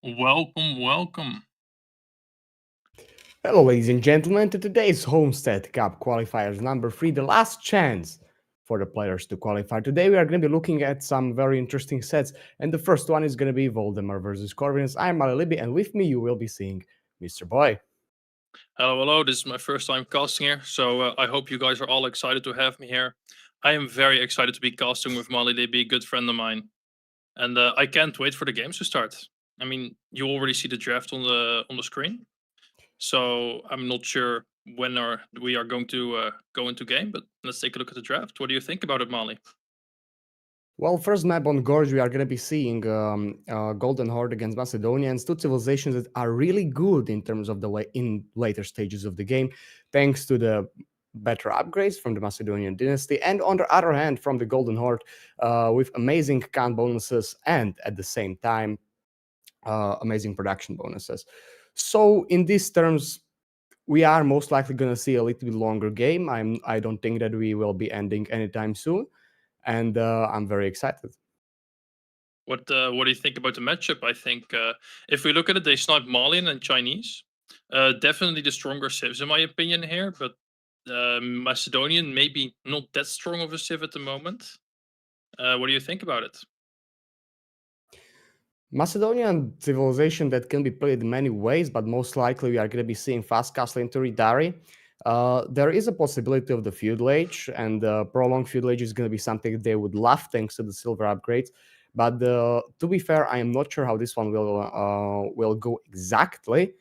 Welcome, welcome. Hello, ladies and gentlemen, to today's Homestead Cup Qualifiers number 3, the last chance for the players to qualify. Today we are going to be looking at some very interesting sets, and the first one is going to be Voldemar versus Corvinus. I'm Ali Libby, and with me you will be seeing Mr. Boy. Hello, hello. This is my first time casting here, so I hope you guys are all excited to have me here. I am very excited to be casting with Molly. They be a good friend of mine, and I can't wait for the games to start. I mean, you already see the draft on the screen, so I'm not sure when we are going to go into game. But let's take a look at the draft. What do you think about it, Molly? Well, first map on Gorge, we are going to be seeing Golden Horde against Macedonians, two civilizations that are really good in terms of in later stages of the game, thanks to the better upgrades from the Macedonian dynasty, and on the other hand, from the Golden Horde, with amazing count bonuses and at the same time, amazing production bonuses. So in these terms, we are most likely going to see a little bit longer game. I don't think that we will be ending anytime soon, and I'm very excited. What do you think about the matchup? I think if we look at it, they snipe Malian and Chinese. Definitely the stronger civs in my opinion here, but Macedonian maybe not that strong of a civ at the moment. What do you think about it? Macedonian civilization that can be played in many ways, but most likely we are going to be seeing fast castle into Ridari. There is a possibility of the feudal age, and prolonged feudal age is going to be something they would love thanks to the silver upgrades. But to be fair, I am not sure how this one will go exactly.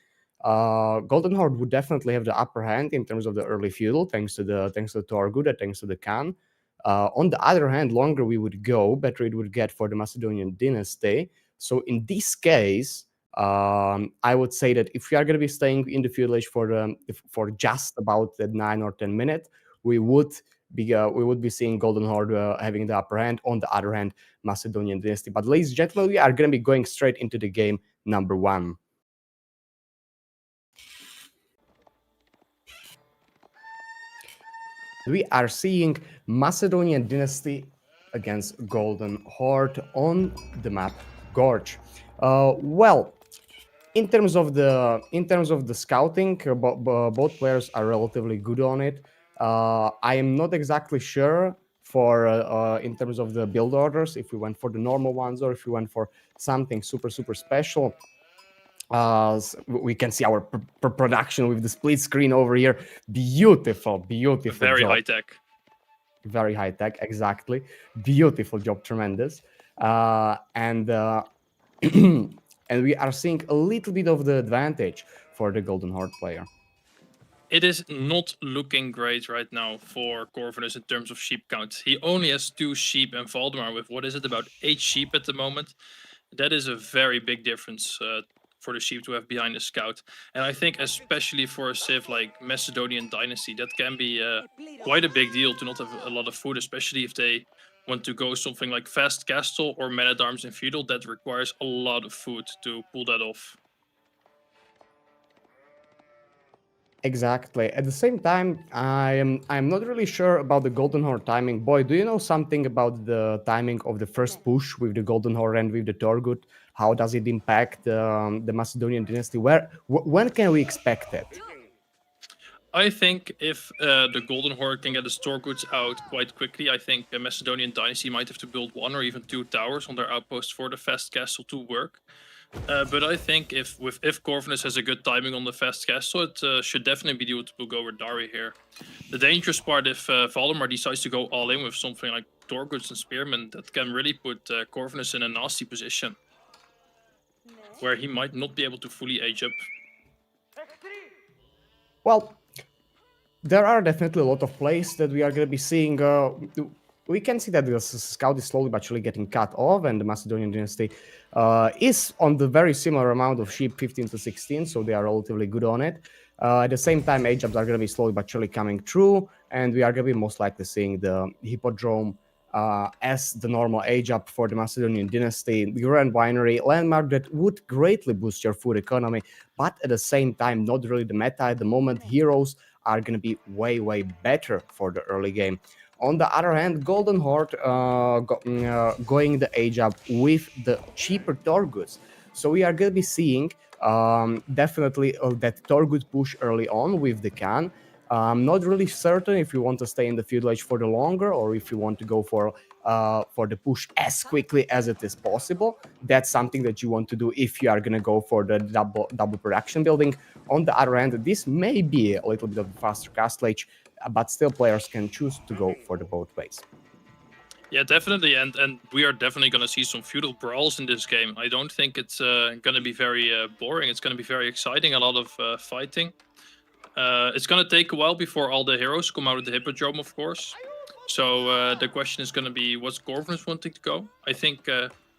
Golden Horde would definitely have the upper hand in terms of the early feudal, thanks to the Torguda, thanks to the Khan. On the other hand, longer we would go, better it would get for the Macedonian dynasty. So in this case, I would say that if we are going to be staying in the feudal age for just about the 9 or 10 minutes, we would be seeing Golden Horde having the upper hand. On the other hand, Macedonian dynasty. But ladies and gentlemen, we are going to be going straight into the game number 1. We are seeing Macedonian dynasty against Golden Horde on the map Gorge. Well, in terms of the scouting, both players are relatively good on it. I am not exactly sure for in terms of the build orders, if we went for the normal ones or if we went for something super special. We can see our production with the split screen over here. Beautiful Very job. high tech. Very high tech, exactly. Beautiful job, tremendous. And and we are seeing a little bit of the advantage for the Golden Horde player. It is not looking great right now for Corvinus in terms of sheep count. He only has 2 sheep, and Valdemar with, what is it, about 8 sheep at the moment. That is a very big difference for the sheep to have behind the scout. And I think especially for a civ like Macedonian Dynasty, that can be quite a big deal to not have a lot of food, especially if they want to go something like Fast Castle or Man at Arms in Feudal. That requires a lot of food to pull that off. Exactly. At the same time, I'm not really sure about the Golden Horde timing. Boy, do you know something about the timing of the first push with the Golden Horde and with the Torgut? How does it impact the Macedonian dynasty? When can we expect it? I think if the Golden Horde can get the store goods out quite quickly, I think the Macedonian Dynasty might have to build 1 or even 2 towers on their outpost for the Fast Castle to work. But I think if Corvinus has a good timing on the Fast Castle, it should definitely be able to go with Dari here. The dangerous part, if Valdemar decides to go all in with something like Torguds and Spearmen, that can really put Corvinus in a nasty position, where he might not be able to fully age up. Well, there are definitely a lot of plays that we are going to be seeing. We can see that the scout is slowly but surely getting cut off, and the Macedonian dynasty is on the very similar amount of sheep, 15 to 16, so they are relatively good on it. At the same time, age-ups are going to be slowly but surely coming through, and we are going to be most likely seeing the Hippodrome as the normal age-up for the Macedonian dynasty. The Grand Winery, landmark that would greatly boost your food economy, but at the same time, not really the meta at the moment. Heroes are going to be way better for the early game. On the other hand, Golden Horde going the age up with the cheaper Torguds. So we are going to be seeing definitely that Torgut push early on with the Khan. I'm not really certain if you want to stay in the feudal age for the longer or if you want to go for the push as quickly as it is possible. That's something that you want to do if you are going to go for the double production building. On the other hand, this may be a little bit of a faster castle age, but still players can choose to go for the both ways. Yeah, definitely, and we are definitely going to see some feudal brawls in this game. I don't think it's going to be very boring. It's going to be very exciting, a lot of fighting. It's going to take a while before all the heroes come out of the Hippodrome, of course. So the question is going to be, what's Corvinus wanting to go? I think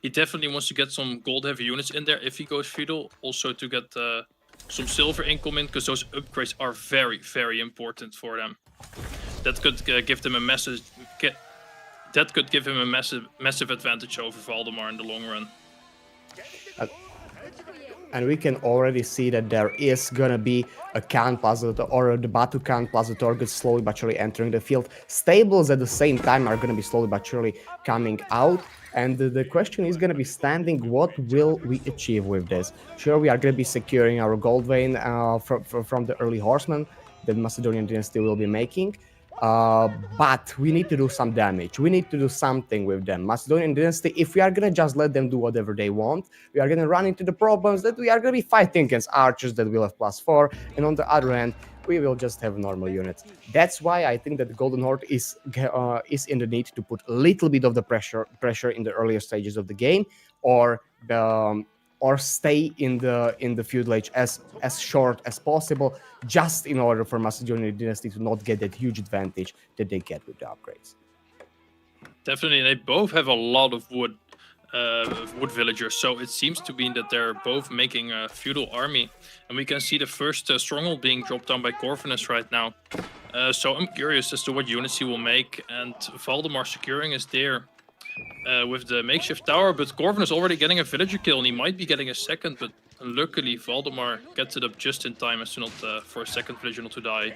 he definitely wants to get some gold-heavy units in there if he goes feudal. Also to get some silver income in, because those upgrades are very, very important for them. That could give them a massive... That could give him a massive advantage over Valdemar in the long run. And we can already see that there is gonna be a Khan puzzle or the Batu Khan plus the Torgut slowly but surely entering the field. Stables at the same time are gonna be slowly but surely coming out. And the question is gonna be standing, what will we achieve with this? Sure, we are gonna be securing our gold vein from the early horsemen that Macedonian dynasty will be making. But we need to do some damage. We need to do something with them. Macedonian dynasty, if we are gonna just let them do whatever they want, we are gonna run into the problems that we are gonna be fighting against archers that will have +4, and on the other hand, we will just have normal units. That's why I think that the Golden Horde is in the need to put a little bit of the pressure in the earlier stages of the game, or stay in the feudal age as short as possible, just in order for Macedonian dynasty to not get that huge advantage that they get with the upgrades. Definitely, they both have a lot of wood villagers, so it seems to be that they're both making a feudal army, and we can see the first stronghold being dropped down by Corvinus right now. So I'm curious as to what units he will make, and Valdemar securing is there. With the makeshift tower, but Corvinus already getting a villager kill, and he might be getting a second, but luckily Valdemar gets it up just in time as to not for a second villager not to die.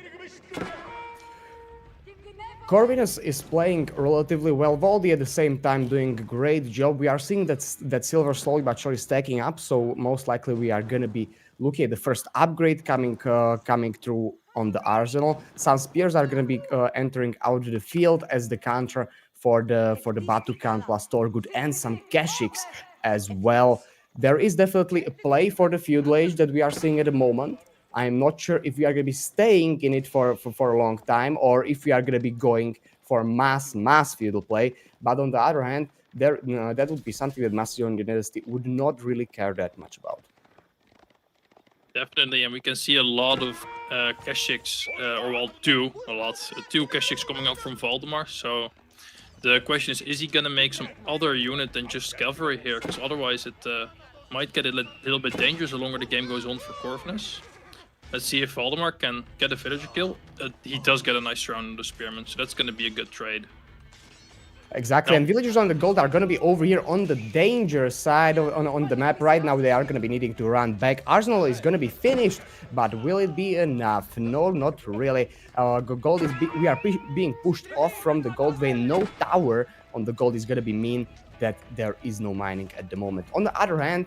Corvinus is playing relatively well. Valdi at the same time doing a great job. We are seeing that silver slowly but surely stacking up, so most likely we are going to be looking at the first upgrade coming through on the arsenal. Some spears are going to be entering out of the field as the counter for the Batu Khan plus Torgut, and some Keshiks as well. There is definitely a play for the feudal age that we are seeing at the moment. I'm not sure if we are going to be staying in it for a long time, or if we are going to be going for mass feudal play. But on the other hand, that would be something that Macedonian dynasty would not really care that much about. Definitely, and we can see a lot of Keshiks, two Keshiks coming up from Valdemar. So the question is he going to make some other unit than just cavalry here? Because otherwise it might get a little bit dangerous the longer the game goes on for Corvinus. Let's see if Valdemar can get a villager kill. He does get a nice round on the spearman, so that's going to be a good trade. Exactly, and villagers on the gold are going to be over here on the danger side on the map. Right now they are going to be needing to run back. Arsenal is going to be finished, but will it be enough? No, not really. Gold is we are being pushed off from the gold vein. No tower on the gold is going to be mean that there is no mining at the moment. On the other hand,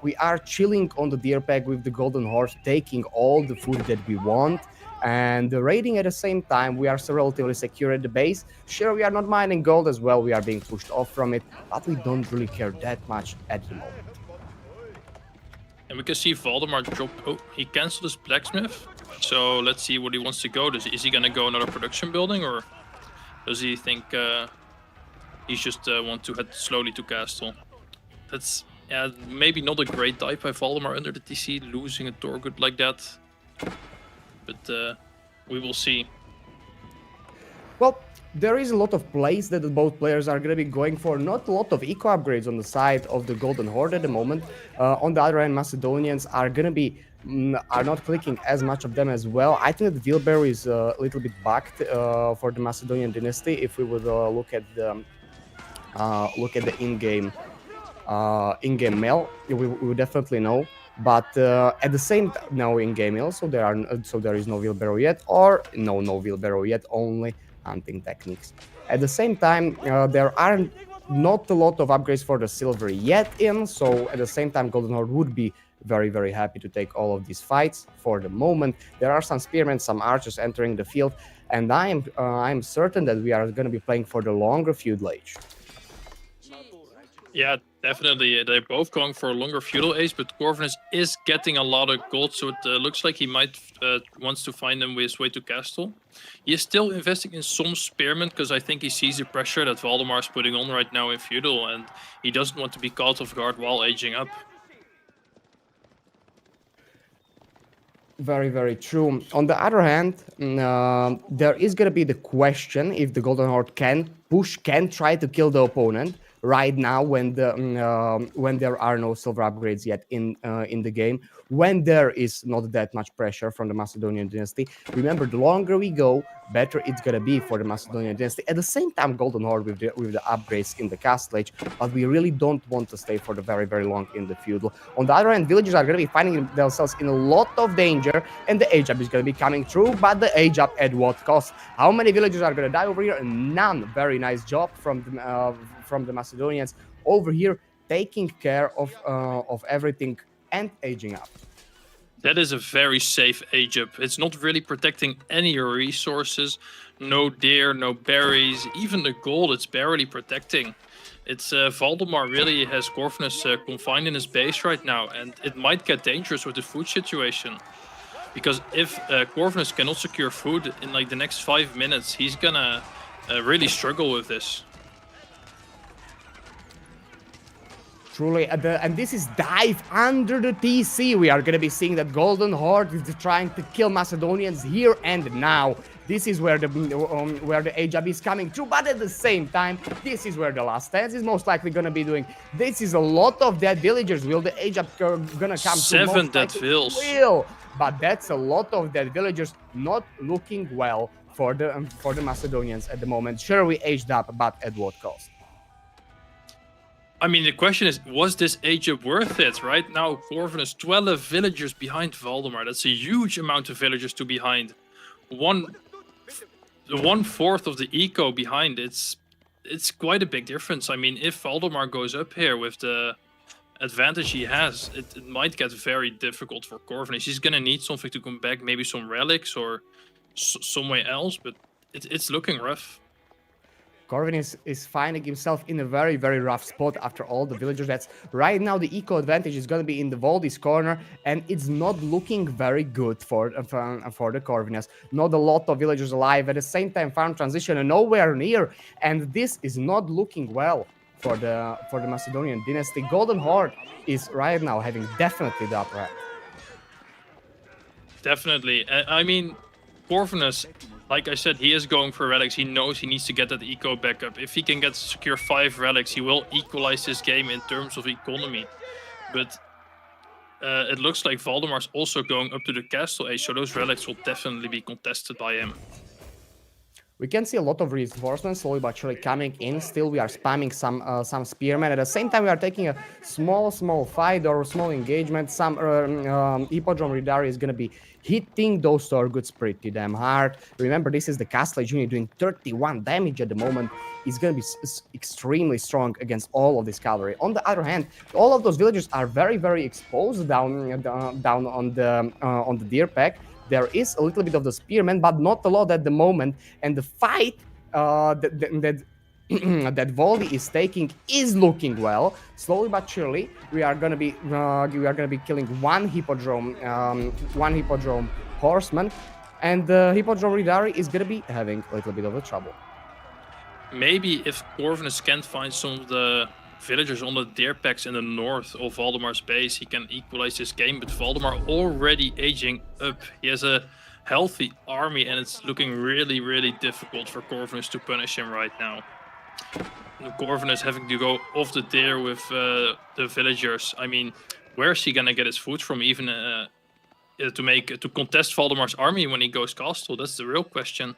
we are chilling on the deer pack with the golden horse, taking all the food that we want. And raiding at the same time, we are so relatively secure at the base. Sure, we are not mining gold as well, we are being pushed off from it, but we don't really care that much at the moment. And we can see Valdemar drop. Oh, he cancelled his blacksmith. So let's see what he wants to go. Is he gonna go another production building, or does he think he just want to head slowly to castle? That's maybe not a great dive by Valdemar under the TC, losing a Torgut like that. But we will see. Well, there is a lot of plays that both players are going to be going for. Not a lot of eco upgrades on the side of the Golden Horde at the moment. On the other hand, Macedonians are going to be are not clicking as much of them as well. I think that Wheelbarrow is a little bit bugged for the Macedonian dynasty. If we would look at the in-game mail, we would definitely know. But at the same time, no in-game mail, so there is no wheelbarrow yet, or no wheelbarrow yet, only hunting techniques. At the same time, there aren't not a lot of upgrades for the silver yet in, so at the same time Golden Horde would be very, very happy to take all of these fights for the moment. There are some spearmen, some archers entering the field, and I'm certain that we are going to be playing for the longer feudal age. Yeah, definitely. They're both going for a longer feudal age, but Corvinus is getting a lot of gold, so it looks like he might wants to find his way to castle. He is still investing in some spearmen because I think he sees the pressure that Valdemar is putting on right now in feudal, and he doesn't want to be caught off guard while aging up. Very, very true. On the other hand, there is going to be the question if the Golden Horde can try to kill the opponent right now when there are no silver upgrades yet in the game, when there is not that much pressure from the Macedonian dynasty. Remember, the longer we go, better it's gonna be for the Macedonian dynasty. At the same time, Golden Horde with the upgrades in the castle age, but we really don't want to stay for the very, very long in the feudal. On the other hand, villagers are gonna be finding themselves in a lot of danger, and the age up is gonna be coming through, but the age up at what cost? How many villagers are gonna die over here? None. Very nice job from the Macedonians over here, taking care of everything and aging up. That is a very safe age up. It's not really protecting any resources. No deer, no berries, even the gold it's barely protecting. It's Valdemar really has Corvinus confined in his base right now, and it might get dangerous with the food situation. Because if Corvinus cannot secure food in like the next 5 minutes, he's gonna really struggle with this. Truly, and this is dive under the TC. We are going to be seeing that Golden Horde is trying to kill Macedonians here and now. This is where the age up is coming through, but at the same time, this is where the last stance is most likely going to be doing. This is a lot of dead villagers. Will the age up going to come? 7 dead vills. Will, but that's a lot of dead villagers, not looking well for the Macedonians at the moment. Sure, we aged up, but at what cost? I mean, the question is, was this age up worth it? Right now, Corvinus 12 villagers behind Valdemar. That's a huge amount of villagers to behind. 1/4 of the eco behind. It's quite a big difference. I mean, if Valdemar goes up here with the advantage he has, it might get very difficult for Corvinus. He's gonna need something to come back, maybe some relics or somewhere else, but it's looking rough. Corvinus is finding himself in a very, very rough spot after all the villagers. That's right now the eco advantage is going to be in the Voldy's corner, and it's not looking very good for the Corvinus. Not a lot of villagers alive. At the same time, farm transition and nowhere near, and this is not looking well for the Macedonian dynasty. Golden Horde is right now having definitely the upper hand. Definitely. I mean, Corvinus, like I said, he is going for relics. He knows he needs to get that eco back up. If he can secure 5 relics, he will equalize this game in terms of economy. But it looks like Valdemar's also going up to the castle age, so those relics will definitely be contested by him. We can see a lot of reinforcements slowly but surely coming in. Still, we are spamming some spearmen. At the same time, we are taking a small fight or small engagement. Some Hippodrome Ridari is going to be hitting those Torguts pretty damn hard. Remember, this is the Castle Age unit doing 31 damage at the moment. He's going to be extremely strong against all of this cavalry. On the other hand, all of those villagers are very, very exposed down on the deer pack. There is a little bit of the spearmen, but not a lot at the moment. And the fight that Voldy is taking is looking well. Slowly but surely, we are gonna be killing one hippodrome horseman, and the Hippodrome Ridari is gonna be having a little bit of a trouble. Maybe if Corvinus can find some of the villagers on the deer packs in the north of Valdemar's base, he can equalize this game, but Valdemar already aging up. He has a healthy army, and it's looking really, really difficult for Corvinus to punish him right now. Corvinus having to go off the deer with the villagers. I mean, where is he gonna get his food from, even to contest Valdemar's army when he goes castle? That's the real question.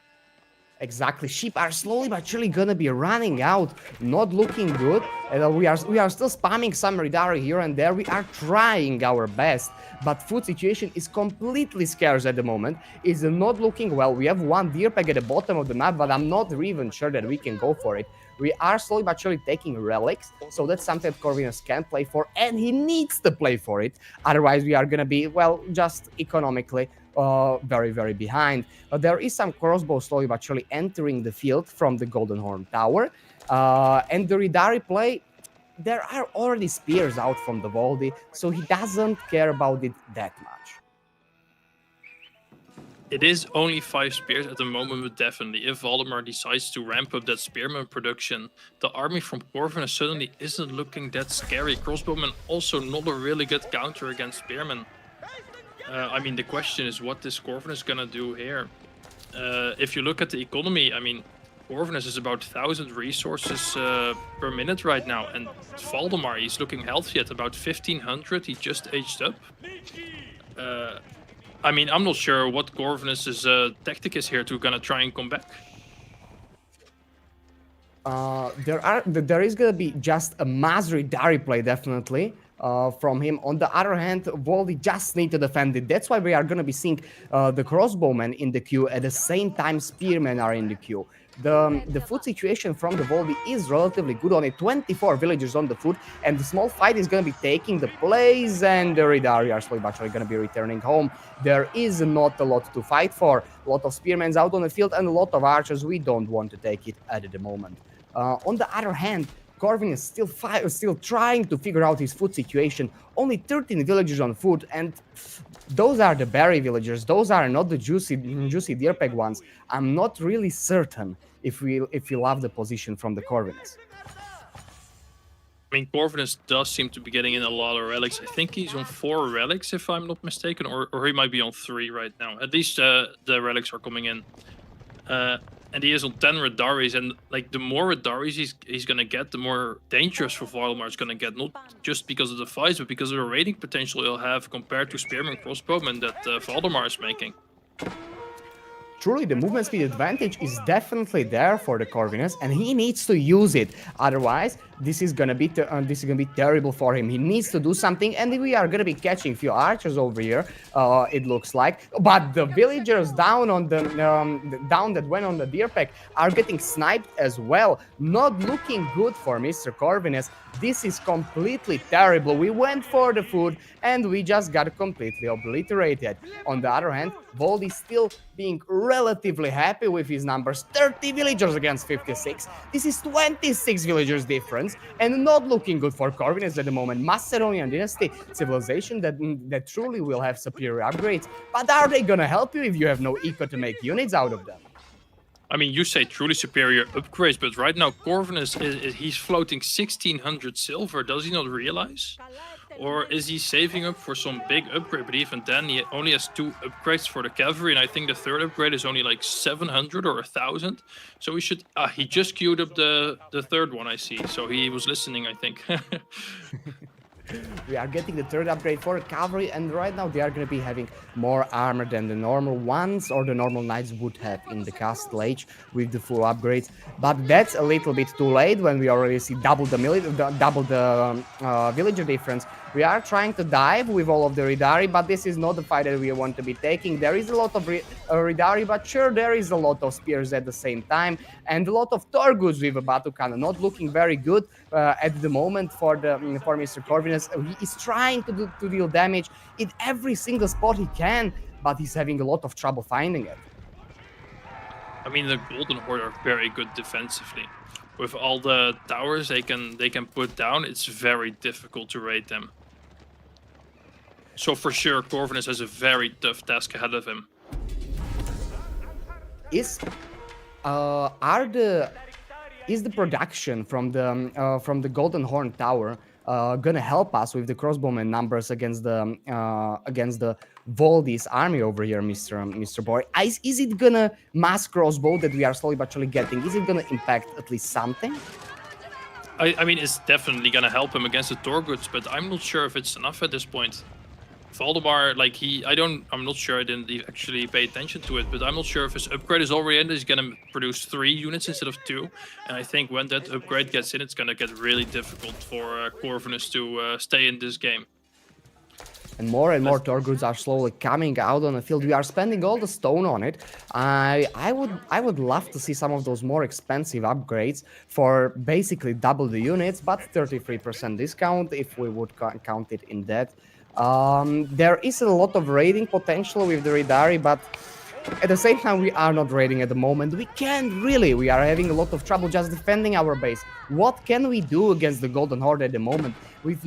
Exactly. Sheep are slowly but surely gonna be running out, not looking good. And we are still spamming some Ridari here and there. We are trying our best, but food situation is completely scarce at the moment. It's not looking well. We have one deer peg at the bottom of the map, but I'm not even sure that we can go for it. We are slowly but surely taking relics, so that's something that Corvinus can play for, and he needs to play for it. Otherwise, we are gonna be, well, just economically very, very behind. There is some crossbow slowly but surely entering the field from the Golden Horn Tower. And the Ridari play, there are already spears out from the Voldy, so he doesn't care about it that much. It is only 5 spears at the moment, but definitely, if Valdemar decides to ramp up that spearman production, the army from Corvinus suddenly isn't looking that scary. Crossbowmen also not a really good counter against spearmen. I mean, the question is what is Corvinus gonna do here? If you look at the economy, I mean, Corvinus is about 1,000 resources per minute right now, and Valdemar, he's looking healthy at about 1,500. He just aged up. I mean, I'm not sure what Corvinus's tactic is here to gonna try and come back. There is gonna be just a Masri Dari play definitely from him. On the other hand, Voldy just need to defend it. That's why we are gonna be seeing the crossbowmen in the queue at the same time spearmen are in the queue. The food situation from the Voldy is relatively good. Only 24 villagers on the food, and the small fight is gonna be taking the place, and the Ridari are slowly but surely gonna be returning home. There is not a lot to fight for. A lot of spearmen out on the field and a lot of archers. We don't want to take it at the moment. On the other hand, Corvin is still trying to figure out his food situation. Only 13 villagers on food, and those are the berry villagers. Those are not the juicy deer peg ones. I'm not really certain if we love the position from the Corvinus. I mean, Corvinus does seem to be getting in a lot of relics. I think he's on 4 relics, if I'm not mistaken, or he might be on 3 right now. At least the relics are coming in. And he is on 10 Radaris, and like the more Radaris he's gonna get, the more dangerous for Valdemar is gonna get. Not just because of the fights, but because of the raiding potential he'll have compared to Spearman Crossbowman that Valdemar is making. Truly, the movement speed advantage is definitely there for the Corvinus, and he needs to use it. Otherwise, this is gonna be terrible for him. He needs to do something, and we are gonna be catching a few archers over here. It looks like, but the villagers down on the down that went on the deer pack are getting sniped as well. Not looking good for Mr. Corvinus. This is completely terrible. We went for the food, and we just got completely obliterated. On the other hand, Voldy still being relatively happy with his numbers. 30 villagers against 56. This is 26 villagers difference, and not looking good for Corvinus at the moment. Macedonian dynasty civilization that truly will have superior upgrades, but are they gonna help you if you have no eco to make units out of them? I mean, you say truly superior upgrades, but right now Corvinus he's floating 1,600 silver. Does he not realize? Or is he saving up for some big upgrade? But even then, he only has 2 upgrades for the cavalry, and I think the 3rd upgrade is only like 700 or 1,000. So we should. He just queued up the 3rd one, I see. So he was listening, I think. We are getting the 3rd upgrade for cavalry, and right now they are going to be having more armor than the normal ones or the normal knights would have in the Castle Age with the full upgrades. But that's a little bit too late when we already see double the villager difference. We are trying to dive with all of the Ridari, but this is not the fight that we want to be taking. There is a lot of Ridari, but sure, there is a lot of spears at the same time, and a lot of Torguds with a Batukan, not looking very good at the moment for Mr. Corvinus. He is trying to deal damage in every single spot he can, but he's having a lot of trouble finding it. I mean, the Golden Horde are very good defensively. With all the towers they can put down, it's very difficult to raid them. So for sure, Corvinus has a very tough task ahead of him. Is the production from the Golden Horn Tower gonna help us with the crossbowman numbers against the Voldy's army over here, Mr. Boy? Is it gonna mass crossbow that we are slowly but surely getting? Is it gonna impact at least something? I mean, it's definitely gonna help him against the Torguds, but I'm not sure if it's enough at this point. Valdemar, like I'm not sure, I didn't actually pay attention to it, but I'm not sure if his upgrade is already in. He's gonna produce 3 units instead of 2, and I think when that upgrade gets in, it's gonna get really difficult for Corvinus to stay in this game. And more Torguds are slowly coming out on the field. We are spending all the stone on it. I would love to see some of those more expensive upgrades for basically double the units, but 33% discount if we would count it in that. There is a lot of raiding potential with the Ridari, but at the same time, we are not raiding at the moment. We can't really. We are having a lot of trouble just defending our base. What can we do against the Golden Horde at the moment with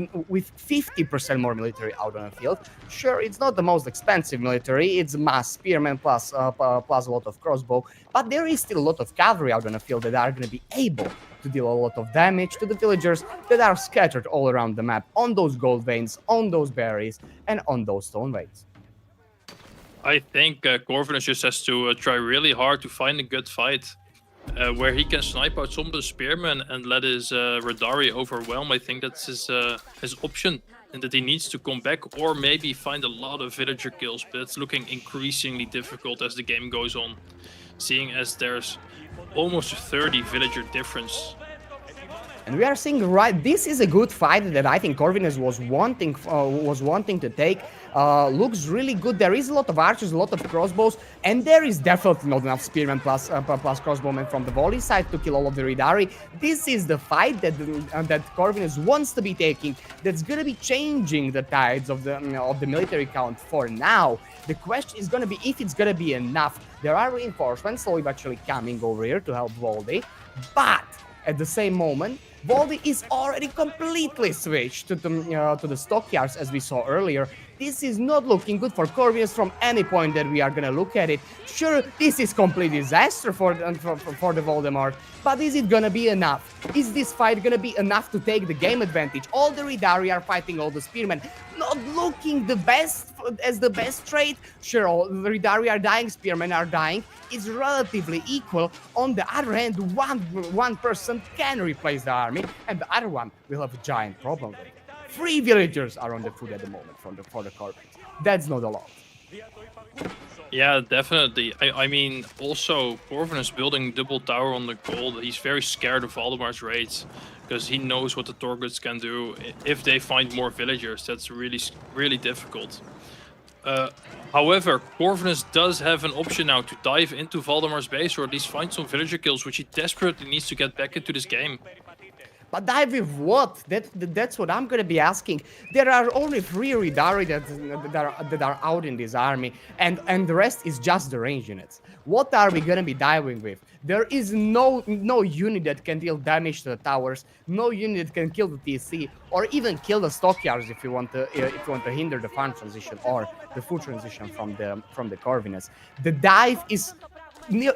50% more military out on the field? Sure, it's not the most expensive military. It's mass spearmen plus a lot of crossbow, but there is still a lot of cavalry out on the field that are going to be able to deal a lot of damage to the villagers that are scattered all around the map on those gold veins, on those berries, and on those stone veins. I think Corvinus just has to try really hard to find a good fight where he can snipe out some of the spearmen and let his Radari overwhelm. I think that's his option, and that he needs to come back or maybe find a lot of villager kills, but it's looking increasingly difficult as the game goes on, seeing as there's almost a 30 villager difference. And we are seeing this is a good fight that I think Corvinus was wanting to take. Looks really good. There is a lot of archers, a lot of crossbows, and there is definitely not enough spearmen plus crossbowmen from the volley side to kill all of the Ridari. This is the fight that Corvinus wants to be taking. That's gonna be changing the tides of the military count for now. The question is gonna be if it's gonna be enough. There are reinforcements slowly but surely coming over here to help Voldy, but at the same moment, Voldy is already completely switched to the stockyards as we saw earlier. This is not looking good for Corvinus from any point that we are gonna look at it. Sure, this is complete disaster for the Voldemort, but is it gonna be enough? Is this fight gonna be enough to take the game advantage? All the Ridari are fighting all the spearmen, not looking the best as the best trade. Sure, all the Ridari are dying, spearmen are dying. It's relatively equal. On the other hand, one person can replace the army, and the other one will have a giant problem with it. 3 villagers are on the foot at the moment for the Corvins. That's not a lot. Yeah, definitely. I mean, also, Corvinus building double tower on the gold. He's very scared of Valdemar's raids because he knows what the Torguds can do if they find more villagers. That's really difficult. However, Corvinus does have an option now to dive into Valdemar's base or at least find some villager kills, which he desperately needs to get back into this game. But dive with what? That's what I'm gonna be asking. There are only 3 Ridari that are out in this army, and the rest is just the range units. What are we gonna be diving with? There is no unit that can deal damage to the towers, no unit that can kill the TC, or even kill the stockyards if you want to hinder the farm transition or the food transition from the Corvinus. The dive is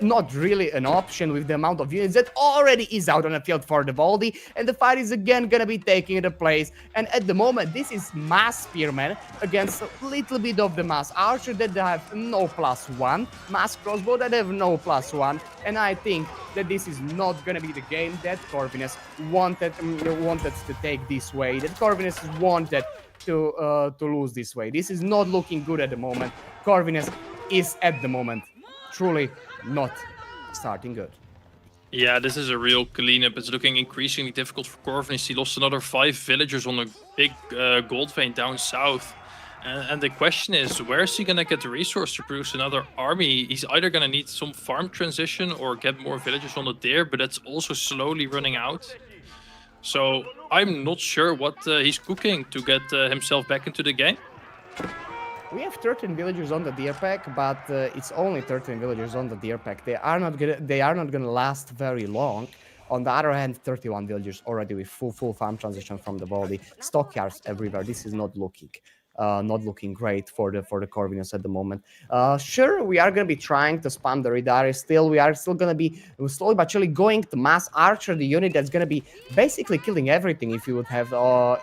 not really an option with the amount of units that already is out on the field for the Voldy, and the fight is again gonna be taking the place. And at the moment, this is mass spearmen against a little bit of the mass archer that have no +1, mass crossbow that have no +1, and I think that this is not gonna be the game that Corvinus wanted to take this way, that Corvinus wanted to lose this way. This is not looking good at the moment. Corvinus is at the moment truly not starting good. Yeah, this is a real cleanup. It's looking increasingly difficult for Corvinus. He lost another 5 villagers on a big gold vein down south. And the question is, where is he going to get the resource to produce another army? He's either going to need some farm transition or get more villagers on the deer, but that's also slowly running out. So I'm not sure what he's cooking to get himself back into the game. We have 13 villagers on the deer pack, but it's only 13 villagers on the deer pack. They are not gonna last very long. On the other hand, 31 villagers already with full farm transition from the body. Stockyards everywhere. This is not looking great for the Corvinus at the moment. Sure, we are gonna be trying to spam the Ridari. We are still gonna be slowly but surely going to mass archer, the unit that's gonna be basically killing everything if you would have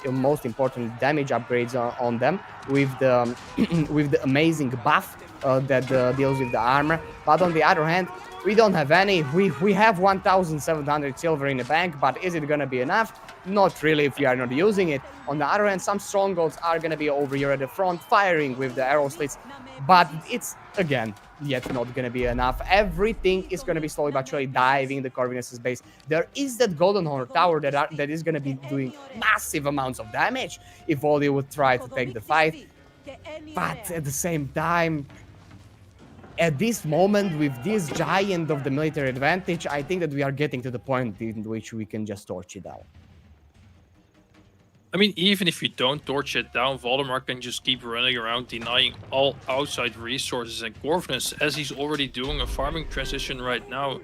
most important damage upgrades on them with the with the amazing buff that deals with the armor. But on the other hand, We don't have any. We have 1,700 silver in the bank, but is it gonna be enough? Not really if we are not using it. On the other hand, some strongholds are gonna be over here at the front firing with the arrow slits, but it's again yet not gonna be enough. Everything is gonna be slowly but surely diving the Corvinus's base. There is that Golden Horn tower that is gonna be doing massive amounts of damage if Voldy would try to take the fight. But at the same time, at this moment, with this giant of the military advantage, I think that we are getting to the point in which we can just torch it down. I mean, even if you don't torch it down, Valdemar can just keep running around denying all outside resources, and Corvinus, as he's already doing a farming transition right now,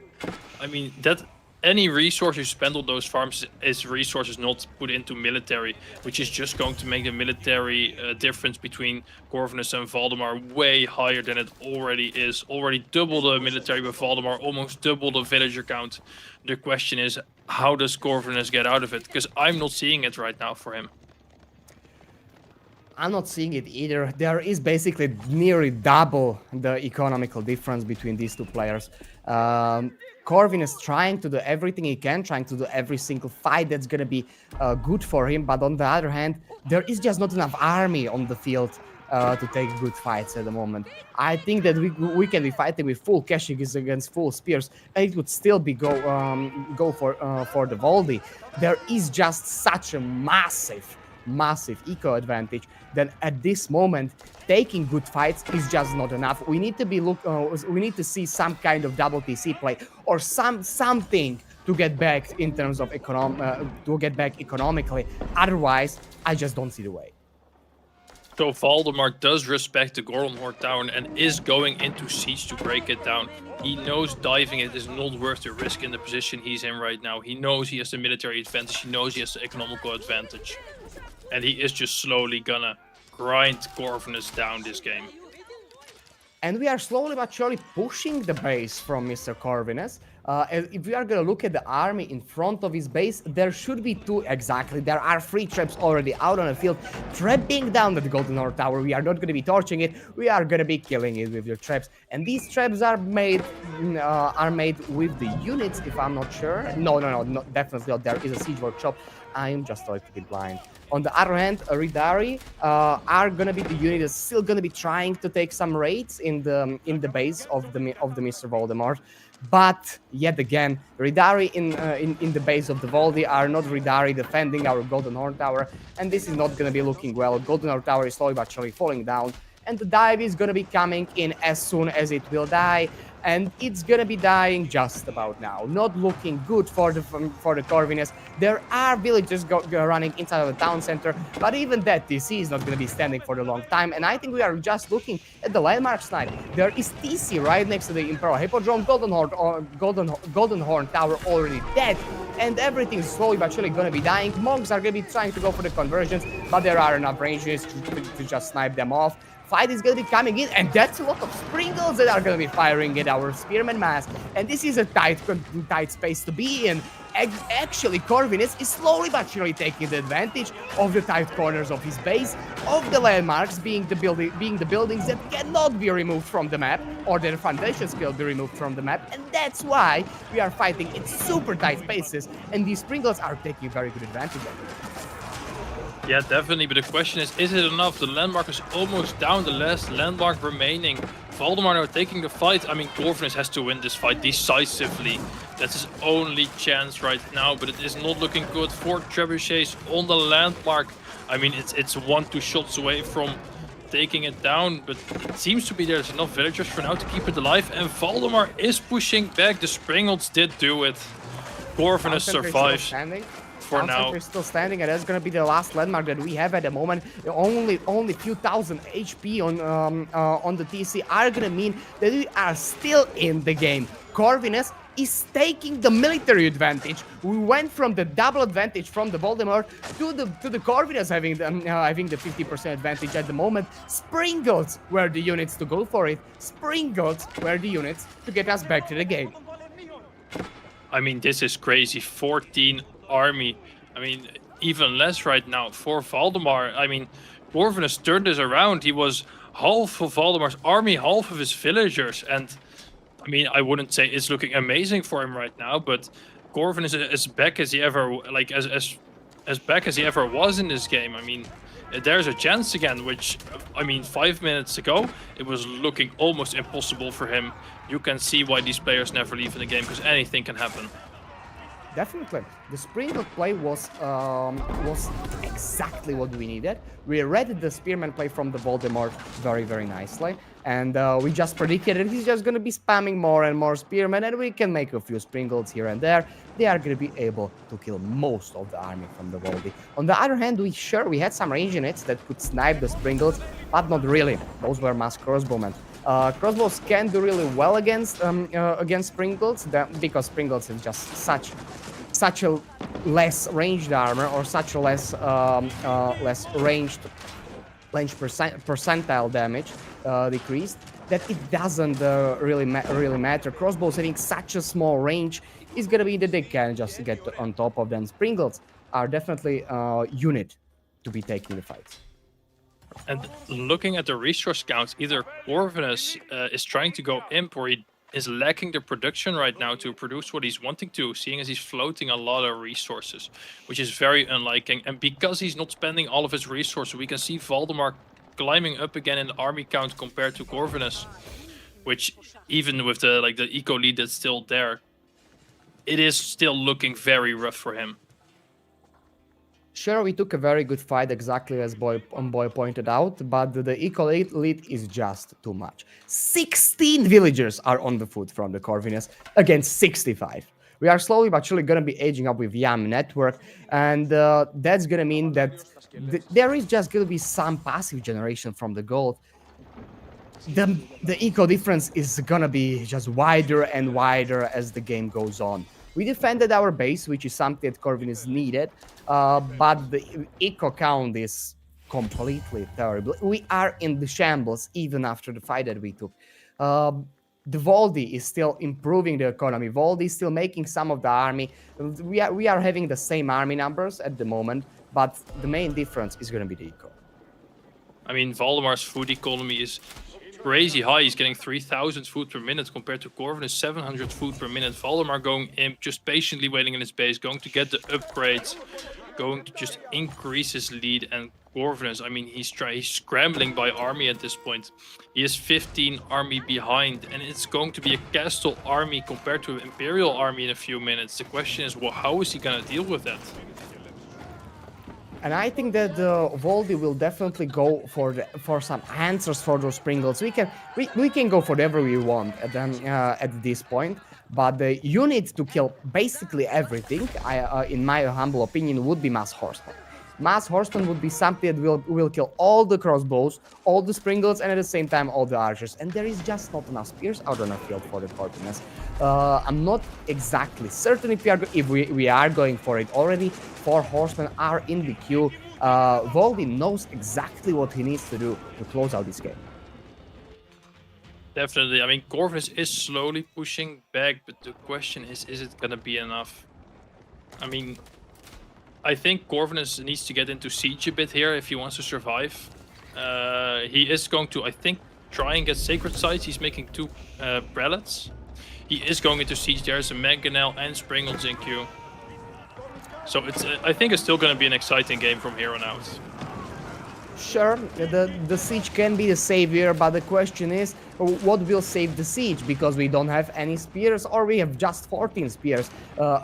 I mean, that any resource you spend on those farms is resources not put into military, which is just going to make the military difference between Corvinus and Valdemar way higher than it already is. Already double the military with Valdemar, almost double the villager count. The question is, how does Corvinus get out of it? Because I'm not seeing it right now for him. I'm not seeing it either. There is basically nearly double the economical difference between these two players. Corvin is trying to do everything he can, trying to do every single fight that's going to be good for him. But on the other hand, there is just not enough army on the field to take good fights at the moment. I think that we can be fighting with full cashings against full spears, and it would still be go for the Voldy. There is just such a massive eco advantage that at this moment taking good fights is just not enough. We need to be we need to see some kind of double TC play or something to get back in terms of to get back economically. Otherwise, I just don't see the way. So Valdemar does respect the Golden Horde Tower and is going into siege to break it down. He knows diving it is not worth the risk in the position he's in right now. He knows he has the military advantage, he knows he has the economical advantage. And he is just slowly gonna grind Corvinus down this game. And we are slowly but surely pushing the base from Mr. Corvinus. If we are going to look at the army in front of his base, there should be two exactly. There are 3 traps already out on the field, trapping down the Golden Horde Tower. We are not going to be torching it. We are going to be killing it with the traps. And these traps are made with the units, if I'm not sure. No, definitely not. There is a siege workshop. I'm just a little bit blind. On the other hand, Ridari are gonna be the unit that's still gonna be trying to take some raids in the base of the Mr. Voldemort. But yet again, Ridari in the base of the Voldy are not Ridari defending our Golden Horn Tower, and this is not gonna be looking well. Golden Horn Tower is slowly but surely falling down, and the dive is gonna be coming in as soon as it will die. And it's gonna be dying just about now. Not looking good for the Corvinus. There are villagers running inside of the town center, but even that TC is not gonna be standing for a long time. And I think we are just looking at the landmark slide. There is TC right next to the Imperial Hippodrome. Golden Horn Tower already dead, and everything is slowly but surely gonna be dying. Monks are gonna be trying to go for the conversions, but there are enough ranges to just snipe them off. Fight is going to be coming in, and that's a lot of sprinkles that are going to be firing at our spearman mass, and this is a tight space to be in. Actually, Corvinus is slowly but surely taking the advantage of the tight corners of his base, of the landmarks being the buildings that cannot be removed from the map, or their foundations cannot be removed from the map, and that's why we are fighting in super tight spaces, and these sprinkles are taking very good advantage of it. Yeah, definitely, but the question is it enough? The landmark is almost down, the last landmark remaining. Valdemar now taking the fight. I mean, Corvinus has to win this fight decisively. That's his only chance right now, but it is not looking good for Trebuchets on the landmark. I mean, it's 1-2 shots away from taking it down, but it seems to be there's enough villagers for now to keep it alive, and Valdemar is pushing back. The Springles did do it. Corvinus survives. For now, we're still standing, and that's gonna be the last landmark that we have at the moment. Only few thousand HP on the TC are gonna mean that we are still in the game. Corvinus is taking the military advantage. We went from the double advantage from the Voldemort to the Corvinus having the 50% advantage at the moment. Sprinkles were the units to go for it. Sprinkles were the units to get us back to the game. I mean, this is crazy. 14 army. I mean, even less right now for Valdemar. I mean, Corvinus turned this around. He was half of Valdemar's army, half of his villagers, and I mean, I wouldn't say it's looking amazing for him right now, but Corvin is as back as he ever like as back as he ever was in this game. I mean, there's a chance again, which I mean, 5 minutes ago it was looking almost impossible for him. You can see why these players never leave in the game because anything can happen. Definitely, the Springle play was exactly what we needed. We read the Spearman play from the Voldemort very nicely, and we just predicted that he's just gonna be spamming more and more Spearmen, and we can make a few Springles here and there. They are gonna be able to kill most of the army from the Voldy. On the other hand, we had some range units that could snipe the Springles, but not really. Those were mass crossbowmen. Crossbows can do really well against Springles because Springles is just such a less ranged armor or such a less ranged percentile damage decreased that it doesn't really matter. Crossbows having such a small range is gonna be that they can just get on top of them. Springles are definitely a unit to be taking the fight. And looking at the resource counts, either Corvinus is trying to go imp or he is lacking the production right now to produce what he's wanting to, seeing as he's floating a lot of resources, which is very unliking. And because he's not spending all of his resources, we can see Valdemar climbing up again in the army count compared to Corvinus, which even with the eco lead that's still there, it is still looking very rough for him. Sure, we took a very good fight, exactly as Boy pointed out, but the eco lead is just too much. 16 villagers are on the foot from the Corvinus against 65. We are slowly but surely going to be aging up with Yam network, and that's going to mean that there is just going to be some passive generation from the gold. The eco difference is going to be just wider and wider as the game goes on. We defended our base, which is something that Corvinus needed, but the eco count is completely terrible. We are in the shambles even after the fight that we took. The Voldy is still improving the economy. Voldy is still making some of the army. We are having the same army numbers at the moment, but the main difference is going to be the eco. I mean, Valdemar's food economy is crazy high. He's getting 3,000 food per minute compared to Corvinus 700 food per minute. Valdemar going imp, just patiently waiting in his base, going to get the upgrades, going to just increase his lead. And Corvinus, I mean, he's scrambling by army at this point. He is 15 army behind, and it's going to be a castle army compared to an Imperial army in a few minutes. The question is, well, how is he going to deal with that? And I think that Voldy will definitely go for some answers for those Springles. We can go for whatever we want at this point, but the unit to kill basically everything, in my humble opinion, would be Mass Horseman. Mass Horseman would be something that will kill all the crossbows, all the Springles, and at the same time all the archers. And there is just not enough spears out on the field for the Corvinus. I'm not exactly certain if we are going for it already. 4 horsemen are in the queue. Voldy knows exactly what he needs to do to close out this game. Definitely. I mean, Corvinus is slowly pushing back, but the question is it going to be enough? I mean, I think Corvinus needs to get into siege a bit here if he wants to survive. He is going to, I think, try and get sacred sites. He's making 2 prelates. He is going into siege. There's a Mangonel and Springles in queue. So it's, I think it's still going to be an exciting game from here on out. Sure, the siege can be the savior, but the question is, what will save the siege? Because we don't have any spears, or we have just 14 spears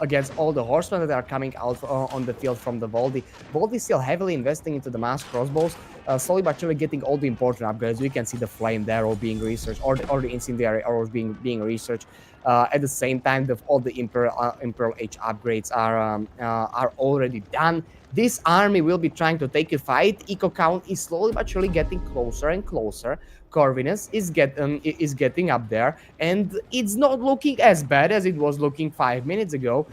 against all the horsemen that are coming out on the field from the Voldy. Voldy is still heavily investing into the mass crossbows, slowly but surely getting all the important upgrades. We can see the flame arrow being researched, or the incendiary arrows being researched. At the same time, all the Imperial H upgrades are already done. This army will be trying to take a fight. Eco count is slowly but surely getting closer and closer. Corvinus is getting up there, and it's not looking as bad as it was looking 5 minutes ago.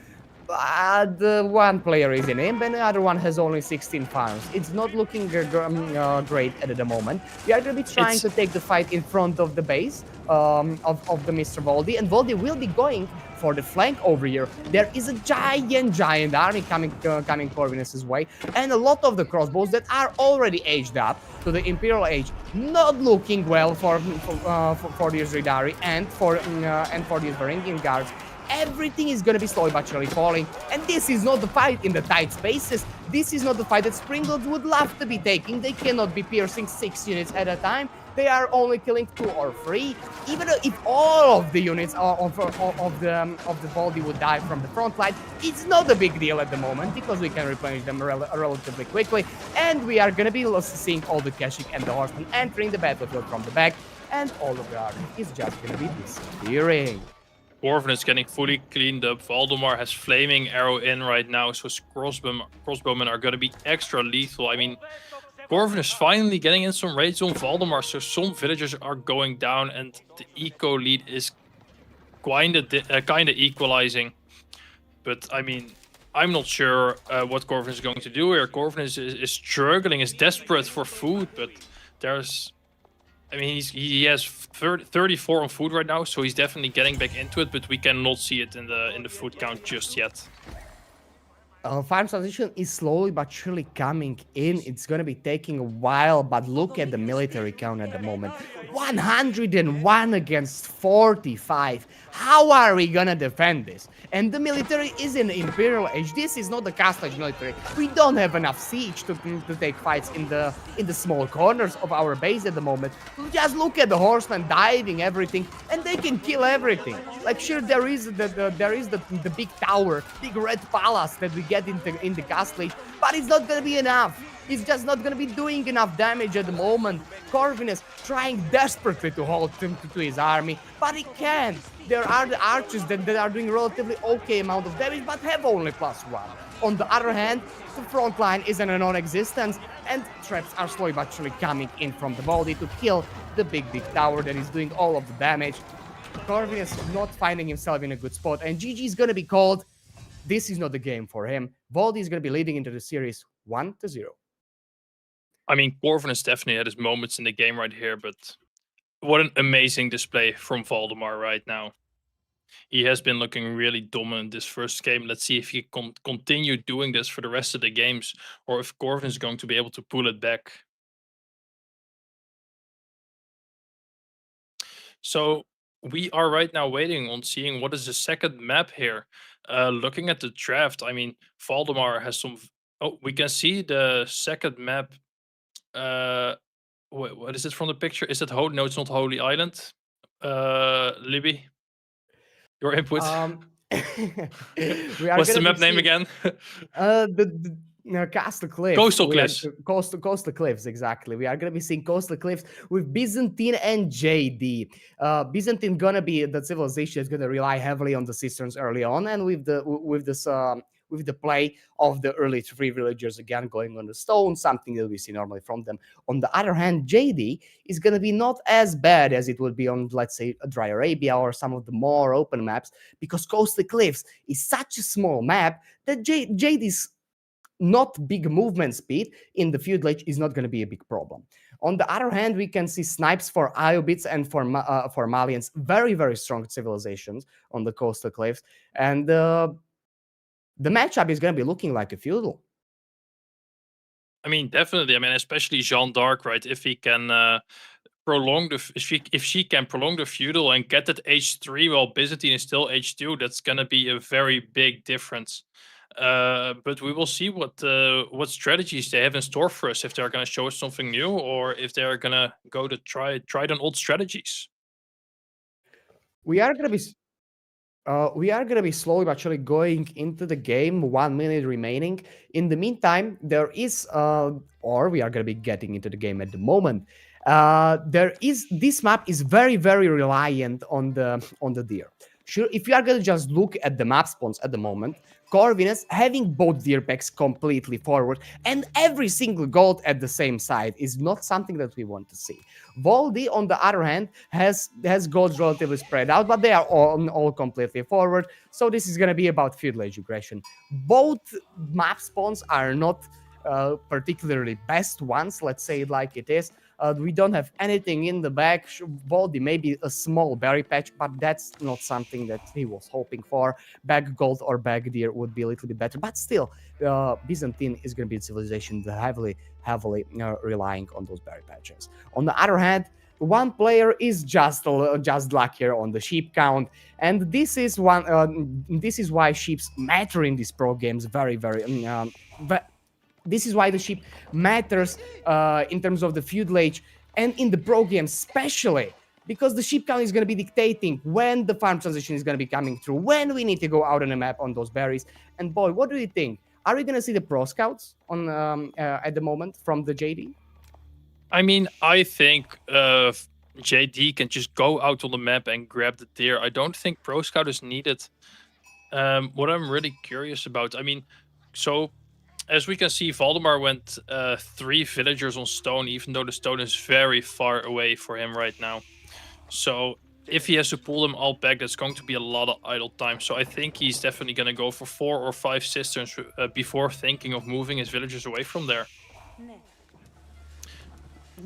The one player is in imp, and the other one has only 16 farms. It's not looking great at the moment. We are going to be trying to take the fight in front of the base of the Mr. Voldy, and Voldy will be going for the flank over here, there is a giant army coming Corvinus's way, and a lot of the crossbows that are already aged up to the Imperial age, not looking well for these Ridari and for these Varangian guards. Everything is going to be slowly but surely falling. And this is not the fight in the tight spaces. This is not the fight that Springlords would love to be taking. They cannot be piercing 6 units at a time. They are only killing 2 or 3. Even if all of the units of the Voldy would die from the front line, it's not a big deal at the moment because we can replenish them relatively quickly. And we are going to be seeing all the Keshik and the Horsemen entering the battlefield from the back. And all of the army is just going to be disappearing. Corvin is getting fully cleaned up. Valdemar has Flaming Arrow in right now, so his crossbowmen are going to be extra lethal. I mean, Corvin is finally getting in some raids on Valdemar, so some villagers are going down, and the eco lead is kind of equalizing. But I mean, I'm not sure what Corvin is going to do here. Corvin is struggling, is desperate for food, but there's... I mean, he has 34 on food right now, so he's definitely getting back into it, but we cannot see it in the food count just yet. Farm transition is slowly but surely coming in. It's going to be taking a while, but look at the military count at the moment. 101 against 45. How are we going to defend this? And the military is in Imperial Age. This is not the Castle Age military. We don't have enough siege to take fights in the small corners of our base at the moment. Just look at the horsemen diving everything, and they can kill everything. Like, sure, there is the big tower, big red palace that we get in the Castle Age, but it's not going to be enough. He's just not going to be doing enough damage at the moment. Corvinus trying desperately to hold him to his army, but he can't. There are the archers that are doing relatively okay amount of damage, but have only +1. On the other hand, the front line is in a non-existence, and traps are slowly but surely coming in from the body to kill the big tower that is doing all of the damage. Corvinus not finding himself in a good spot, and GG is going to be called. This is not the game for him. Voldy is going to be leading into the series 1-0. I mean, Corvin has definitely had his moments in the game right here, but what an amazing display from Valdemar right now. He has been looking really dominant this first game. Let's see if he can continue doing this for the rest of the games, or if Corvin is going to be able to pull it back. So we are right now waiting on seeing what is the second map here. Looking at the draft, I mean, Valdemar has some... Oh, we can see the second map. What is it from the picture? Is it no, it's not Holy Island. Libby, your input. What's the map name again? Castle Cliffs. Coastal Cliffs. Coastal Cliffs, exactly. We are going to be seeing Coastal Cliffs with Byzantine and JD. Byzantine gonna be the civilization is going to rely heavily on the cisterns early on, and with the play of the early 3 villagers again going on the stone, something that we see normally from them. On the other hand, JD is going to be not as bad as it would be on, let's say, Dry Arabia or some of the more open maps, because Coastal Cliffs is such a small map that JD's not big movement speed in the Feudal Age is not going to be a big problem. On the other hand, we can see snipes for Iobits and for Malians, very, very strong civilizations on the Coastal Cliffs. And the matchup is going to be looking like a Feudal. I mean, definitely. I mean, especially Jeanne d'Arc, right? If he can prolong if she can prolong the Feudal and get that H3 while Byzantine is still H2, that's going to be a very big difference. But we will see what strategies they have in store for us, if they're going to show us something new, or if they're going to go to try on old strategies. We are going to be slowly but surely going into the game. 1 minute remaining. In the meantime, there is, or we are going to be getting into the game at the moment. This map is very, very reliant on the deer. Sure, if you are going to just look at the map spawns at the moment, Corvinus having both deer packs completely forward and every single gold at the same side is not something that we want to see. Voldy, on the other hand, has golds relatively spread out, but they are all completely forward. So this is going to be about Feudal Age aggression. Both map spawns are not particularly best ones, let's say it like it is. We don't have anything in the back. Voldy maybe a small berry patch, but that's not something that he was hoping for. Back gold or back deer would be a little bit better, but still, Byzantine is going to be a civilization that heavily relying on those berry patches. On the other hand, one player is just luckier on the sheep count, and this is one. This is why sheeps matter in these pro games very. But this is why the sheep matters in terms of the feudal age and in the pro game especially, because the sheep count is going to be dictating when the farm transition is going to be coming through, when we need to go out on a map on those berries. And boy, what do you think? Are we going to see the pro scouts on at the moment from the JD? I mean, I think JD can just go out on the map and grab the deer. I don't think Pro Scout is needed. What I'm really curious about, I mean, so as we can see, Valdemar went 3 villagers on stone, even though the stone is very far away for him right now. So if he has to pull them all back, that's going to be a lot of idle time. So I think he's definitely going to go for 4 or 5 cisterns before thinking of moving his villagers away from there.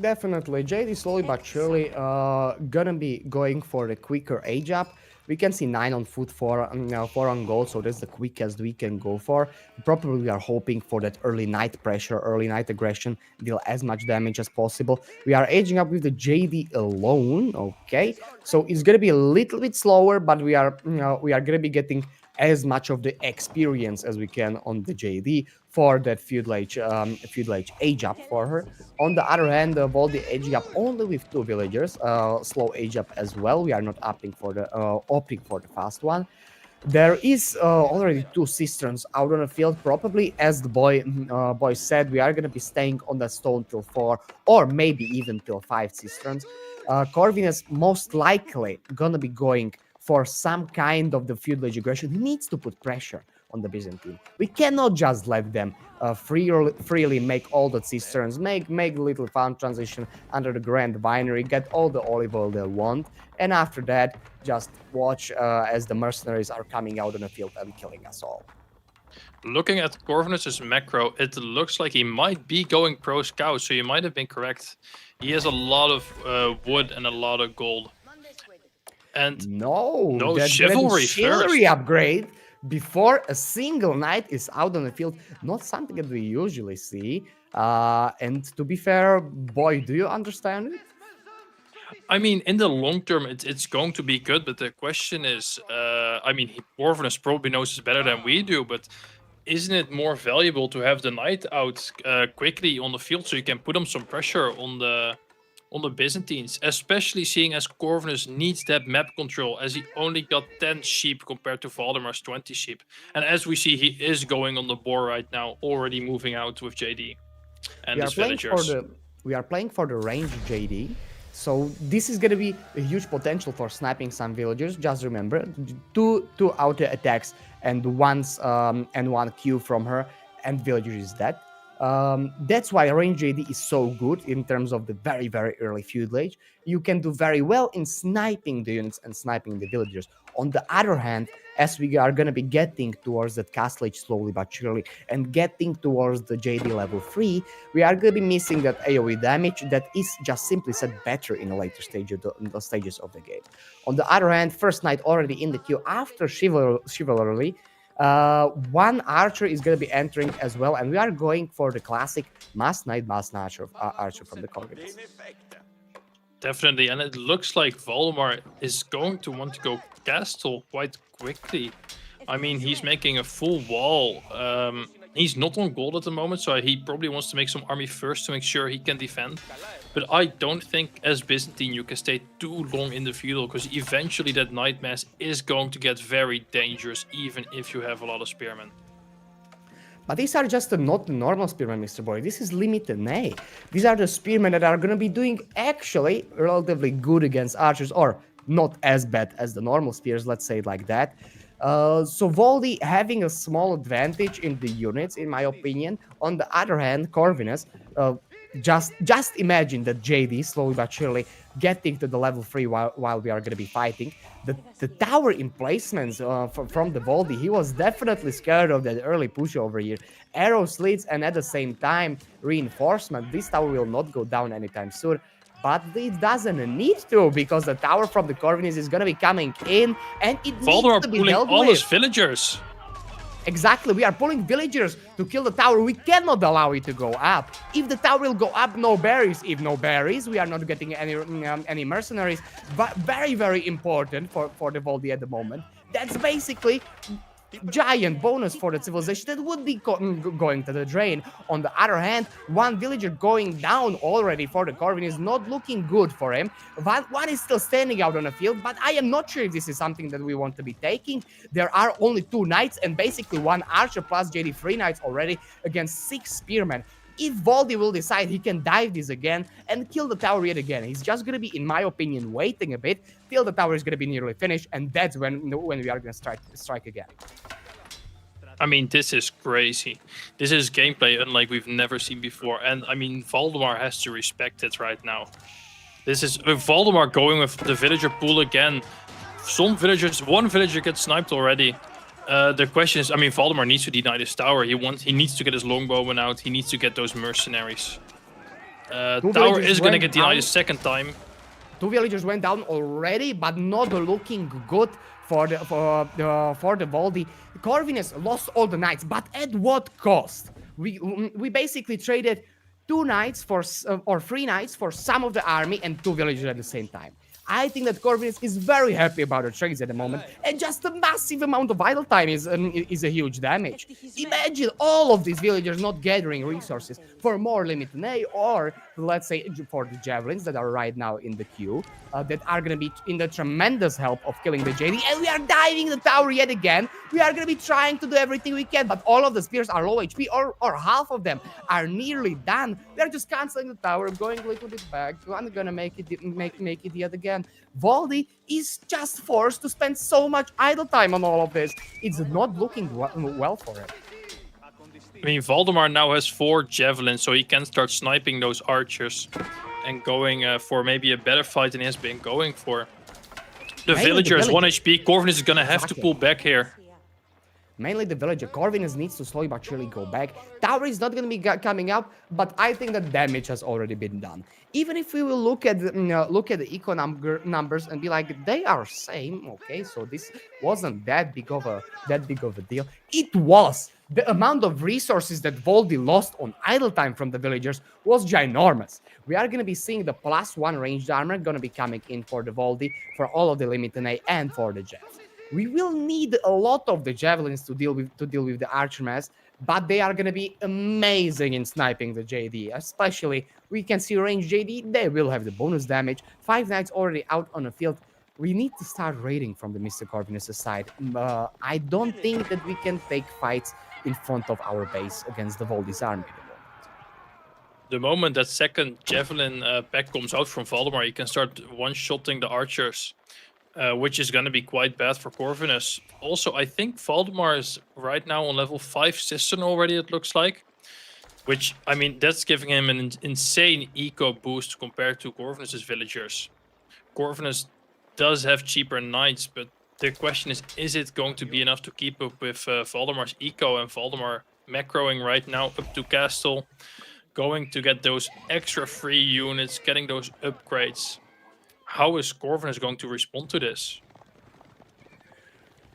Definitely, JD slowly but surely gonna be going for the quicker age up. We can see 9 on foot, 4 on gold, so that's the quickest we can go for. Probably we are hoping for that early night pressure, early night aggression, deal as much damage as possible. We are aging up with the JD alone, okay? So it's gonna be a little bit slower, but we are gonna be getting as much of the experience as we can on the JD for that feudal age age up for her. On the other hand, Voldy aging up only with 2 villagers, slow age up as well. We are not opting for the fast one. There is already 2 cisterns out on the field. Probably, as the boy said, we are gonna be staying on that stone till 4 or maybe even till 5 cisterns. Corvin is most likely gonna be going for some kind of the feudal age aggression. He needs to put pressure on the Byzantine. We cannot just let them freely make all the cisterns, make little farm transition under the grand winery, get all the olive oil they want, and after that, just watch as the mercenaries are coming out on the field and killing us all. Looking at Corvinus's macro, it looks like he might be going pro scout, so you might have been correct. He has a lot of wood and a lot of gold. And no chivalry first upgrade before a single knight is out on the field. Not something that we usually see. And to be fair, boy, do you understand it? I mean, in the long term, it's going to be good, but the question is, I mean, Corvinus probably knows this better than we do, but isn't it more valuable to have the knight out quickly on the field so you can put on some pressure on the Byzantines, especially seeing as Corvinus needs that map control, as he only got 10 sheep compared to Valdemar's 20 sheep. And as we see, he is going on the boar right now, already moving out with JD and his villagers. We are playing for the range JD, so this is going to be a huge potential for sniping some villagers. Just remember, two auto attacks and one Q from her, and villager is dead. That's why range JD is so good in terms of the very early feudal age. You can do very well in sniping the units and sniping the villagers. On the other hand, as we are going to be getting towards that castle age slowly but surely and getting towards the JD level 3, we are going to be missing that AoE damage that is just simply set better in a later stage of the stages of the game. On the other hand, first knight already in the queue after chivalry. One archer is going to be entering as well, and we are going for the classic mass knight, mass archer from the Corvinus. Definitely, and it looks like Valdemar is going to want to go castle quite quickly. I mean, he's making a full wall. He's not on gold at the moment, so he probably wants to make some army first to make sure he can defend. But I don't think as Byzantine you can stay too long in the feudal, because eventually that knight mass is going to get very dangerous, even if you have a lot of spearmen. But these are just not normal spearmen, Mr. Boy. This is limited A. These are the spearmen that are going to be doing actually relatively good against archers, or not as bad as the normal spears, let's say it like that. So Voldy having a small advantage in the units, in my opinion. On the other hand, Corvinus, Just imagine that JD slowly but surely getting to the level 3 while we are going to be fighting. The tower emplacements from the Voldy, he was definitely scared of that early push over here. Arrow slits and at the same time reinforcement. This tower will not go down anytime soon. But it doesn't need to, because the tower from the Corvinus is going to be coming in and it needs Voldemar to be pulling dealt all with. his villagers. Exactly, we are pulling villagers to kill the tower. We cannot allow it to go up. If the tower will go up, no berries. If no berries, we are not getting any mercenaries. But very, very important for the Voldy at the moment. That's basically giant bonus for the civilization that would be going to the drain. On the other hand, one villager going down already for the Corvin is not looking good for him. One is still standing out on the field, but I am not sure if this is something that we want to be taking. There are only 2 knights and basically 1 archer plus JD 3 knights already against 6 spearmen. If Voldy will decide, he can dive this again and kill the tower yet again. He's just going to be, in my opinion, waiting a bit till the tower is going to be nearly finished, and that's when we are going to strike again. I mean, this is crazy. This is gameplay unlike we've never seen before. And I mean, Voldemar has to respect it right now. This is with Voldemar going with the villager pool again. Some villagers, 1 villager gets sniped already. The question is, I mean, Voldemar needs to deny this tower. He needs to get his longbowman out. He needs to get those mercenaries. Tower is gonna get denied a second time. 2 villagers went down already, but not looking good for the Voldy. Corvinus lost all the knights, but at what cost? We basically traded 2 knights for or 3 knights for some of the army and 2 villagers at the same time. I think that Corvinus is very happy about the trades at the moment, and just a massive amount of idle time is a huge damage. Imagine all of these villagers not gathering resources for more limited A, or let's say for the javelins that are right now in the queue, that are going to be in the tremendous help of killing the JD, and we are diving the tower yet again. We are going to be trying to do everything we can, but all of the spears are low HP, or half of them are nearly done. We are just canceling the tower, going a little bit back. I'm going to make it yet again. Voldy is just forced to spend so much idle time on all of this. It's not looking well for him. I mean, Voldemar now has 4 javelins, so he can start sniping those archers and going for maybe a better fight than he has been going for. The villager is 1 HP. Corvinus is gonna have to pull back here. Mainly the villager. Corvinus needs to slowly but surely go back. Tower is not going to be coming up, but I think that damage has already been done. Even if we will look at the eco numbers and be like, they are same, okay, so this wasn't that big of a deal. It was. The amount of resources that Voldy lost on idle time from the villagers was ginormous. We are going to be seeing the +1 ranged armor going to be coming in for the Voldy, for all of the limited A and for the Jeff. We will need a lot of the javelins to deal with the archer mass, but they are going to be amazing in sniping the JD. Especially, we can see range JD, they will have the bonus damage. 5 knights already out on the field. We need to start raiding from the Mr. Corvinus' side. I don't think that we can take fights in front of our base against the Voldy's army at the moment. The moment that second javelin pack comes out from Voldemar, he can start one-shotting the archers. Which is going to be quite bad for Corvinus. Also, I think Voldemar is right now on level 5 Cistern already, it looks like. Which, I mean, that's giving him an insane eco boost compared to Corvinus' villagers. Corvinus does have cheaper knights, but the question is it going to be enough to keep up with Voldemar's eco? And Voldemar macroing right now up to Castle, going to get those extra free units, getting those upgrades. How is Corvinus going to respond to this?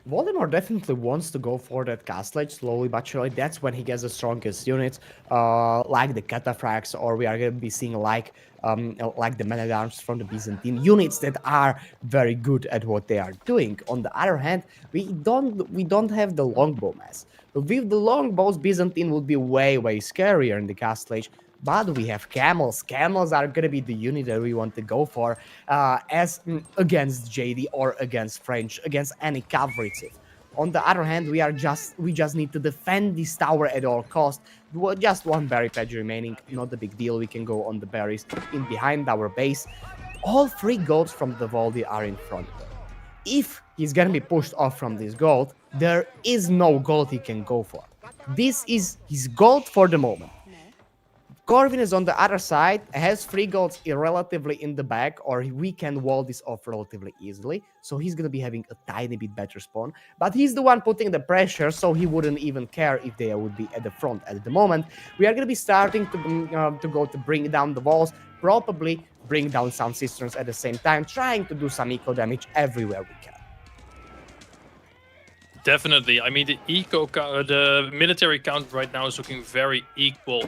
Voldemar definitely wants to go for that castle edge slowly but surely. That's when he gets the strongest units, like the cataphracts, or we are going to be seeing like the men-at-arms from the Byzantine units that are very good at what they are doing. On the other hand, we don't have the longbow mass. With the longbows, Byzantine would be way scarier in the castle age. But we have camels. Camels are going to be the unit that we want to go for as against JD or against French, against any cavalry chief. On the other hand, we just need to defend this tower at all costs. Just 1 berry patch remaining, not a big deal. We can go on the berries in behind our base. All 3 goals from the Voldy are in front. If he's going to be pushed off from this gold, there is no gold he can go for. This is his gold for the moment. Corvinus on the other side has 3 golds relatively in the back, or we can wall this off relatively easily. So he's gonna be having a tiny bit better spawn, but he's the one putting the pressure, so he wouldn't even care if they would be at the front at the moment. We are gonna be starting to go to bring down the walls, probably bring down some cisterns at the same time, trying to do some eco damage everywhere we can. Definitely. I mean, the military count right now is looking very equal.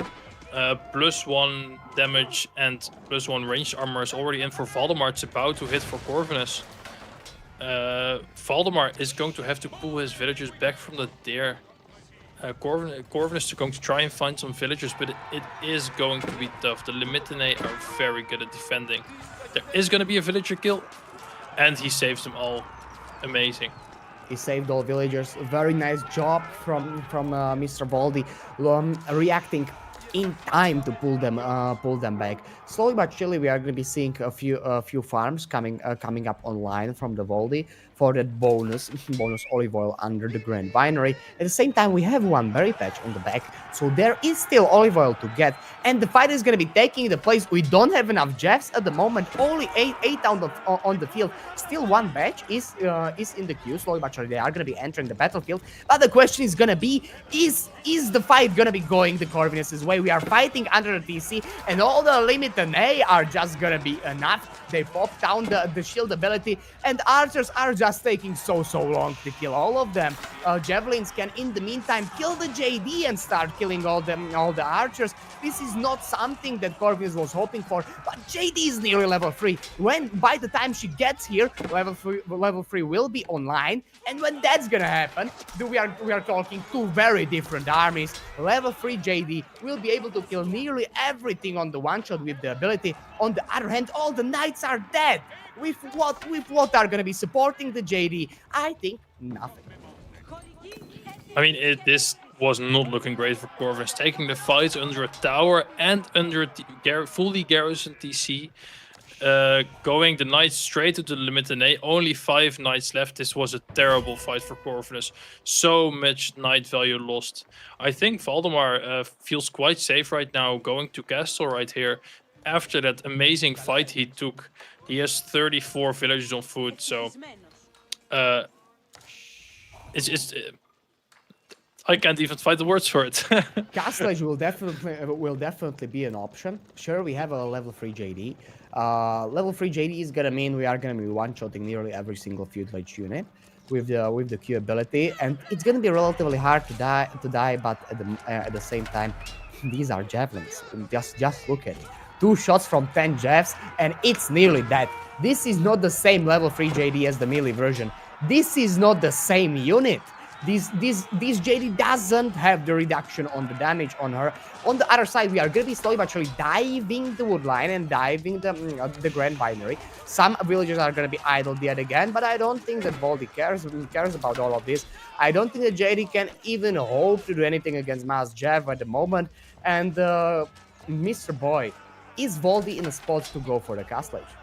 +1 damage and +1 ranged armor is already in for Valdemar. It's about to hit for Corvinus. Valdemar is going to have to pull his villagers back from the dare. Corvinus is going to try and find some villagers, but it is going to be tough. The Limitinae are very good at defending. There is going to be a villager kill, and he saves them all. Amazing. He saved all villagers. Very nice job from Mr. Valdi, reacting in time to pull them back. Slowly but surely, we are going to be seeing a few farms coming up online from the Valdi for that bonus olive oil under the Grand Winery. At the same time, we have one berry patch on the back, so there is still olive oil to get, and the fight is going to be taking the place. We don't have enough Jeffs at the moment. Only eight on the field. Still one batch is in the queue. Slowly but surely, they are going to be entering the battlefield. But the question is going to be: is the fight going to be going the Corvinus' way? We are fighting under the TC, and all the Limitinae are just going to be enough. They pop down the shield ability, and archers are just taking so long to kill all of them. Javelins can, in the meantime, kill the JD and start killing all the archers. This is not something that Corvinus was hoping for, but JD is nearly level 3. By the time she gets here, level 3 will be online, and when that's gonna happen, we are talking 2 very different armies. Level 3 JD will be able to kill nearly everything on the one-shot with the ability. On the other hand, all the knights are dead. With what are gonna be supporting the JD? I think nothing. I mean, this was not looking great for Corvinus, taking the fight under a tower and under fully garrisoned TC. Going the knights straight to the Limitinae. Only 5 knights left. This was a terrible fight for Corvinus. So much knight value lost. I think Valdemar feels quite safe right now going to castle right here. After that amazing fight he took, he has 34 villagers on foot. So I can't even find the words for it. Castle Age will definitely be an option. Sure, we have a level 3 JD. Level 3 JD is gonna mean we are gonna be one-shotting nearly every single Feudal Age unit with the Q ability, and it's gonna be relatively hard to die. But at the same time, these are javelins. Just look at it. 2 shots from 10 Jeffs, and it's nearly dead. This is not the same level 3 JD as the melee version. This is not the same unit. This JD doesn't have the reduction on the damage on her. On the other side, we are going to be slowly but surely diving the wood line and diving the Grand Binary. Some villagers are going to be idled yet again, but I don't think that Baldi cares about all of this. I don't think that JD can even hope to do anything against Mas Jeff at the moment. And Mr. Boy, is Baldi in a spot to go for the Castle Age?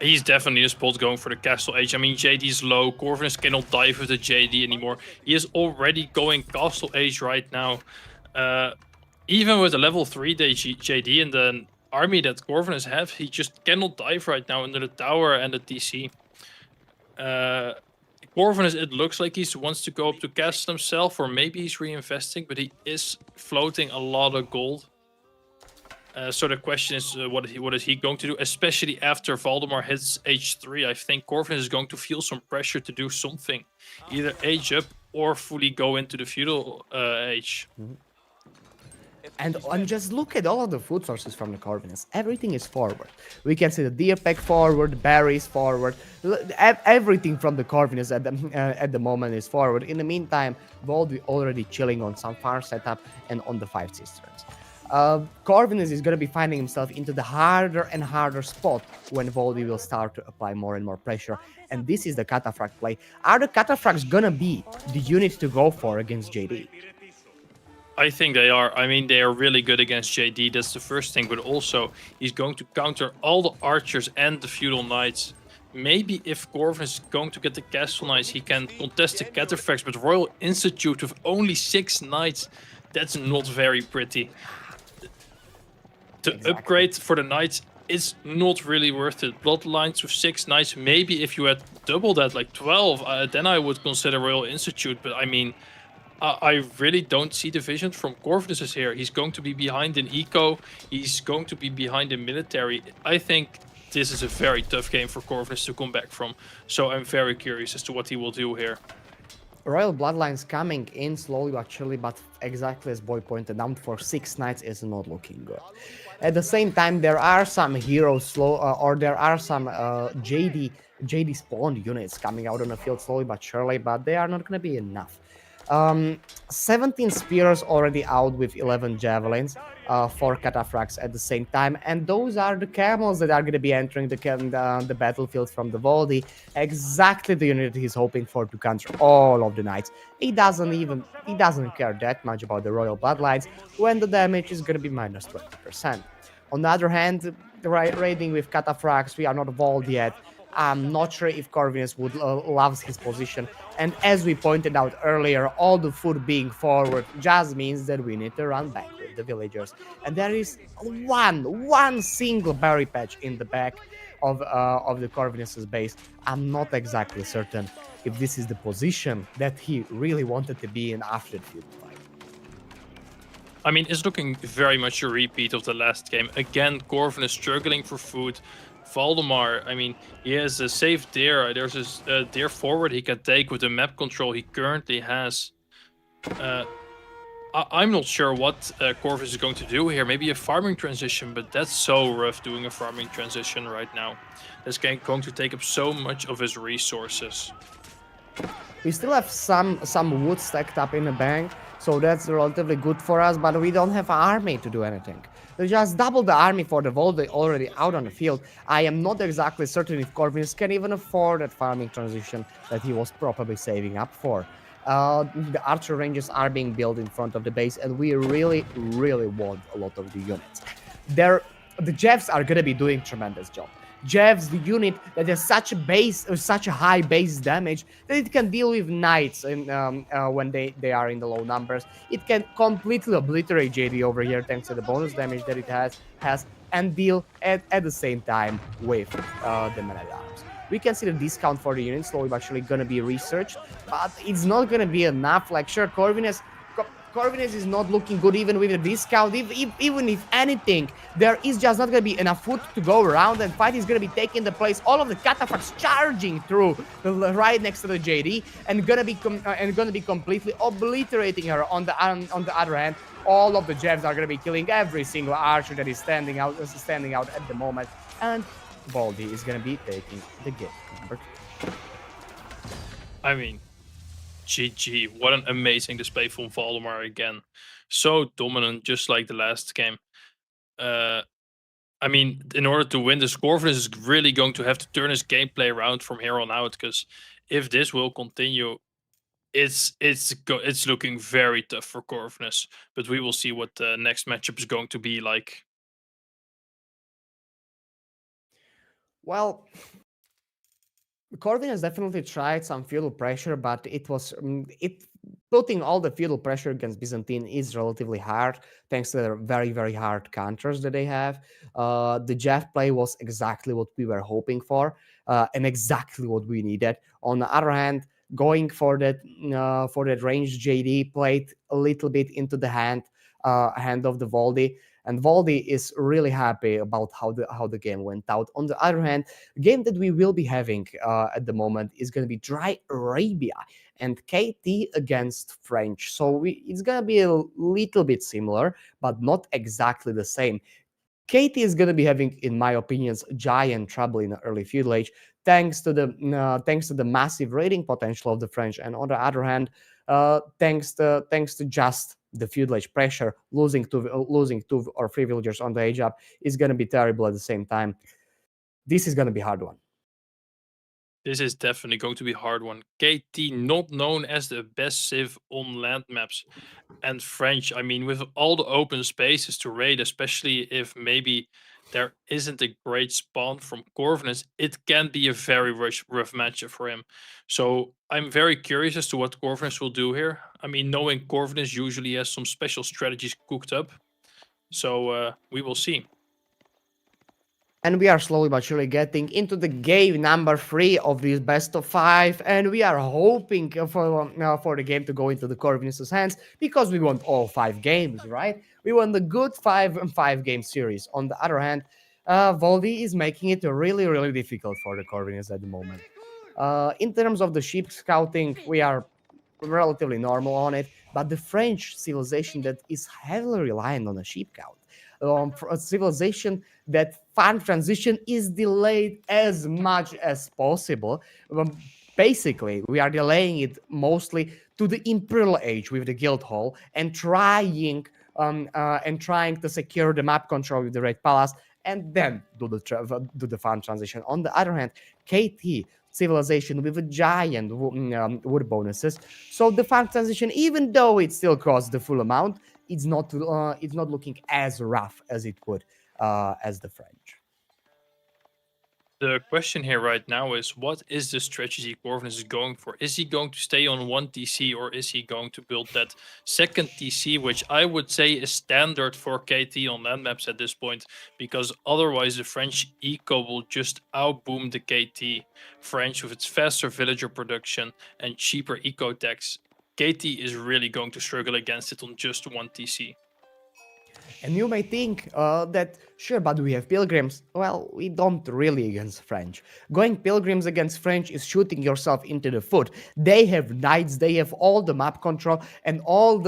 He's definitely in a spot going for the Castle Age. I mean, JD is low. Corvinus cannot dive with the JD anymore. He is already going Castle Age right now. Even with a level 3 JD and the army that Corvinus have, he just cannot dive right now under the tower and the TC. Corvinus, it looks like he wants to go up to castle himself, or maybe he's reinvesting, but he is floating a lot of gold. So the question is, what is he going to do? Especially after Valdemar hits H3, I think Corvinus is going to feel some pressure to do something. Either age up or fully go into the feudal age. Mm-hmm. And just look at all of the food sources from the Corvinus. Everything is forward. We can see the deer pack forward, berries forward. Everything from the Corvinus at the moment is forward. In the meantime, Valdi already chilling on some farm setup and on the 5 cisterns. Corvinus is going to be finding himself into the harder and harder spot when Valdi will start to apply more and more pressure. And this is the Cataphrag play. Are the Cataphracts going to be the unit to go for against JD? I think they are. I mean, they are really good against JD. That's the first thing. But also, he's going to counter all the archers and the feudal knights. Maybe if Corvinus is going to get the castle knights, he can contest the Cataphracts. But Royal Institute with only 6 knights, that's not very pretty. The Exactly. upgrade for the knights is not really worth it. Bloodlines with 6 knights, maybe if you had double that, like 12, then I would consider Royal Institute. But I mean, I really don't see the vision from Corvinus here. He's going to be behind in eco. He's going to be behind in military. I think this is a very tough game for Corvinus to come back from. So I'm very curious as to what he will do here. Royal Bloodlines coming in slowly but surely, but exactly as Boy pointed out, for 6 knights is not looking good. At the same time, there are some heroes slow, or there are some JD spawned units coming out on the field slowly but surely, but they are not going to be enough. Um, 17 spears already out with 11 javelins, 4 cataphracts at the same time, and those are the camels that are going to be entering the battlefield from the Voldy. Exactly the unit he's hoping for to counter all of the knights. He doesn't care that much about the royal bloodlines when the damage is going to be minus 20%. On the other hand, raiding with cataphracts, we are not evolved yet. I'm not sure if Corvinus would loves his position. And as we pointed out earlier, all the food being forward just means that we need to run back with the villagers. And there is one single berry patch in the back of the Corvinus's base. I'm not exactly certain if this is the position that he really wanted to be in after the feudal fight. I mean, it's looking very much a repeat of the last game. Again, Corvinus struggling for food. Valdemar, I mean, he has a safe deer. There's a deer forward he can take with the map control he currently has. I'm not sure what Corvus is going to do here. Maybe a farming transition, but that's so rough doing a farming transition right now. That's going to take up so much of his resources. We still have some wood stacked up in the bank, so that's relatively good for us, but we don't have an army to do anything. They just double the army for the Volde already out on the field. I am not exactly certain if Corvinus can even afford that farming transition that he was probably saving up for. The archer ranges are being built in front of the base, and we really want a lot of the units. The Jeffs are gonna be doing tremendous job. Jeff's the unit that has such a high base damage that it can deal with knights when they are in the low numbers. It can completely obliterate JD over here thanks to the bonus damage that it has and deal at the same time with the men at arms. We can see the discount for the unit slowly but surely gonna be researched, but it's not gonna be enough. Like, sure, Corvinus is not looking good even with a discount. Even if anything, there is just not going to be enough food to go around, and fight is going to be taking the place. All of the cataphracts charging through right next to the JD and gonna be completely obliterating her. On the other hand, all of the Jevs are going to be killing every single archer that is standing out at the moment, and Baldi is going to be taking the game number 2. I mean, GG. What an amazing display from Valdemar again. So dominant, just like the last game. I mean, in order to win this, Corvinus is really going to have to turn his gameplay around from here on out. Because if this will continue, it's looking very tough for Corvinus. But we will see what the next matchup is going to be like. Well, Corvin has definitely tried some feudal pressure, but it putting all the feudal pressure against Byzantine is relatively hard, thanks to their very hard counters that they have. The Jeff play was exactly what we were hoping for, and exactly what we needed. On the other hand, going for that range JD played a little bit into the hand of the Voldy. And Voldy is really happy about how the game went out. On the other hand, the game that we will be having at the moment is going to be Dry Arabia and KT against French. So it's going to be a little bit similar, but not exactly the same. KT is going to be having, in my opinions, giant trouble in the early feudal age, thanks to the massive raiding potential of the French, and on the other hand, thanks to just the feudal age pressure, losing two or three villagers on the age up is going to be terrible at the same time. This is going to be a hard one. This is definitely going to be a hard one. KT not known as the best civ on land maps. And French, I mean, with all the open spaces to raid, especially if maybe there isn't a great spawn from Corvinus, it can be a very rough matchup for him. So I'm very curious as to what Corvinus will do here. I mean, knowing Corvinus usually has some special strategies cooked up. So we will see. And we are slowly but surely getting into the game number 3 of this best of 5, and we are hoping for the game to go into the Corvinus's hands because we want all 5 games, right? We want the good 5 game series. On the other hand, Voldy is making it really, really difficult for the Corvinus at the moment. In terms of the sheep scouting, we are relatively normal on it, but the French civilization that is heavily reliant on a sheep count, for a civilization that farm transition is delayed as much as possible. Basically, we are delaying it mostly to the Imperial Age with the Guild Hall and trying to secure the map control with the Red Palace, and then do the farm transition. On the other hand, KT civilization with a giant wood bonuses. So the farm transition, even though it still costs the full amount, it's not looking as rough as it would as the French. The question here right now is, what is the strategy Corvinus is going for? Is he going to stay on one TC, or is he going to build that second TC, which I would say is standard for KT on land maps at this point, because otherwise the French eco will just outboom the KT French with its faster villager production and cheaper eco tax. KT is really going to struggle against it on just one TC. And you may think that, sure, but we have pilgrims. Well, we don't really against French. Going pilgrims against French is shooting yourself into the foot. They have knights, they have all the map control and all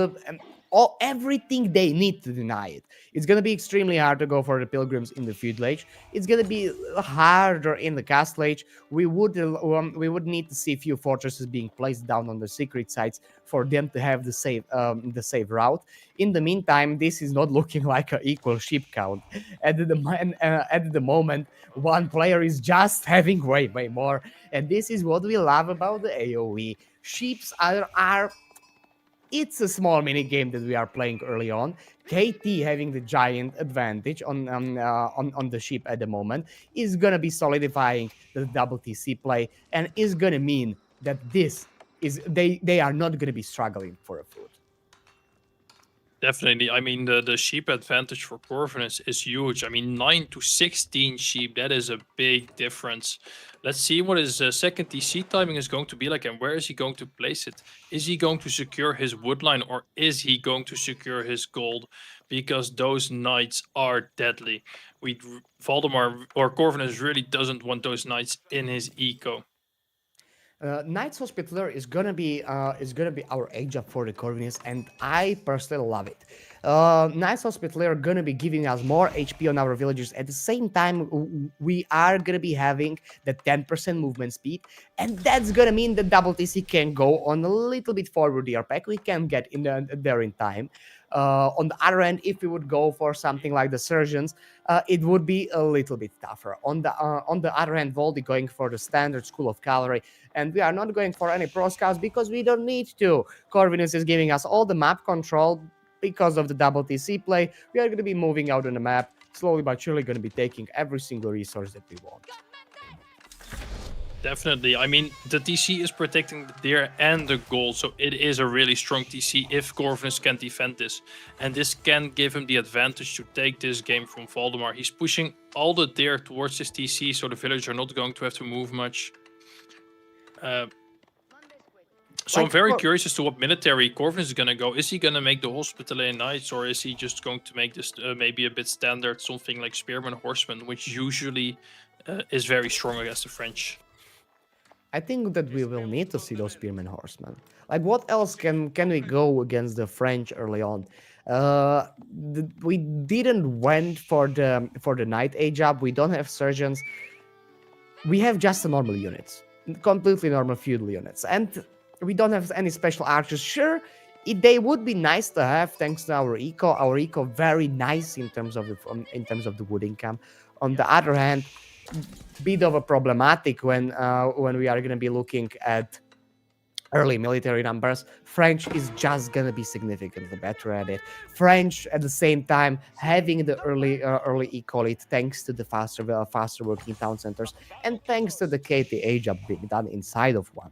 everything they need to deny it. It's gonna be extremely hard to go for the pilgrims in the feudal age. It's gonna be harder in the castle age. We would need to see a few fortresses being placed down on the secret sites for them to have the save route. In the meantime, this is not looking like an equal sheep count. At the moment, one player is just having way more, and this is what we love about the AOE. Sheeps are it's a small mini game that we are playing early on. KT having the giant advantage on the ship at the moment is gonna be solidifying the double TC play, and is gonna mean that this is they are not gonna be struggling for a food. Definitely. I mean, the sheep advantage for Corvinus is huge. I mean, 9 to 16 sheep, that is a big difference. Let's see what his second TC timing is going to be like, and where is he going to place it? Is he going to secure his wood line, or is he going to secure his gold? Because those knights are deadly. Valdemar or Corvinus really doesn't want those knights in his eco. Knights Hospitaller is gonna be our age up for the Corvinus, and I personally love it. Knights Hospitaller are gonna be giving us more HP on our villagers. At the same time, we are gonna be having the 10% movement speed, and that's gonna mean the double TC can go on a little bit forward the pack. We can get in there in time. On the other end, if we would go for something like the surgeons, it would be a little bit tougher. On the other hand, Voldy going for the standard school of cavalry, and we are not going for any pro scouts because we don't need to. Corvinus is giving us all the map control because of the double TC play. We are going to be moving out on the map slowly but surely, going to be taking every single resource that we want. Definitely. I mean, the TC is protecting the deer and the gold, so it is a really strong TC if Corvinus can defend this. And this can give him the advantage to take this game from Valdemar. He's pushing all the deer towards his TC, so the villagers are not going to have to move much. So I'm very curious as to what military Corvinus is going to go. Is he going to make the Hospitaller Knights, or is he just going to make this maybe a bit standard, something like Spearman Horseman, which usually is very strong against the French? I think that we will need to see those spearmen horsemen. Like, what else can we go against the French early on? We didn't went for the knight age up. We don't have surgeons. We have just the normal units, completely normal feudal units, and we don't have any special archers. Sure, they would be nice to have thanks to our eco. Our eco very nice in terms of the wood income. On the other hand, bit of a problematic when we are going to be looking at early military numbers. French is just going to be significantly better at it. French, at the same time, having the early ecolit thanks to the faster working town centers and thanks to the KT age up being done inside of one.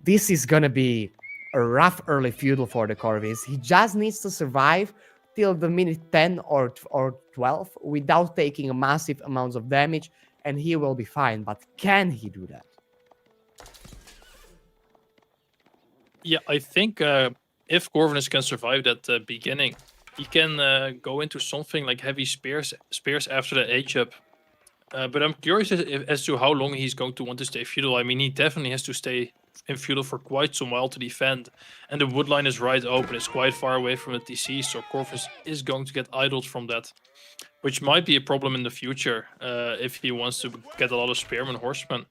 This is going to be a rough early feudal for the Corvis. He just needs to survive till the minute 10 or 12 without taking a massive amounts of damage, and he will be fine. But can he do that? Yeah, I think if Corvinus can survive that beginning, he can go into something like heavy spears after the age up. But I'm curious as to how long he's going to want to stay feudal. I mean, he definitely has to stay in feudal for quite some while to defend, and the wood line is right open. It's quite far away from the TC, so Corvus is going to get idled from that, which might be a problem in the future if he wants to get a lot of spearmen, horsemen.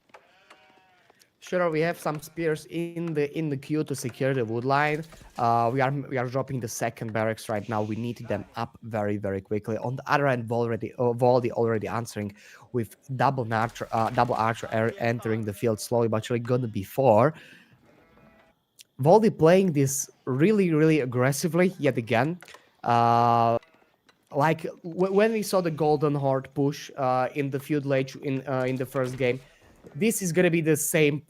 Sure, we have some spears in the queue to secure the wood line. We are dropping the second barracks right now. We need them up very quickly. On the other end, Voldy already answering with double archer entering the field slowly but surely. Gonna be four. Voldy playing this really aggressively yet again. Like when we saw the Golden Horde push in the Feudal Age in the first game, this is gonna be the same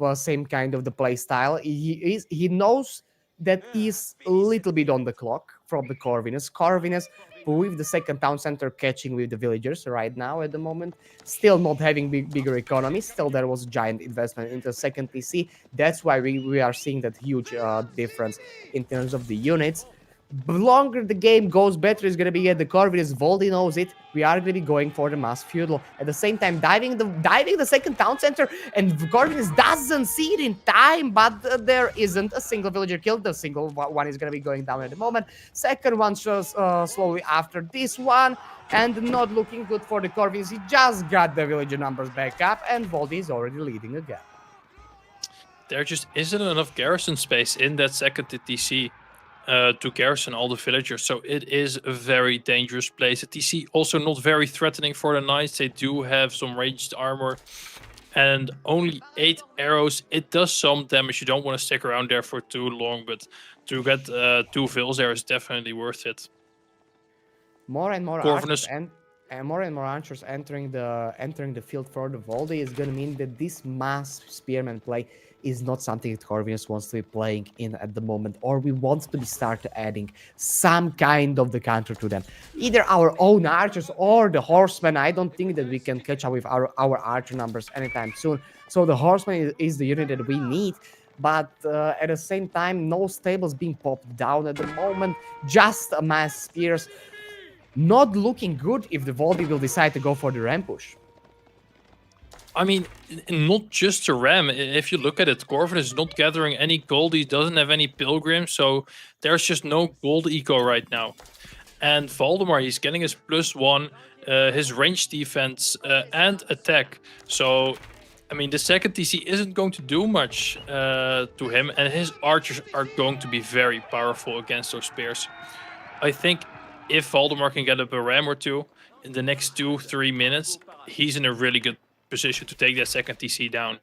kind of the play style. He knows that he's a little bit on the clock from the Corvinus. Corvinus with the second town center catching with the villagers right now at the moment, still not having bigger economy. Still, there was a giant investment into second PC. That's why we are seeing that huge difference in terms of the units. The longer the game goes, better is gonna be at the Corvinus. Voldy knows it. We are gonna be going for the mass feudal. At the same time, diving the second town center, and Corvinus doesn't see it in time, but there isn't a single villager killed. The single one is gonna be going down at the moment. Second one shows slowly after this one, and not looking good for the Corvinus. He just got the villager numbers back up, and Voldy is already leading again. There just isn't enough garrison space in that second TC. To garrison all the villagers, so it is a very dangerous place. The TC also not very threatening for the knights. They do have some ranged armor and only 8 arrows. It does some damage. You don't want to stick around there for too long, but to get 2 vills there is definitely worth it. More and more Corvinus. archers and more archers entering the field for the Voldy is gonna mean that this mass spearman play is not something that Corvinus wants to be playing in at the moment, or we want to be started adding some kind of the counter to them. Either our own archers or the horsemen. I don't think that we can catch up with our archer numbers anytime soon. So the horseman is the unit that we need. But at the same time, no stables being popped down at the moment. Just a mass spears. Not looking good if the Voldy will decide to go for the ram push. I mean, not just a ram. If you look at it, Corvinus is not gathering any gold. He doesn't have any pilgrims, so there's just no gold eco right now. And Valdemar, he's getting his +1, his range defense, and attack. So, I mean, the second TC isn't going to do much to him, and his archers are going to be very powerful against those spears. I think if Valdemar can get up a ram or two in the next 2-3 minutes, he's in a really good position to take that second TC down.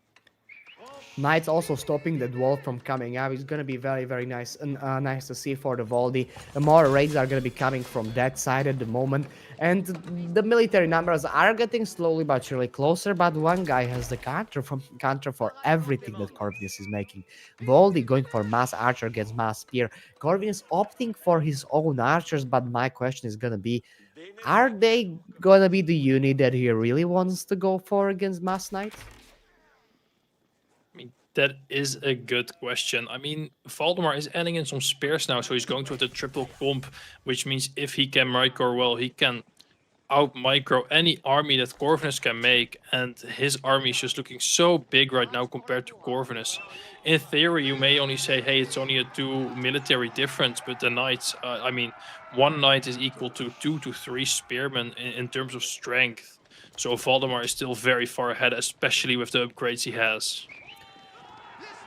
Knights also stopping the dwarf from coming up. It's gonna be very nice and nice to see for the Voldy. The more raids are gonna be coming from that side at the moment, and the military numbers are getting slowly but surely closer. But one guy has the counter for everything that Corvinus is making. Voldy going for mass archer against mass spear. Corvinus opting for his own archers, but my question is gonna be, are they gonna be the unit that he really wants to go for against mass knights? I mean, that is a good question. I mean, Valdemar is adding in some spears now, so he's going to have the triple comp, which means if he can micro well, he can out micro any army that Corvinus can make, and his army is just looking so big right now compared to Corvinus. In theory, you may only say, hey, it's only a 2 military difference, but the knights, I mean, 1 knight is equal to 2 to 3 spearmen in terms of strength. So Valdemar is still very far ahead, especially with the upgrades he has.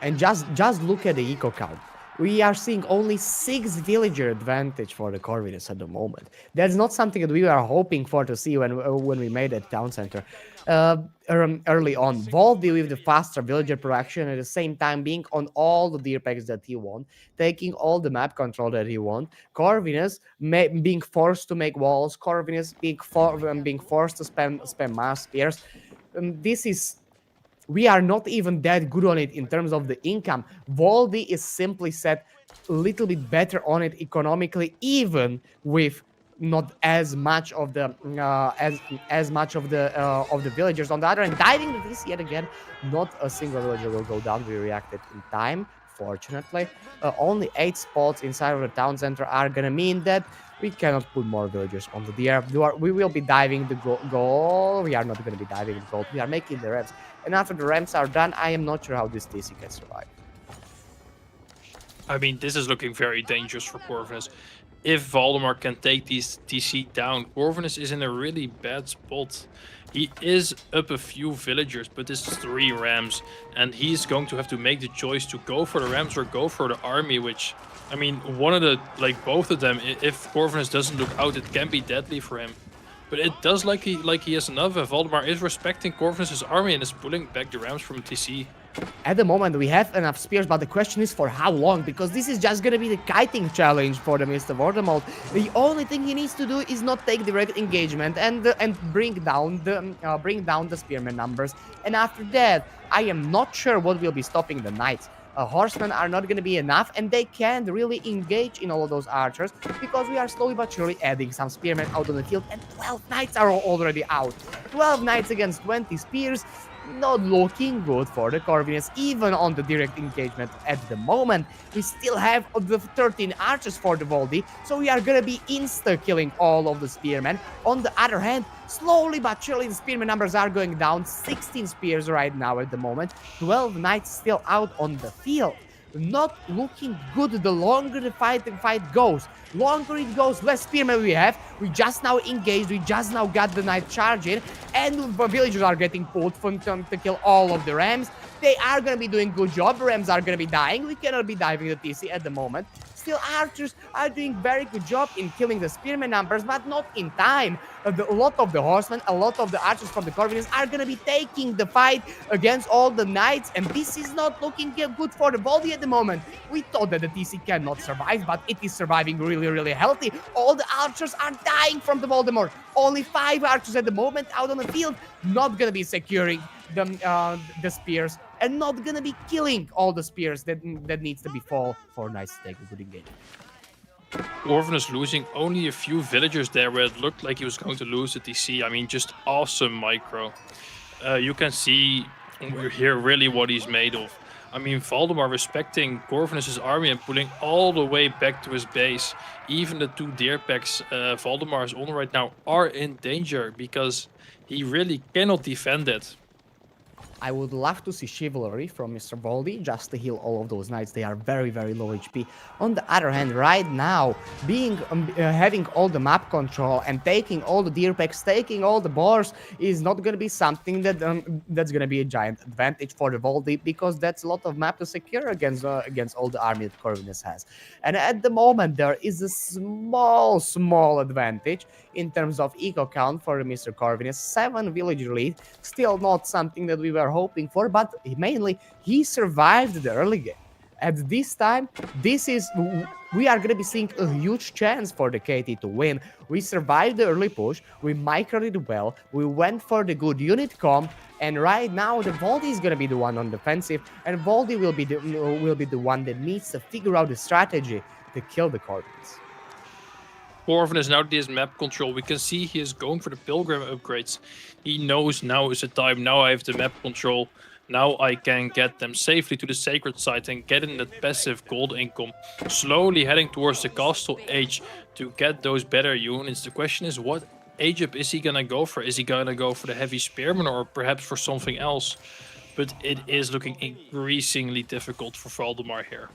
And just look at the eco count. We are seeing only 6 villager advantage for the Corvinus at the moment. That's not something that we were hoping for to see when we made that town center early on. Voldy with the faster villager production, at the same time being on all the deer packs that he won, taking all the map control that he won. Corvinus being forced to make walls. Corvinus being forced to spam mass spears. We are not even that good on it in terms of the income. Voldy is simply set a little bit better on it economically, even with not as much of the as much of the villagers. On the other hand, diving the DC yet again, not a single villager will go down. We reacted in time, fortunately. Only 8 spots inside of the town center are gonna mean that we cannot put more villagers onto the air. We will be diving the goal. We are not going to be diving the gold. We are making the ramps. And after the ramps are done, I am not sure how this TC can survive. I mean, this is looking very dangerous for Corvinus. If Valdemar can take these TC down, Corvinus is in a really bad spot. He is up a few villagers, but it's 3 rams, and he's going to have to make the choice to go for the rams or go for the army, which, I mean, one of the, like both of them, if Corvinus doesn't look out, it can be deadly for him. But it does like he has enough. Valdemar is respecting Corvinus' army and is pulling back the rams from TC. At the moment, we have enough spears, but the question is for how long, because this is just gonna be the kiting challenge for the Mr. Voldemort. The only thing he needs to do is not take direct engagement and bring down the spearman numbers. And after that, I am not sure what will be stopping the knights. Horsemen are not going to be enough, and they can't really engage in all of those archers because we are slowly but surely adding some spearmen out on the field, and 12 knights are already out. 12 knights against 20 spears, not looking good for the Corvinus, even on the direct engagement at the moment. We still have the 13 archers for the Voldy, so we are gonna be insta-killing all of the spearmen. On the other hand, slowly but surely the spearman numbers are going down. 16 spears right now at the moment, 12 knights still out on the field. Not looking good the longer the fight goes. Longer it goes, less spearmen we have. We just now engaged, we just now got the knight charging, and the villagers are getting pulled to kill all of the rams. They are gonna be doing good job. Rams are gonna be dying. We cannot be diving the TC at the moment. Still, archers are doing very good job in killing the spearman numbers, but not in time. A lot of the horsemen, a lot of the archers from the Corvinus are gonna be taking the fight against all the knights, and this is not looking good for the body at the moment. We thought that the TC cannot survive, but it is surviving really healthy. All the archers are dying from the Voldemort. Only 5 archers at the moment out on the field, not gonna be securing the spears, and not gonna be killing all the spears that needs to be fall for Knights to take a good engagement. Corvinus losing only a few villagers there where it looked like he was going to lose the TC. I mean, just awesome micro. You can see here really what he's made of. I mean, Valdemar respecting Corvinus' army and pulling all the way back to his base. Even the 2 deer packs Valdemar is on right now are in danger because he really cannot defend it. I would love to see chivalry from Mr. Voldy just to heal all of those knights. They are very low HP. On the other hand, right now, having all the map control and taking all the deer packs, taking all the boars is not going to be something that that's going to be a giant advantage for the Voldy, because that's a lot of map to secure against all the army that Corvinus has. And at the moment, there is a small advantage in terms of eco count for Mr. Corvinus. 7 villager lead, still not something that we were hoping for, but mainly he survived the early game. At this time, we are going to be seeing a huge chance for the KT to win. We survived the early push, we microed it well, we went for the good unit comp, and right now the Voldy is going to be the one on defensive, and Voldy will be the one that needs to figure out the strategy to kill the Corvinus. Corvinus now this map control. We can see he is going for the pilgrim upgrades. He knows now is the time. Now I have the map control. Now I can get them safely to the sacred site and get in that passive gold income. Slowly heading towards the castle age to get those better units. The question is, what age up is he gonna go for? Is he gonna go for the heavy spearman or perhaps for something else? But it is looking increasingly difficult for Valdemar here.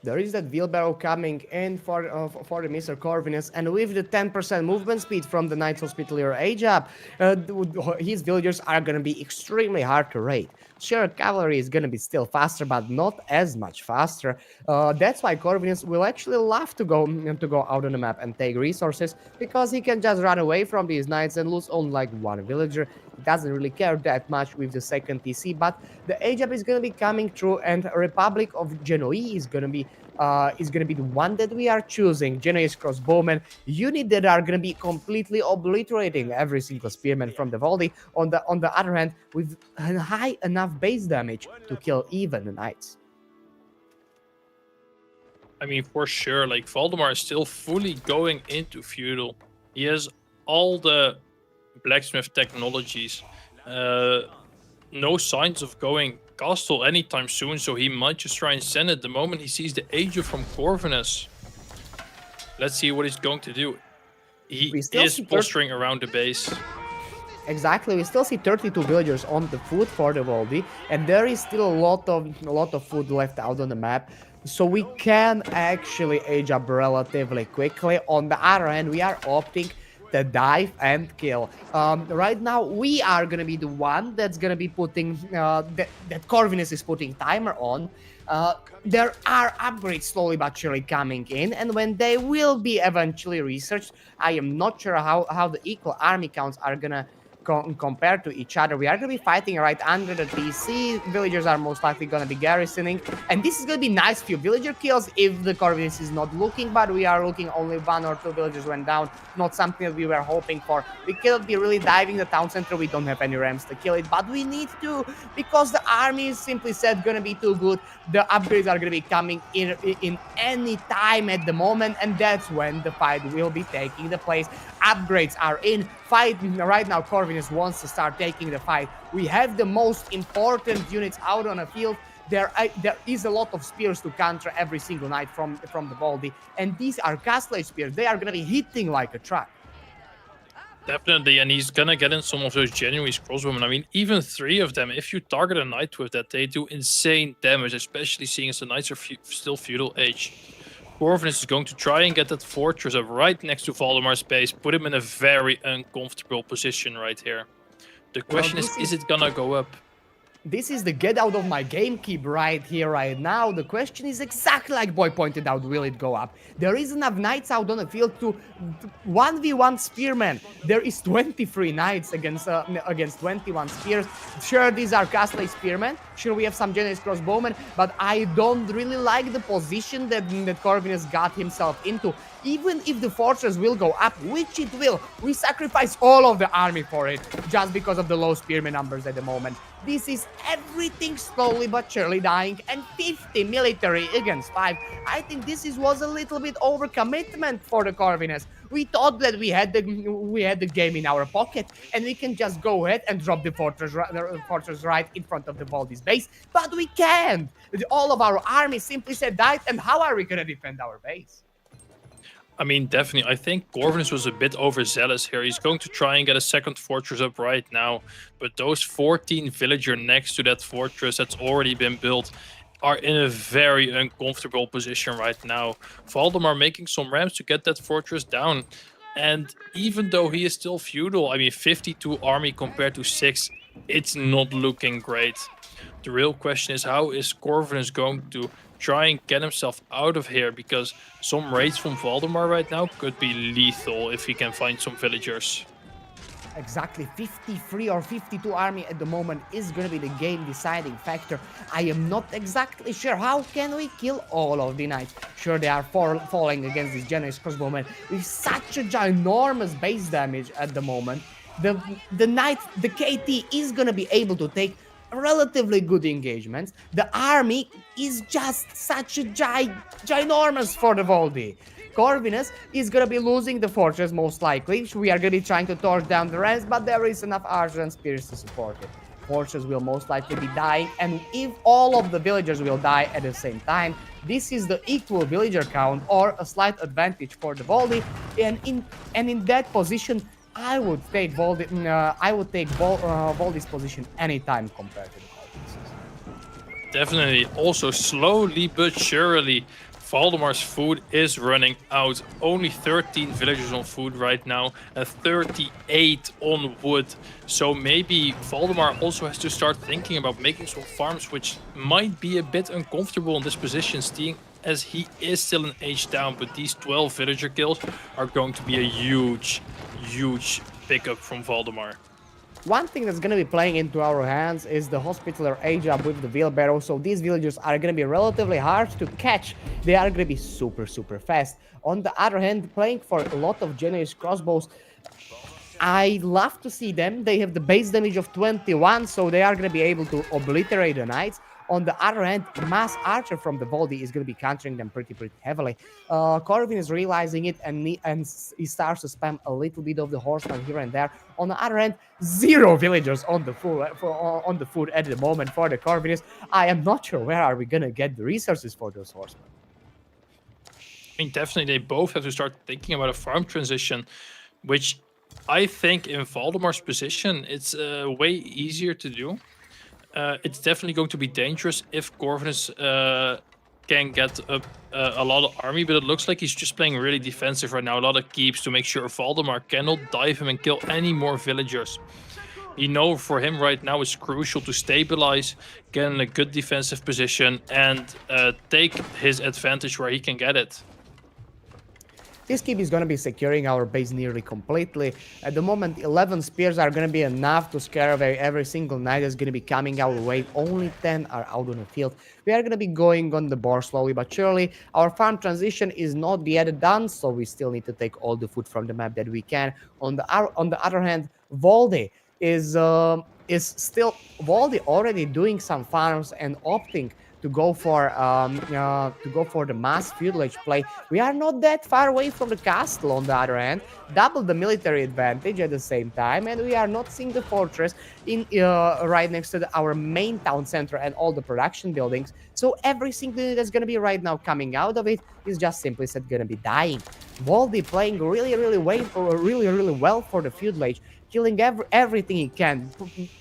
There is that wheelbarrow coming in for the Mr. Corvinus, and with the 10% movement speed from the Knights Hospitalier age up, his villagers are going to be extremely hard to raid. Sure, cavalry is going to be still faster, but not as much faster. That's why Corvinus will actually love to go out on the map and take resources, because he can just run away from these knights and lose only like 1 villager. He doesn't really care that much with the second TC, but the age up is going to be coming through, and Republic of Genoa is going to be the one that we are choosing. Genoese crossbowmen, unit that are going to be completely obliterating every single spearman from the Voldy. On the other hand, with high enough base damage to kill even the knights. I mean, for sure, like Valdemar is still fully going into feudal. He has all the blacksmith technologies. Uh, no signs of going castle anytime soon, so he might just try and send it the moment he sees the Aegir from Corvinus. Let's see what he's going to do. He We still is see posturing around the base. Exactly, we still see 32 villagers on the food for the Voldi, and there is still a lot of food left out on the map, so we can actually age up relatively quickly. On the other hand, we are opting to dive and kill. Right now, we are gonna be the one that's gonna be putting that Corvinus is putting timer on. There are upgrades slowly but surely coming in, and when they will be eventually researched, I am not sure how the equal army counts are gonna compared to each other. We are going to be fighting right under the TC. Villagers are most likely going to be garrisoning. And this is going to be nice few villager kills if the Corvinus is not looking, but we are looking only 1 or 2 villagers went down. Not something that we were hoping for. We cannot be really diving the town center. We don't have any rams to kill it, but we need to, because the army is simply said going to be too good. The upgrades are going to be coming in any time at the moment, and that's when the fight will be taking the place. Upgrades are in. Fight right now. Corvinus wants to start taking the fight. We have the most important units out on the field. There is a lot of spears to counter every single night from the Voldi, and these are castle spears. They are going to be hitting like a truck. Definitely, and he's gonna get in some of those genuine crossbowmen. I mean, even 3 of them, if you target a knight with that, they do insane damage, especially seeing as the knights are still feudal age. Corvinus is going to try and get that fortress up right next to Valdemar's base, put him in a very uncomfortable position right here. The question is it gonna go up? This is the get out of my game keep right here, right now. The question is exactly like Boy pointed out, will it go up? There is enough knights out on the field to 1v1 spearmen. There is 23 knights against 21 spears. Sure, these are castle spearmen. Sure, we have some generous crossbowmen, but I don't really like the position that Corvinus got himself into. Even if the fortress will go up, which it will, we sacrifice all of the army for it, just because of the low spearman numbers at the moment. This is everything slowly but surely dying, and 50 military against 5. I think this was a little bit overcommitment for the Corvinus. We thought that we had the game in our pocket, and we can just go ahead and drop the fortress right in front of the Voldi's base, but we can't. All of our army simply said died, and how are we gonna defend our base? I mean, definitely. I think Corvinus was a bit overzealous here. He's going to try and get a second fortress up right now. But those 14 villager next to that fortress that's already been built are in a very uncomfortable position right now. Valdemar making some rams to get that fortress down. And even though he is still feudal, I mean, 52 army compared to 6, it's not looking great. The real question is, how is Corvinus going to try and get himself out of here, because some raids from Valdemar right now could be lethal if he can find some villagers. Exactly, 53 or 52 army at the moment is going to be the game deciding factor. I am not exactly sure how can we kill all of the knights. Sure, they are falling against this generous crossbowman with such a ginormous base damage at the moment. The knight, the KT is going to be able to take relatively good engagements. The army is just such a ginormous for the Voldi. Corvinus is gonna be losing the fortress most likely. We are gonna be trying to torch down the rest, but there is enough archers and spears to support it. Fortress will most likely be dying, and if all of the villagers will die at the same time, this is the equal villager count or a slight advantage for the Voldi. And in that position, I would take Voldi's position anytime compared to the Corvinus. Definitely. Also, slowly but surely, Valdemar's food is running out. Only 13 villagers on food right now and 38 on wood. So maybe Valdemar also has to start thinking about making some farms, which might be a bit uncomfortable in this position, seeing as he is still an age down. But these 12 villager kills are going to be a huge pickup from Valdemar. One thing that's going to be playing into our hands is the Hospitaller age up with the wheelbarrow, so these villagers are going to be relatively hard to catch. They are going to be super fast. On the other hand, playing for a lot of generous crossbows, I love to see them. They have the base damage of 21, so they are going to be able to obliterate the knights. On the other hand, mass archer from the Voldy is going to be countering them pretty heavily. Corvin is realizing it, and he starts to spam a little bit of the horseman here and there. On the other hand, zero villagers on the foot at the moment for the Corvinus. I am not sure where are we going to get the resources for those horsemen. I mean, definitely they both have to start thinking about a farm transition, which I think in Valdemar's position, it's way easier to do. It's definitely going to be dangerous if Corvinus can get up a lot of army, but it looks like he's just playing really defensive right now. A lot of keeps to make sure Valdemar cannot dive him and kill any more villagers. You know, for him right now, it's crucial to stabilize, get in a good defensive position, and take his advantage where he can get it. This keep is going to be securing our base nearly completely. At the moment, 11 spears are going to be enough to scare away every single knight that's going to be coming our way. Only 10 are out on the field. We are going to be going on the board slowly but surely. Our farm transition is not yet done, so we still need to take all the food from the map that we can. On the other hand, Voldy is still already doing some farms and opting to go for the mass feudal age play. We are not that far away from the castle. On the other hand, double the military advantage at the same time, and we are not seeing the fortress in right next to our main town center and all the production buildings. So every single unit that's going to be right now coming out of it is just simply said going to be dying. Voldy playing really well for the feudal age, killing everything he can,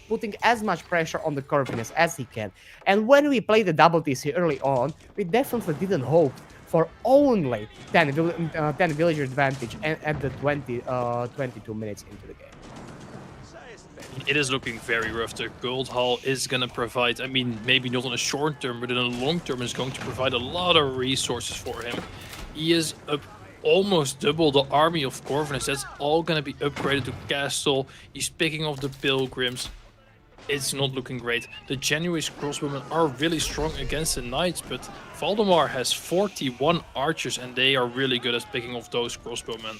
putting as much pressure on the Corvinus as he can. And when we played the double TC early on, we definitely didn't hope for only 10 villager advantage at the 22 minutes into the game. It is looking very rough. The Gold Hall is going to provide, I mean, maybe not in a short term, but in a long term is going to provide a lot of resources for him. He is up almost double the army of Corvinus. That's all going to be upgraded to castle. He's picking off the pilgrims. It's not looking great. The Genoese crossbowmen are really strong against the knights, but Valdemar has 41 archers and they are really good at picking off those crossbowmen.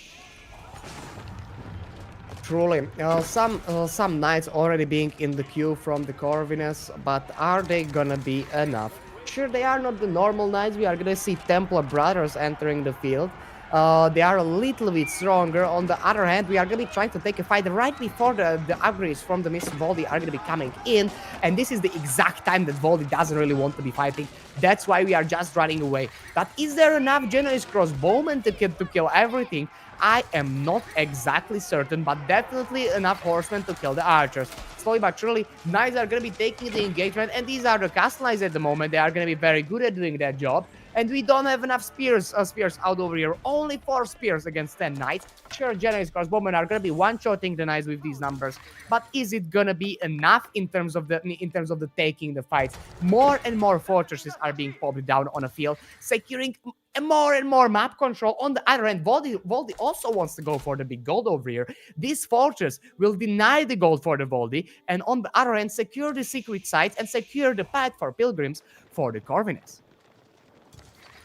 Truly, some knights already being in the queue from the Corvinus, but are they gonna be enough? Sure, they are not the normal knights. We are gonna see Templar brothers entering the field. They are a little bit stronger. On the other hand, we are going to be trying to take a fight right before the upgrades from the Miss Voldy are going to be coming in. And this is the exact time that Voldy doesn't really want to be fighting. That's why we are just running away. But is there enough Genoese crossbowmen to kill everything? I am not exactly certain, but definitely enough horsemen to kill the archers. Slowly but surely, knights are going to be taking the engagement, and these are the castle knights at the moment. They are going to be very good at doing that job. And we don't have enough spears out over here. Only 4 spears against 10 knights. Sure, Genoese crossbowmen are gonna be one-shotting the knights with these numbers, but is it gonna be enough in terms of the taking the fights? More and more fortresses are being popped down on a field, securing more and more map control. On the other hand, Voldy also wants to go for the big gold over here. This fortress will deny the gold for the Voldy, and on the other hand, secure the secret sites and secure the path for pilgrims for the Corvinus.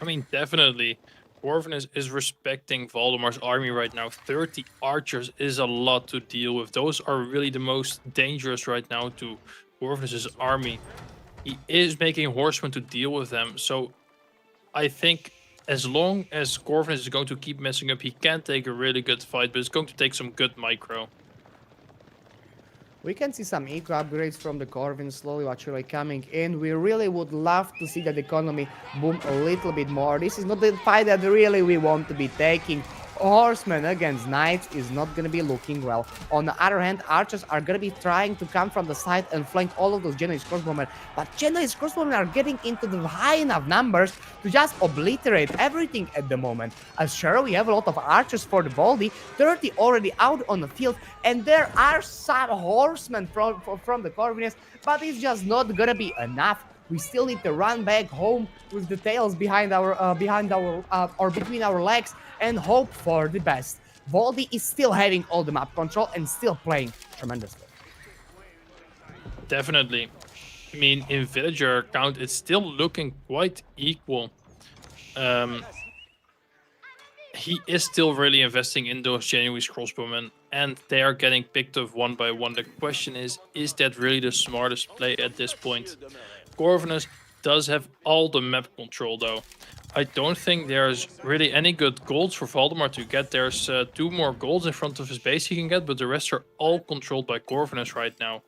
I mean, definitely. Corvinus is respecting Valdemar's army right now. 30 archers is a lot to deal with. Those are really the most dangerous right now to Corvinus's army. He is making horsemen to deal with them. So I think as long as Corvinus is going to keep messing up, he can take a really good fight, but it's going to take some good micro. We can see some eco upgrades from the Corvin slowly but surely coming in. We really would love to see that economy boom a little bit more. This is not the fight that really we want to be taking. Horsemen against knights is not going to be looking well. On the other hand, archers are going to be trying to come from the side and flank all of those Genoese crossbowmen. But Genoese crossbowmen are getting into the high enough numbers to just obliterate everything at the moment. As sure, we have a lot of archers for the Voldy, 30 already out on the field, and there are some horsemen from the Corvinus, but it's just not going to be enough. We still need to run back home with the tails between our legs and hope for the best. Voldy is still having all the map control and still playing tremendously. Definitely. I mean, in villager count, it's still looking quite equal. He is still really investing in those Genoese crossbowmen, and they are getting picked off one by one. The question is that really the smartest play at this point? Corvinus does have all the map control though. I don't think there's really any good golds for Valdemar to get. There's 2 more golds in front of his base he can get, but the rest are all controlled by Corvinus right now.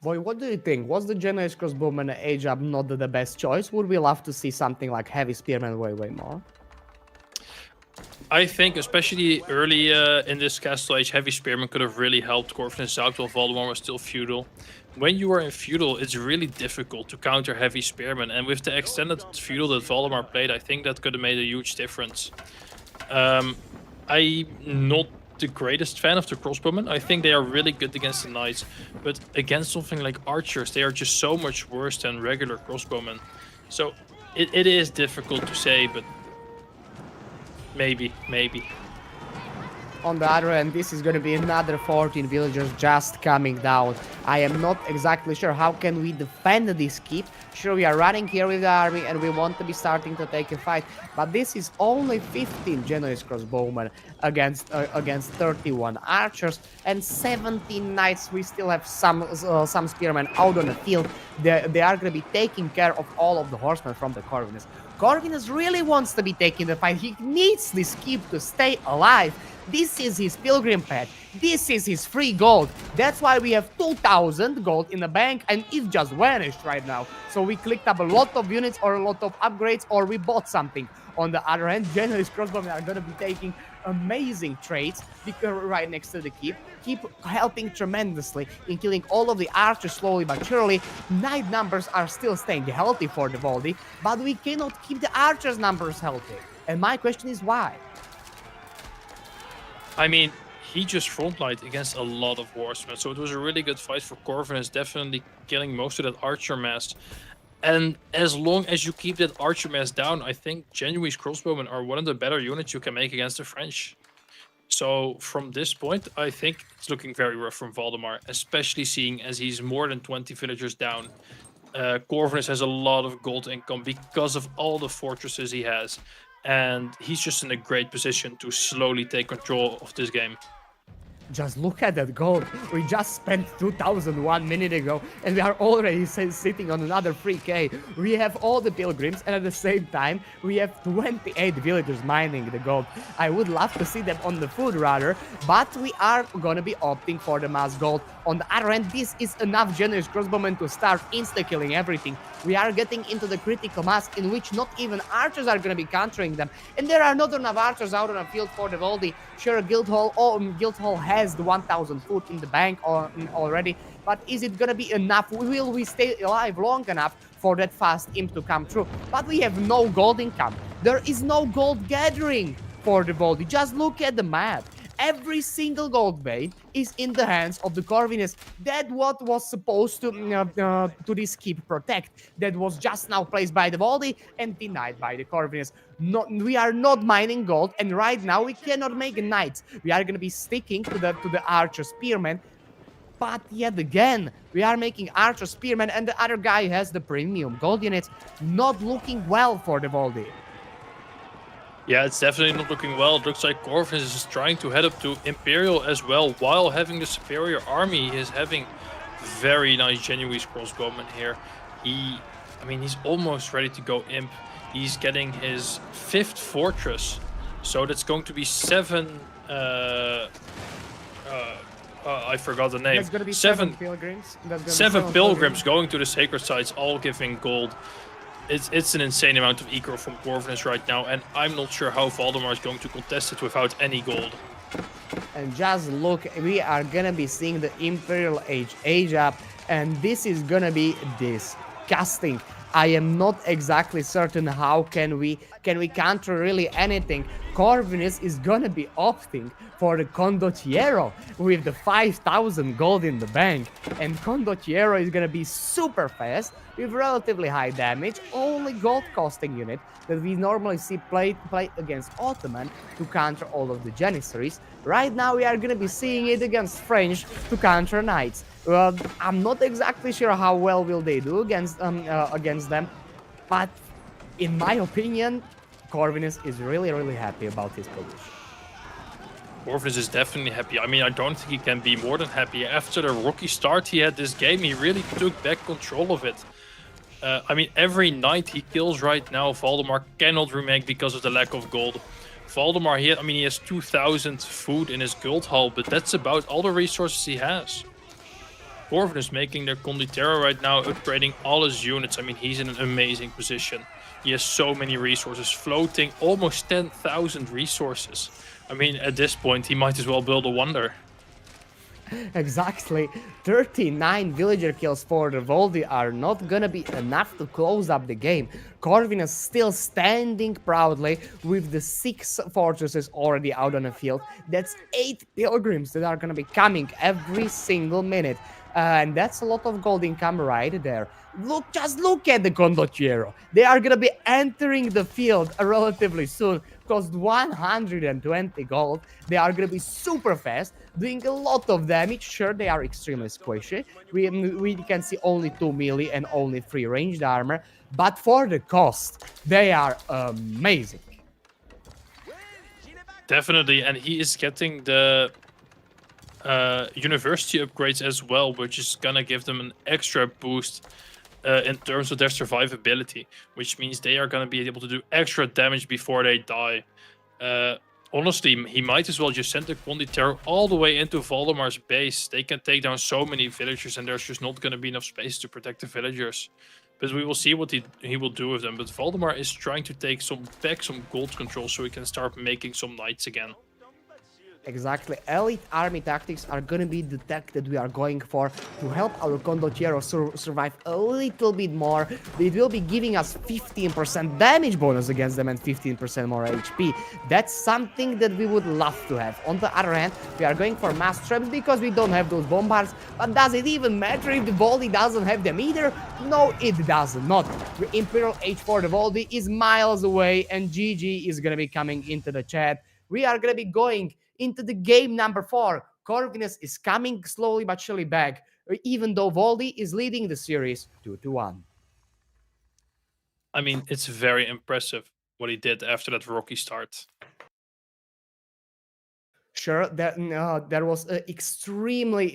Boy, what do you think? Was the Generous Crossbowman age up not the best choice? Would we love to see something like Heavy Spearman way more? I think, especially early in this Castle Age, Heavy Spearman could have really helped Corvinus out while Valdemar was still Feudal. When you are in Feudal, it's really difficult to counter Heavy Spearman, and with the extended Feudal that Valdemar played, I think that could have made a huge difference. I'm not the greatest fan of the Crossbowmen. I think they are really good against the Knights, but against something like Archers, they are just so much worse than regular Crossbowmen. So it is difficult to say, but maybe. On the other end, this is going to be another 14 villagers just coming down. I am not exactly sure how can we defend this keep. Sure, we are running here with the army and we want to be starting to take a fight, but this is only 15 Generous Crossbowmen against 31 archers and 17 knights. We still have some spearmen out on the field. They are going to be taking care of all of the horsemen from the Corvinus. Corvinus really wants to be taking the fight. He needs this keep to stay alive. This is his pilgrim path. This is his free gold. That's why we have 2,000 gold in the bank and it just vanished right now. So we clicked up a lot of units or a lot of upgrades or we bought something. On the other hand, Generous Crossbowmen are going to be taking amazing trades because right next to the keep helping tremendously in killing all of the archers slowly but surely. Knight numbers are still staying healthy for the Voldy, but we cannot keep the archers numbers healthy. And my question is why? I mean, he just frontlined against a lot of horsemen, so it was a really good fight for Corvinus, definitely killing most of that archer mass. And as long as you keep that archer mass down, I think Genoese crossbowmen are one of the better units you can make against the French. So from this point, I think it's looking very rough from Valdemar, especially seeing as he's more than 20 villagers down. Corvinus has a lot of gold income because of all the fortresses he has. And he's just in a great position to slowly take control of this game. Just look at that gold. We just spent 2,000 1 minute ago and we are already sitting on another 3k. We have all the pilgrims and at the same time we have 28 villagers mining the gold. I would love to see them on the food rather, but we are gonna be opting for the mass gold. On the other end, this is enough Generous Crossbowmen to start insta-killing everything. We are getting into the critical mass in which not even archers are gonna be countering them. And there are not enough archers out on the field for the Voldy. Sure, Guildhall has the 1,000 food in the bank already, but is it gonna be enough? Will we stay alive long enough for that fast imp to come through? But we have no gold income. There is no gold gathering for the Voldy. Just look at the map. Every single gold vein is in the hands of the Corvinus. That what was supposed to this keep protect. That was just now placed by the Voldy and denied by the Corvinus. We are not mining gold, and right now we cannot make knights. We are gonna be sticking to the archer spearmen. But yet again, we are making archer spearmen, and the other guy has the premium gold units. Not looking well for the Voldy. Yeah, it's definitely not looking well. It looks like Corvinus is trying to head up to Imperial as well, while having the superior army. He is having very nice Genoese crossbowmen here. He's almost ready to go imp. He's getting his 5th fortress, so that's going to be 7. I forgot the name. That's gonna be 7 pilgrims. 7 pilgrims going to the sacred sites, all giving gold. It's an insane amount of eco from Corvinus right now, and I'm not sure how Valdemar is going to contest it without any gold. And just look, we are gonna be seeing the Imperial age up, and this is gonna be disgusting. I am not exactly certain how can we counter really anything. Corvinus is gonna be opting for the Condottiero with the 5,000 gold in the bank, and Condottiero is gonna be super fast with relatively high damage, only gold costing unit that we normally see play against Ottoman to counter all of the Janissaries. Right now we are gonna be seeing it against French to counter Knights. I'm not exactly sure how well will they do against them, but in my opinion, Corvinus is really happy about his position. Corvinus is definitely happy. I mean, I don't think he can be more than happy. After the rocky start he had this game, he really took back control of it. I mean, every knight he kills right now, Valdemar cannot remake because of the lack of gold. Valdemar, I mean, he has 2,000 food in his gold hull, but that's about all the resources he has. Corvin is making their Conditero right now, upgrading all his units. I mean, he's in an amazing position. He has so many resources, floating almost 10,000 resources. I mean, at this point, he might as well build a wonder. Exactly. 39 villager kills for the Voldi are not gonna be enough to close up the game. Corvin is still standing proudly with the 6 fortresses already out on the field. That's 8 pilgrims that are gonna be coming every single minute. And that's a lot of gold income right there. Just look at the Condottiero. They are gonna be entering the field relatively soon. Cost 120 gold. They are gonna be super fast, doing a lot of damage. Sure, they are extremely squishy. We can see only 2 melee and only 3 ranged armor, but for the cost, they are amazing. Definitely, and he is getting the university upgrades as well, which is gonna give them an extra boost in terms of their survivability, which means they are gonna be able to do extra damage before they die. Honestly, he might as well just send the Conditero all the way into Valdemar's base. They can take down so many villagers, and there's just not gonna be enough space to protect the villagers. But we will see what he will do with them. But Valdemar is trying to take some gold control so he can start making some knights again. Exactly. Elite army tactics are gonna be the tech that we are going for to help our Condottiero survive a little bit more. It will be giving us 15% damage bonus against them and 15% more HP. That's something that we would love to have. On the other hand, we are going for mass traps because we don't have those bombards. But does it even matter if the Voldy doesn't have them either? No, it does not. The Imperial H4 the Voldy is miles away, and GG is gonna be coming into the chat. We are gonna be going into the game number 4. Corvinus is coming slowly but surely back, even though Voldy is leading the series 2-1. I mean, it's very impressive what he did after that rocky start. Sure, there was an extremely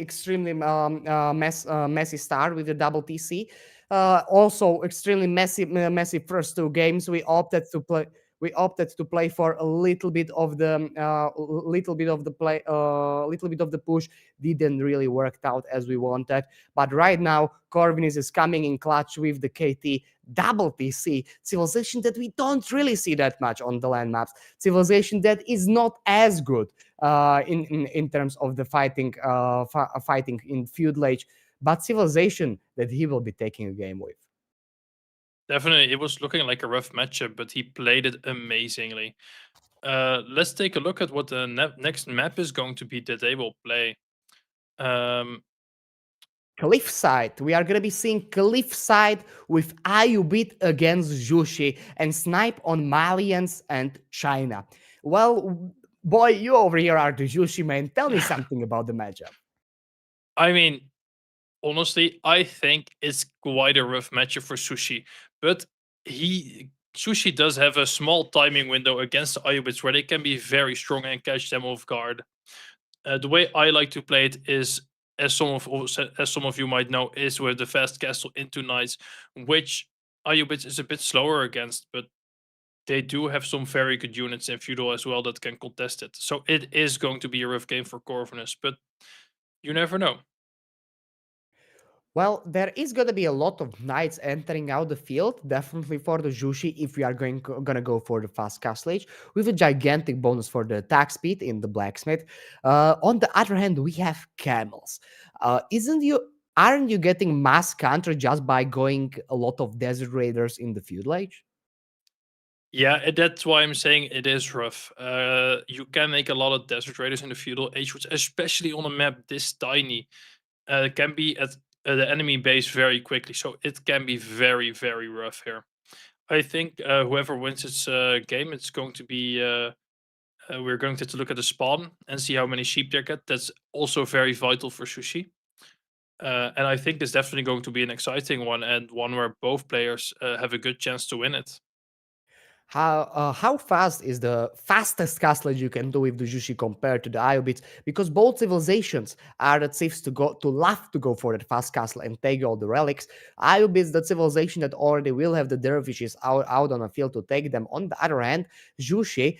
messy start with the double TC. Also, extremely messy first 2 games. We opted to play for a little bit of the little bit of the push. Didn't really work out as we wanted. But right now, Corvinus is coming in clutch with the KT double TC civilization that we don't really see that much on the land maps. Civilization that is not as good in terms of the fighting in feudal age, but civilization that he will be taking a game with. Definitely, it was looking like a rough matchup, but he played it amazingly. Let's take a look at what the next map is going to be that they will play. Um, Cliffside. We are gonna be seeing Cliffside with Ayubit against Jushi and snipe on Malians and China. Well, boy, you over here are the Jushi man. Tell me something about the matchup. I mean, honestly, I think it's quite a rough matchup for Sushi, but Sushi does have a small timing window against the Ayubits where they can be very strong and catch them off guard. The way I like to play it is, as some of you might know, is with the fast castle into knights, which Ayubits is a bit slower against, but they do have some very good units in feudal as well that can contest it. So it is going to be a rough game for Corvinus, but you never know. Well, there is going to be a lot of knights entering out the field, definitely for the Jushi if we are gonna go for the fast castle age, with a gigantic bonus for the attack speed in the blacksmith. On the other hand, we have camels. Aren't you getting mass counter just by going a lot of desert raiders in the feudal age? Yeah, that's why I'm saying it is rough. You can make a lot of desert raiders in the feudal age, which especially on a map this tiny, can be at the enemy base very quickly. So it can be very, very rough here. I think whoever wins this game, it's going to be. We're going to look at the spawn and see how many sheep they get. That's also very vital for sushi. And I think it's definitely going to be an exciting one and one where both players have a good chance to win it. how fast is the fastest castle you can do with the Jushi compared to the Iobits? Because both civilizations are the chiefs to love to go for that fast castle and take all the relics. Iobits, the civilization that already will have the dervishes out on the field to take them. On the other hand, Jushi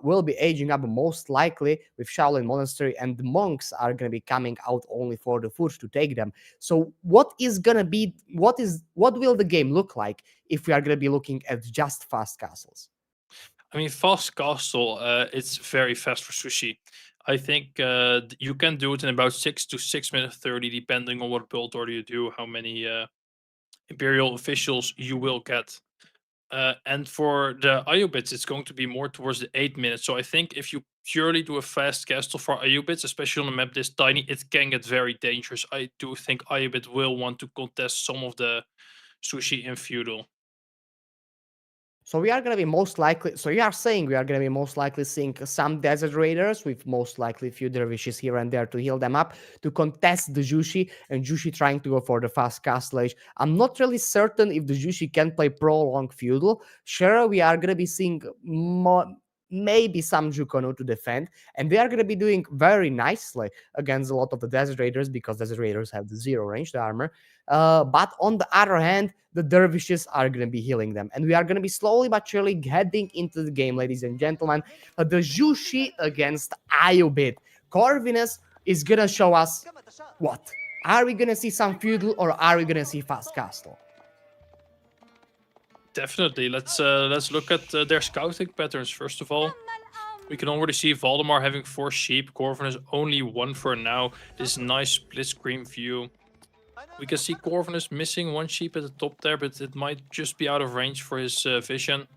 will be aging up most likely with Shaolin Monastery, and the monks are gonna be coming out only for the food to take them. So what will the game look like if we are going to be looking at just fast castles? I mean, fast castle, it's very fast for sushi. I think you can do it in about 6 to 6 minutes 30, depending on what build order you do, how many Imperial officials you will get. And for the Iobits, it's going to be more towards the 8 minutes. So I think if you purely do a fast castle for Iobits, especially on a map this tiny, it can get very dangerous. I do think Iobit will want to contest some of the sushi in Feudal. So we are going to be most likely. So you are saying we are going to be most likely seeing some desert raiders with most likely few dervishes here and there to heal them up to contest the Jushi, and Jushi trying to go for the fast castle age. I'm not really certain if the Jushi can play prolonged feudal. Sure, we are going to be seeing maybe some Jukono to defend, and they are going to be doing very nicely against a lot of the desert raiders because desert raiders have the zero range, the armor. But on the other hand, the dervishes are going to be healing them. And we are going to be slowly but surely heading into the game, ladies and gentlemen. The Jushi against Iobit. Corvinus is going to show us what? Are we going to see some feudal or are we going to see fast castle? Definitely. Let's look at their scouting patterns first of all. We can already see Valdemar having 4 sheep. Corvin is only 1 for now. This nice split screen view. We can see Corvin is missing 1 sheep at the top there, but it might just be out of range for his vision.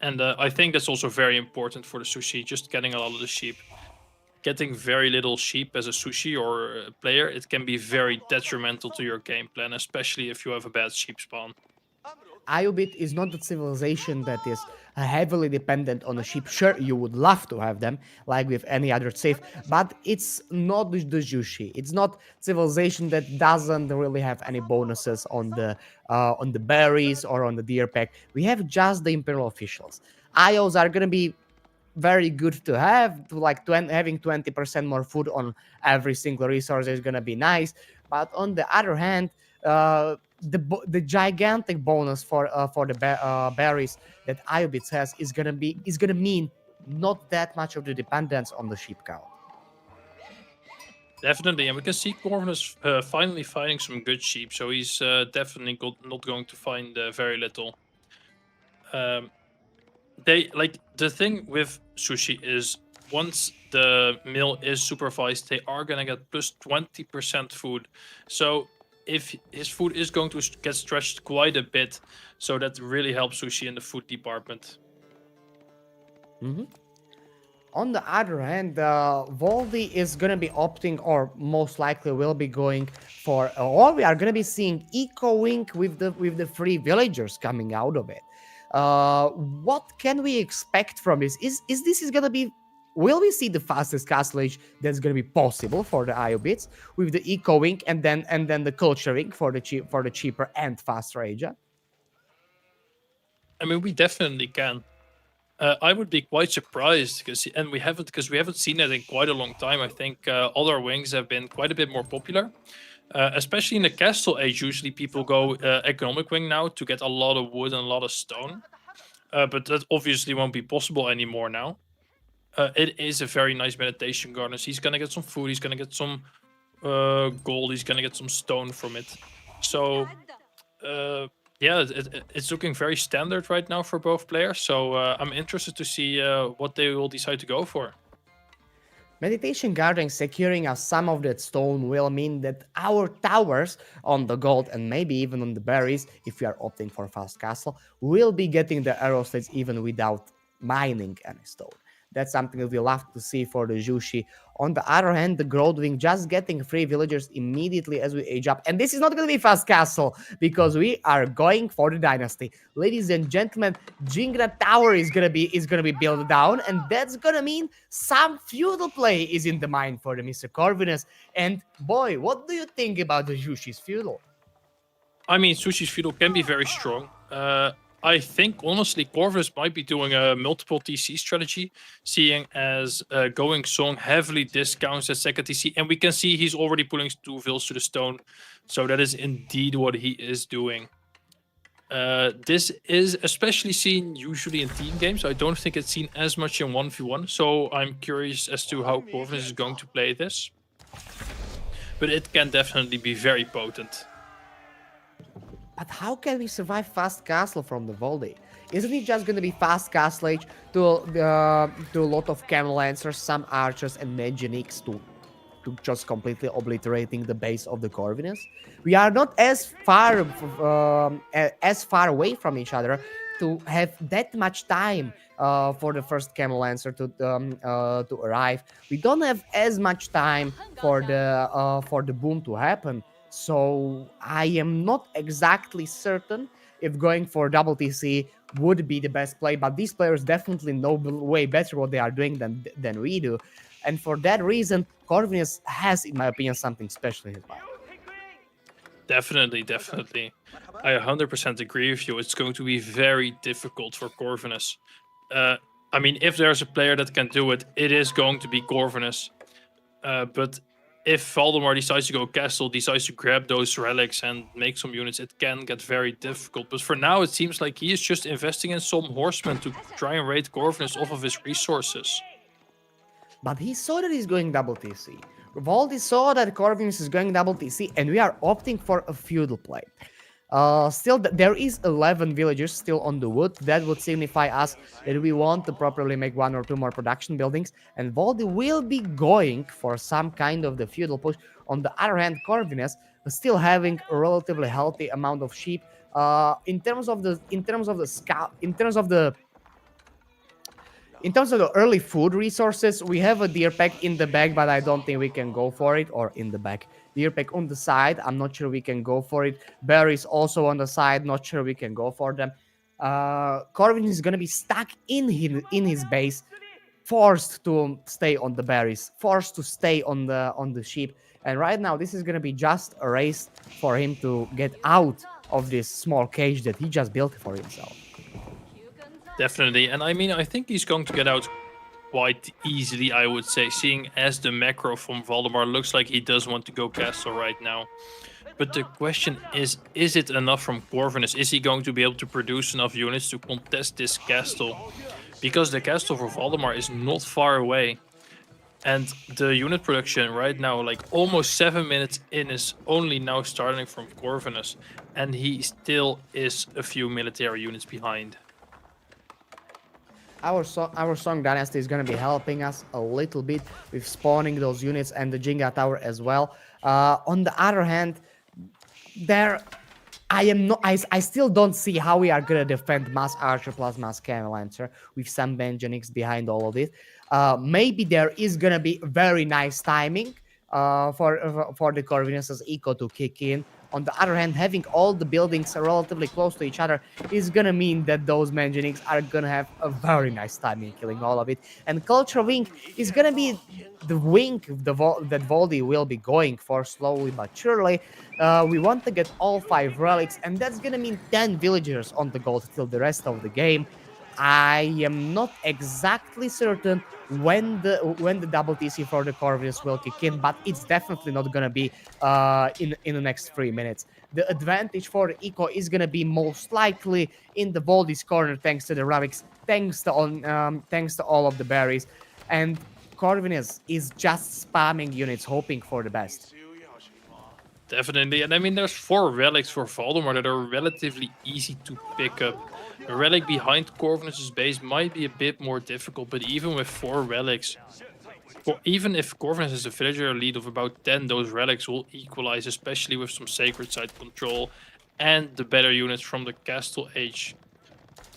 And I think that's also very important for the sushi, just getting a lot of the sheep. Getting very little sheep as a sushi or a player, it can be very detrimental to your game plan, especially if you have a bad sheep spawn. Iobit is not the civilization that is heavily dependent on a sheep. Sure, you would love to have them, like with any other safe, but it's not the Jushi. It's not civilization that doesn't really have any bonuses on the berries or on the deer pack. We have just the Imperial officials. IOs are gonna be very good to have. Having 20% more food on every single resource is gonna be nice. But on the other hand, the gigantic bonus for the berries that Iobits has is gonna mean not that much of the dependence on the sheep count. Definitely, and we can see Corvin is finally finding some good sheep, so he's definitely not going to find very little. The thing with sushi is once the meal is supervised, they are gonna get plus 20% food. So if his food is going to get stretched quite a bit, so that really helps sushi in the food department. Mm-hmm. On the other hand, Voldy is going to be opting, or most likely will be going for, or we are going to be seeing echoing with the free villagers coming out of it. What can we expect from this? Is this is going to be? Will we see the fastest castle age that's going to be possible for the Iobits with the echoing and then the culturing for the cheaper and faster age? I mean, we definitely can. I would be quite surprised because we haven't seen it in quite a long time. I think other wings have been quite a bit more popular, especially in the castle age. Usually, people go economic wing now to get a lot of wood and a lot of stone, but that obviously won't be possible anymore now. It is a very nice meditation garden. So he's gonna get some food. He's gonna get some gold. He's gonna get some stone from it. So yeah, it's looking very standard right now for both players. So I'm interested to see what they will decide to go for. Meditation Garden securing us some of that stone will mean that our towers on the gold and maybe even on the berries, if we are opting for fast castle, will be getting the arrow slits even without mining any stone. That's something that we'll have to see for the Jushi. On the other hand, the Groldwing just getting free villagers immediately as we age up. And this is not going to be fast castle because we are going for the dynasty. Ladies and gentlemen, Jingra Tower is gonna be built down, and that's gonna mean some feudal play is in the mind for the Mr. Corvinus. And boy, what do you think about the Jushi's feudal? I mean, Sushi's feudal can be very strong. I think honestly, Corvus might be doing a multiple TC strategy, seeing as going Song heavily discounts that second TC, and we can see he's already putting 2 vills to the stone, so that is indeed what he is doing. This is especially seen usually in team games. I don't think it's seen as much in 1v1, so I'm curious as to how Corvus is going to play this. But it can definitely be very potent. But how can we survive fast castle from the Voldy? Isn't it just gonna be fast castle age to a lot of camel lancers, some archers, and Magenics to just completely obliterating the base of the Corvinus? We are not as far away from each other to have that much time for the first camel lancer to arrive. We don't have as much time for the boom to happen. So I am not exactly certain if going for double TC would be the best play, but these players definitely know way better what they are doing than we do. And for that reason, Corvinus has, in my opinion, something special in his mind. Definitely, definitely. I 100% agree with you. It's going to be very difficult for Corvinus. I mean, if there's a player that can do it, it is going to be Corvinus. But if Valdemar decides to go castle, decides to grab those relics and make some units, it can get very difficult. But for now, it seems like he is just investing in some horsemen to try and raid Corvinus off of his resources. But he saw that he's going double TC. Valdi saw that Corvinus is going double TC, and we are opting for a feudal play. Still, there is 11 villagers still on the wood. That would signify us that we want to properly make 1 or 2 more production buildings, and Valdi will be going for some kind of the feudal push. On the other hand, Corvinus still having a relatively healthy amount of sheep. In terms of the early food resources, we have a deer pack in the back, but I don't think we can go for it, or in the back. Deer pack on the side, I'm not sure we can go for it. Berries also on the side, not sure we can go for them. Corvin is gonna be stuck in his base, forced to stay on the berries, forced to stay on the sheep. And right now, this is gonna be just a race for him to get out of this small cage that he just built for himself. Definitely. And I mean, I think he's going to get out quite easily, I would say, seeing as the macro from Valdemar looks like he does want to go castle right now. But the question is it enough from Corvinus? Is he going to be able to produce enough units to contest this castle? Because the castle for Valdemar is not far away. And the unit production right now, like almost 7 minutes in, is only now starting from Corvinus. And he still is a few military units behind. Our Song Dynasty is going to be helping us a little bit with spawning those units and the Jenga Tower as well. On the other hand, I still don't see how we are going to defend Mass Archer plus Mass Cannon Lancer with some Benjanics behind all of this. Maybe there is going to be very nice timing for the Corvinus' eco to kick in. On the other hand, having all the buildings relatively close to each other is gonna mean that those Manganics are gonna have a very nice time in killing all of it. And Culture Wing is gonna be the wing that Voldy will be going for slowly but surely. We want to get all 5 relics, and that's gonna mean 10 villagers on the gold till the rest of the game. I am not exactly certain when the double TC for the Corvinus will kick in, but it's definitely not gonna be in the next 3 minutes. The advantage for the eco is gonna be most likely in the Voldy's corner, thanks to the relics, thanks to all of the berries, and Corvinus is just spamming units, hoping for the best. Definitely, and I mean, there's 4 relics for Valdemar that are relatively easy to pick up. A relic behind Corvinus' base might be a bit more difficult, but even with 4 relics, even if Corvinus has a villager lead of about 10, those relics will equalize, especially with some sacred site control and the better units from the Castle Age.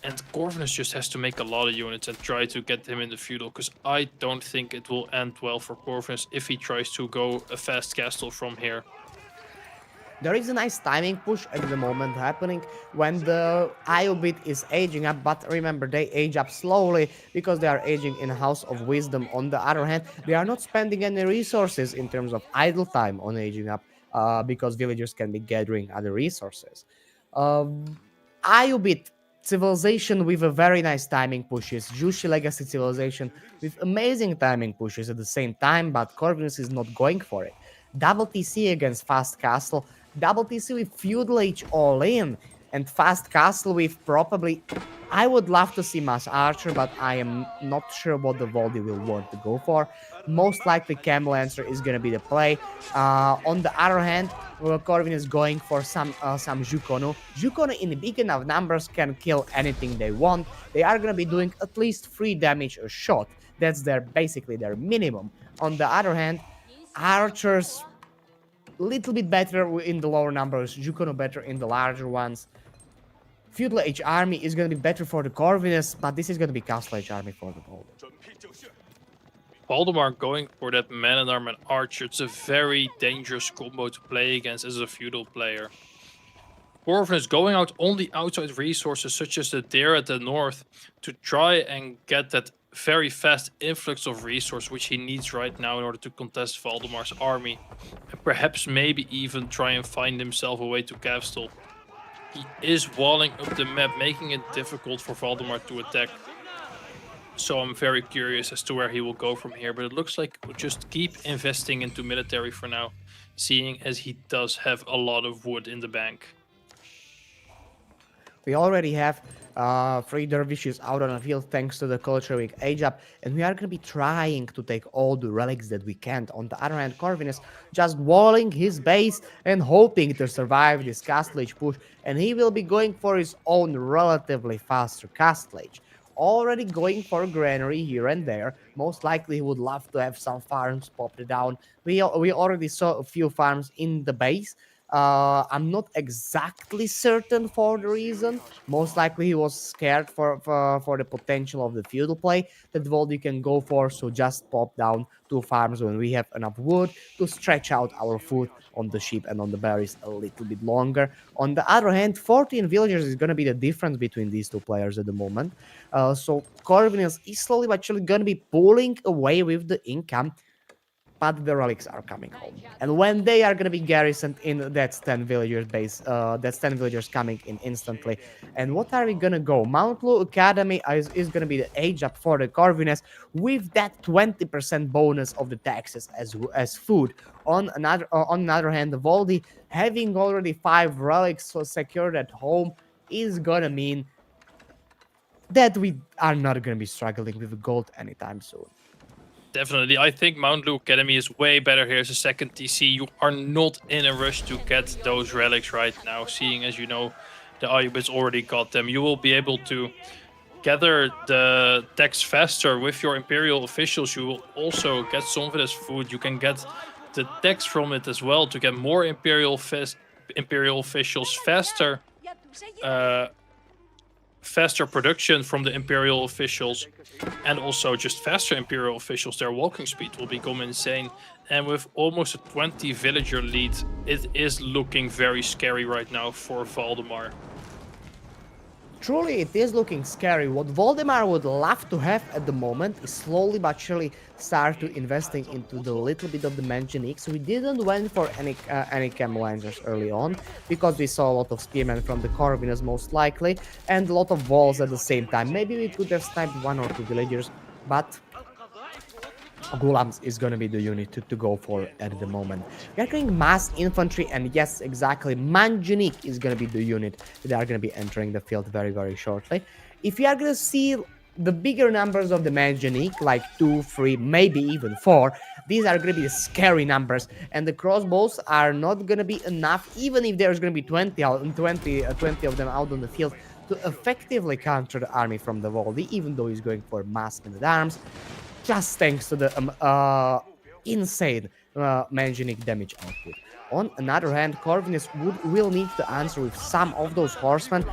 And Corvinus just has to make a lot of units and try to get him in the feudal, because I don't think it will end well for Corvinus if he tries to go a fast castle from here. There is a nice timing push at the moment happening when the IO bit is aging up, but remember, they age up slowly because they are aging in House of Wisdom. On the other hand, they are not spending any resources in terms of idle time on aging up because villagers can be gathering other resources. IO bit civilization with a very nice timing pushes, Jushi Legacy civilization with amazing timing pushes at the same time, but Corvinus is not going for it. Double TC against Fast Castle, double TC with Feudal Age all in, and Fast Castle with probably. I would love to see Mass Archer, but I am not sure what the Voldy will want to go for. Most likely, Cam Lancer is going to be the play. On the other hand, Corvin is going for some Jukono. Jukono in big enough numbers can kill anything they want. They are gonna be doing at least 3 damage a shot. That's basically their minimum. On the other hand, archers little bit better in the lower numbers, Jukono better in the larger ones. Feudal Age army is gonna be better for the Corvinus, but this is gonna be Castle Age army for the Golden. Valdemar going for that man-at-arm and archer. It's a very dangerous combo to play against as a feudal player. Corvin is going out on the outside resources such as the deer at the north to try and get that very fast influx of resource which he needs right now in order to contest Valdemar's army. And perhaps maybe even try and find himself a way to Castle. He is walling up the map, making it difficult for Valdemar to attack. So I'm very curious as to where he will go from here, but it looks like we'll just keep investing into military for now, seeing as he does have a lot of wood in the bank. We already have 3 dervishes out on the field thanks to the culture week age up, and we are going to be trying to take all the relics that we can. On the other hand, Corvin is just walling his base and hoping to survive this Castle Age push, and he will be going for his own relatively faster Castle Age. Already going for granary here and there. Most likely he would love to have some farms popped down. We already saw a few farms in the base. I'm not exactly certain for the reason. Most likely he was scared for the potential of the feudal play that Voldy can go for, so just pop down 2 farms when we have enough wood to stretch out our food on the sheep and on the berries a little bit longer. On the other hand, 14 villagers is going to be the difference between these 2 players at the moment. So Corvinus is slowly but surely going to be pulling away with the income, but the relics are coming home. And when they are going to be garrisoned in, that's 10 villagers base, that's 10 villagers coming in instantly. And what are we going to go? Mount Lu Academy is going to be the age up for the Corvinus with that 20% bonus of the taxes as food. On another hand, the Voldy having already 5 relics secured at home is going to mean that we are not going to be struggling with gold anytime soon. Definitely. I think Mount Lu Academy is way better here as a second TC. You are not in a rush to get those relics right now, seeing as you know the Ayubids already got them. You will be able to gather the tax faster with your Imperial officials. You will also get some of it as food. You can get the tax from it as well to get more Imperial officials faster. Faster production from the Imperial officials, and also just faster Imperial officials. Their walking speed will become insane, and with almost a 20 villager lead, it is looking very scary right now for Valdemar. Truly, it is looking scary. What Valdemar would love to have at the moment is slowly but surely start to investing into the little bit of the Manganiques. We didn't went for any Cam Lancers early on because we saw a lot of Spearmen from the Corvinus most likely and a lot of walls at the same time. Maybe we could have sniped 1 or 2 villagers, but Gulams is gonna be the unit to go for at the moment. We are going mass infantry, and yes, exactly, Manjanik is gonna be the unit that are gonna be entering the field very, very shortly. If you are gonna see the bigger numbers of the Manjanik, like 2, 3, maybe even 4, these are gonna be the scary numbers, and the crossbows are not gonna be enough, even if there's gonna be 20 of them out on the field, to effectively counter the army from the Voldy, even though he's going for mass men-at-arms. Just thanks to the insane Manganic damage output. On another hand, Corvinus will need to answer with some of those horsemen,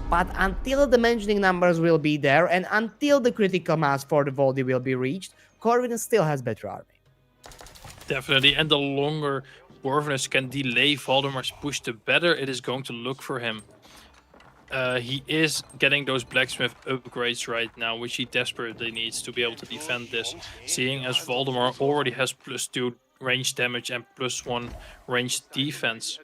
but until the Manganic numbers will be there and until the critical mass for the Voldy will be reached, Corvinus still has better army. Definitely, and the longer Corvinus can delay Valdemar's push, the better it is going to look for him. He is getting those blacksmith upgrades right now, which he desperately needs to be able to defend this, seeing as Valdemar already has +2 range damage and +1 range defense.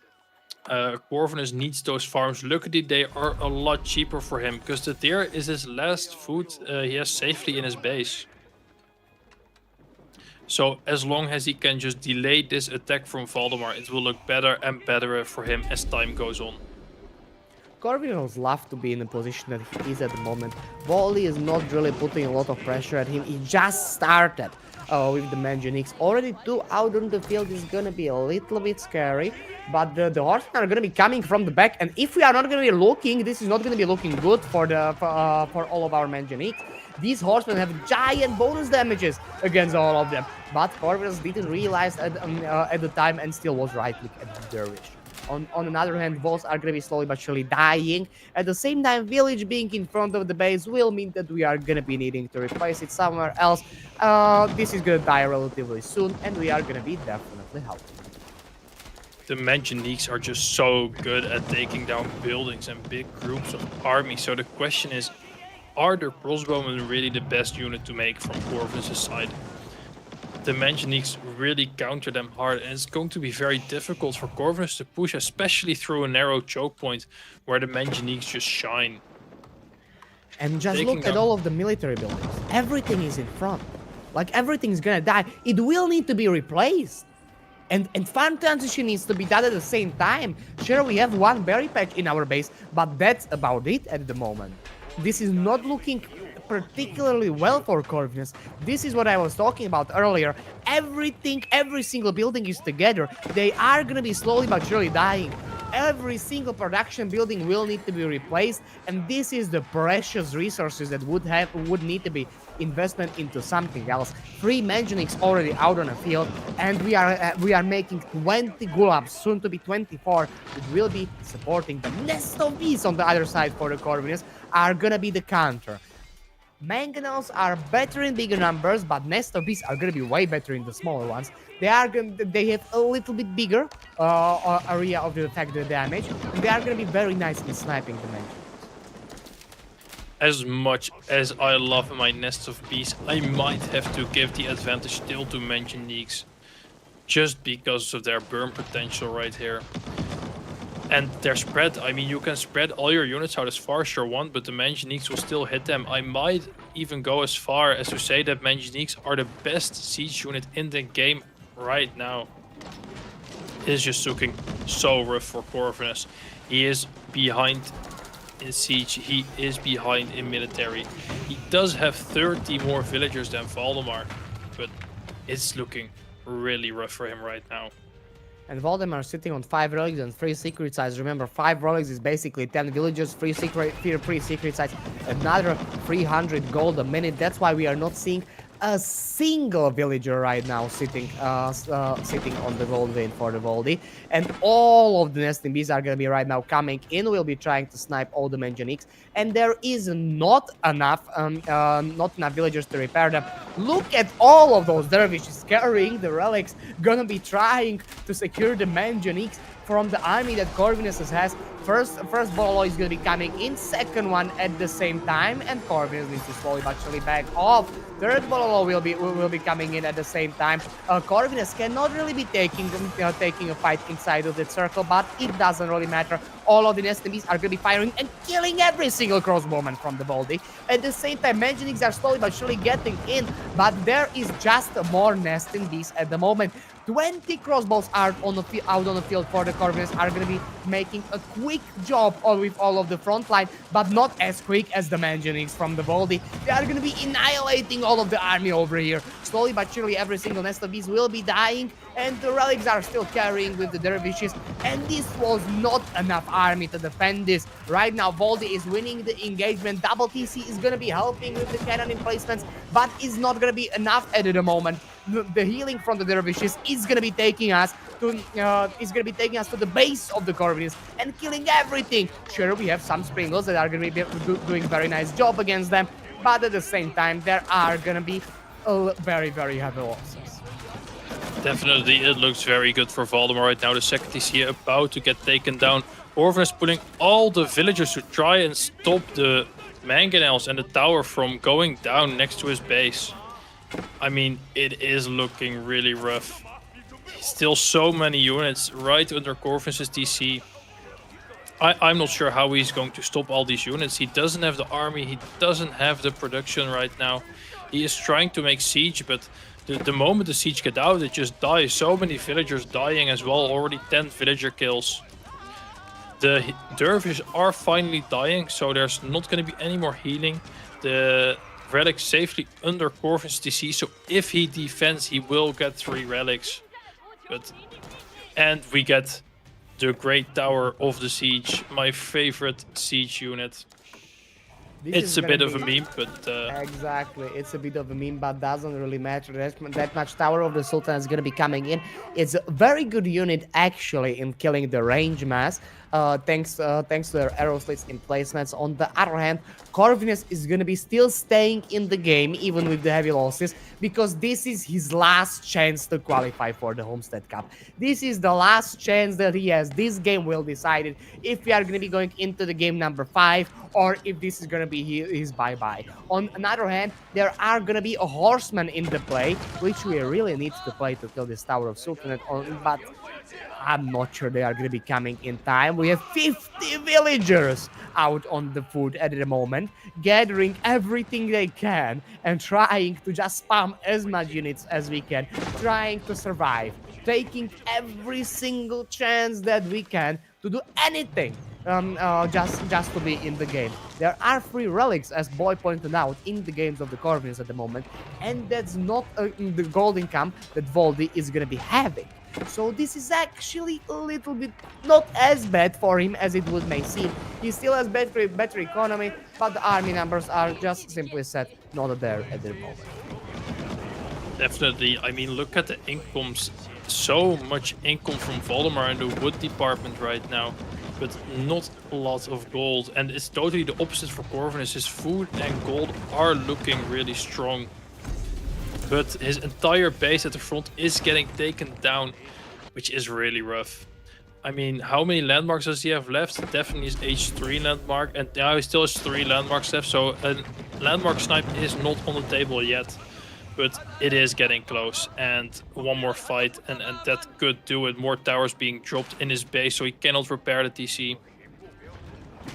Corvinus needs those farms. Luckily, they are a lot cheaper for him because the deer is his last food he has safely in his base. So as long as he can just delay this attack from Valdemar, it will look better and better for him as time goes on. Corvinus love to be in the position that he is at the moment. Voldy is not really putting a lot of pressure at him. He just started with the Mangonix. Already 2 out on the field is gonna be a little bit scary. But the horsemen are gonna be coming from the back, and if we are not gonna be looking, this is not gonna be looking good for all of our Mangonix. These horsemen have giant bonus damages against all of them. But Corvinus didn't realize at the time and still was right click at the Dervish. On another hand, walls are gonna be slowly but surely dying. At the same time, village being in front of the base will mean that we are gonna be needing to replace it somewhere else. This is gonna die relatively soon, and we are gonna be definitely helped. The Mangonix are just so good at taking down buildings and big groups of armies. So the question is, are the crossbowmen really the best unit to make from Corvinus' side? The Mangonix really counter them hard, and it's going to be very difficult for Corvinus to push, especially through a narrow choke point where the Mangonix just shine. And just look at all of the military buildings. Everything is in front. Like, everything's gonna die. It will need to be replaced. And farm transition needs to be done at the same time. Sure, we have one berry patch in our base, but that's about it at the moment. This is not looking particularly well for Corvinus. This is what I was talking about earlier. Everything, every single building is together. They are gonna be slowly but surely dying. Every single production building will need to be replaced, and this is the precious resources that would need to be investment into something else. 3 Mangonix already out on the field, and we are making 20 gulabs, soon to be 24, that will be supporting the nest of bees on the other side for the Corvinus, are gonna be the counter. Mangonels are better in bigger numbers, but Nest of Bees are gonna be way better in the smaller ones. They have a little bit bigger area of the effective damage, and they are gonna be very nice in sniping the Mangonels. As much as I love my Nest of Bees, I might have to give the advantage still to Mangonix, just because of their burn potential right here. And their spread, I mean, you can spread all your units out as far as you want, but the Mangonix will still hit them. I might even go as far as to say that Mangonix are the best siege unit in the game right now. It's just looking so rough for Corvinus. He is behind in siege, he is behind in military. He does have 30 more villagers than Valdemar, but it's looking really rough for him right now. And Valdemar sitting on 5 relics and 3 secret sites. Remember, 5 relics is basically 10 villages, 3 secret sites, another 300 gold a minute. That's why we are not seeing a single villager right now sitting on the gold vein for the Voldy. And all of the nesting bees are going to be right now coming in. We'll be trying to snipe all the Mangonix. And there is not enough villagers to repair them. Look at all of those dervishes carrying the relics. Gonna be trying to secure the Mangonix from the army that Corvinus has. First Bololo is going to be coming in, second one at the same time, and Corvinus needs to slowly but surely back off. Third Bololo will be coming in at the same time. Corvinus cannot really be taking a fight inside of that circle, but it doesn't really matter. All of the enemies are going to be firing and killing every single crossbowman from the Baldy. At the same time, Mangonix are slowly but surely getting in, but there is just more nesting bees at the moment. 20 crossbows out on the field for the Corvinus are going to be making a quick job with all of the front line, but not as quick as the Mangonix from the Baldy. They are going to be annihilating all of the army over here. Slowly but surely, every single nest of bees will be dying, and the relics are still carrying with the dervishes, and this was not enough army to defend this. Right now, Voldy is winning the engagement. Double TC is going to be helping with the cannon emplacements, but is not going to be enough at the moment. The healing from the dervishes is going to be taking us to the base of the Corvinus and killing everything. Sure, we have some Springles that are going to be doing a very nice job against them, but at the same time, there are going to be very, very heavy losses. Definitely, it looks very good for Valdemar right now. The second TC about to get taken down. Corvinus putting all the villagers to try and stop the mangonels and the tower from going down next to his base. I mean, it is looking really rough. Still so many units right under Corvinus' TC. I'm not sure how he's going to stop all these units. He doesn't have the army. He doesn't have the production right now. He is trying to make siege, but the moment the siege get out, it just dies. So many villagers dying as well. Already 10 villager kills. The dervish are finally dying, so there's not going to be any more healing. The relic safely under Corvin's TC, so if he defends, he will get 3 relics. And we get the Great Tower of the Siege, my favorite siege unit. This It's is a gonna bit of a be meme, but exactly. It's a bit of a meme, but doesn't really matter that much. Tower of the Sultan is gonna be coming in. It's a very good unit actually in killing the range mass. Thanks to their arrow slits in placements. On the other hand, Corvinus is gonna be still staying in the game even with the heavy losses because this is his last chance to qualify for the Homestead Cup. This is the last chance that he has. This game will decide it if we are gonna be going into the game number 5 or if this is gonna be his bye-bye. On another hand, there are gonna be a horseman in the play, which we really need to play to kill this Tower of Sultanate on, but I'm not sure they are going to be coming in time. We have 50 villagers out on the foot at the moment, gathering everything they can and trying to just spam as much units as we can, trying to survive, taking every single chance that we can to do anything just to be in the game. There are 3 relics, as Boy pointed out, in the games of the Corvins at the moment, and that's not the golden camp that Voldy is going to be having. So this is actually a little bit not as bad for him as it would may seem. He still has better economy, but the army numbers are just simply said not there at the moment. definitely. I mean, look at the incomes. So much income from Voldemar in the wood department right now, but not a lot of gold. And it's totally the opposite for Corvinus. His food and gold are looking really strong, but his entire base at the front is getting taken down, which is really rough. I mean, how many landmarks does he have left? Definitely his H3 landmark, and now he still has 3 landmarks left, so a landmark snipe is not on the table yet. But it is getting close, and one more fight, and that could do it. More towers being dropped in his base, so he cannot repair the TC.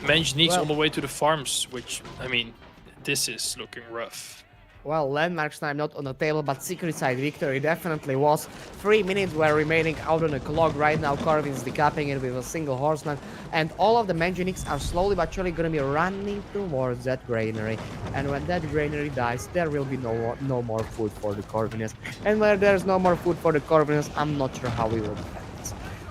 Manganiques Well, on the way to the farms, which, I mean, this is looking rough. Well, landmarks time not on the table, but secret side victory definitely was. 3 minutes were remaining out on the clock. Right now, Corvin's decapping it with a single horseman, and all of the Manganiques are slowly but surely going to be running towards that granary. And when that granary dies, there will be no more food for the Corvinus. And where there's no more food for the Corvinus, I'm not sure how we will defend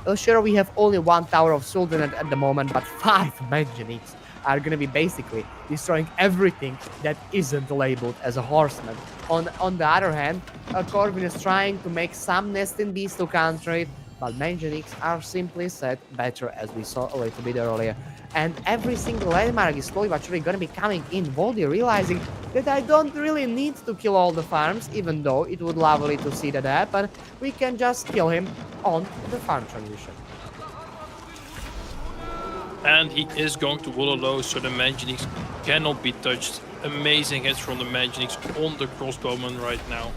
this. Sure, we have only 1 Tower of Sultanate at the moment, but 5 Manganiques are going to be basically destroying everything that isn't labeled as a horseman. On the other hand, Corvin is trying to make some nesting bees to counter it, but Manganiques are simply set better, as we saw a little bit earlier. And every single landmark is slowly but surely going to be coming in. Voldy realizing that I don't really need to kill all the farms, even though it would lovely to see that happen. We can just kill him on the farm transition. And he is going to Willow Low, so the Manganiques cannot be touched. Amazing hits from the Manganiques on the crossbowman right now.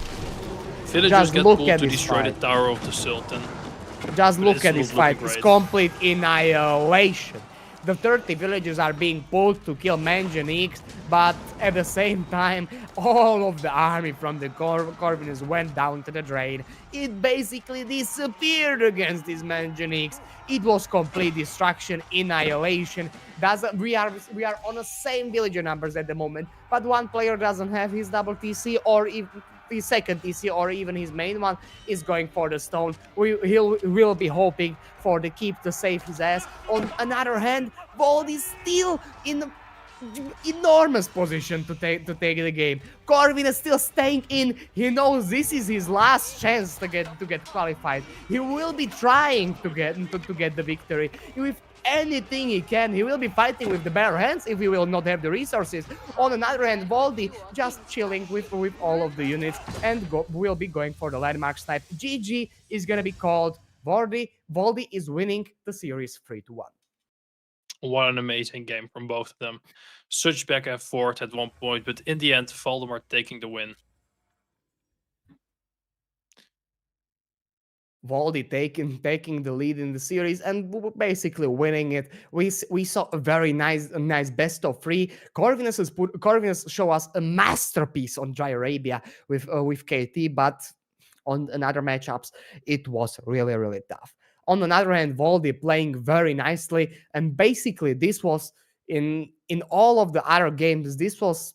Villagers Just get look pulled at to this destroy fight. the Tower of the Sultan. Just But look it's at not this fight. looking It's great. complete annihilation. The 30 villagers are being pulled to kill Manganiques, but at the same time, all of the army from the Corvinus went down to the drain. It basically disappeared against these Manganiques. It was complete destruction, annihilation. We are on the same villager numbers at the moment, but one player doesn't have his double TC or even his second TC or even his main one is going for the stone. Will be hoping for the keep to save his ass. On another hand, Vold is still in enormous position to take the game. Corvin is still staying in. He knows this is his last chance to get qualified. He will be trying to get the victory with anything he can. He will be fighting with the bare hands if he will not have the resources. On another hand, Voldy just chilling with all of the units and will be going for the landmark snipe. GG is gonna be called. Voldy is winning the series 3-1. What an amazing game from both of them. Such back and forth at one point, but in the end, Valdemar taking the win. Voldy taking the lead in the series and basically winning it. We saw a nice best of three. Corvinus show us a masterpiece on Dry Arabia with KT, but on another matchups it was really tough. On another hand, Voldy playing very nicely, and basically this was in all of the other games. This was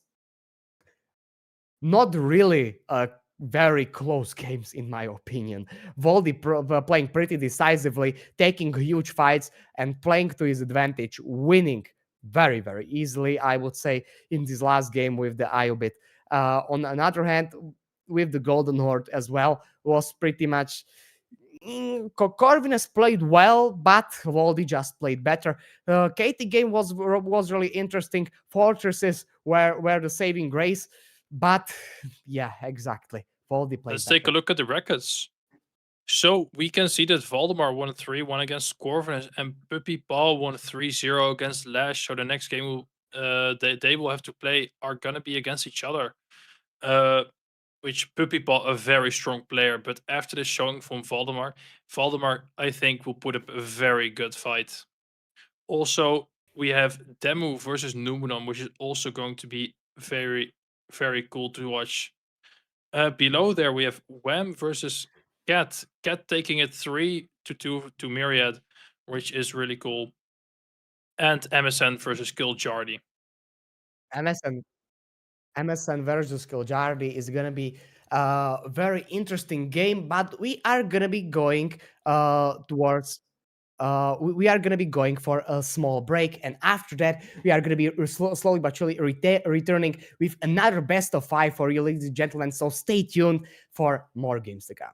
not really a very close games in my opinion. Voldy playing pretty decisively, taking huge fights and playing to his advantage, winning very easily, I would say, in this last game with the Iobit. On another hand, with the Golden Horde as well, was pretty much Corvinus played well, but Voldy just played better. Katie game was really interesting. Fortresses were the saving grace, but yeah, exactly. Voldy played Let's take a better. look at the records. So we can see that Valdemar won 3-1 against Corvinus and Puppy Ball won 3-0 against Lash. So the next game they will have to play are gonna be against each other. Which Puppy Ball a very strong player, but after the showing from Valdemar I think will put up a very good fight. Also, we have Demu versus Numenon, which is also going to be very cool to watch. Below there, we have Wham versus Cat. Cat taking it 3-2 to Myriad, which is really cool. And MSN versus Kiljardy. MSN MSN versus Kiljardy is gonna be a very interesting game, but we are gonna be going towards we are going to be going for a small break, and after that we are going to be slowly but surely returning with another best of five for you, ladies and gentlemen, so stay tuned for more games to come.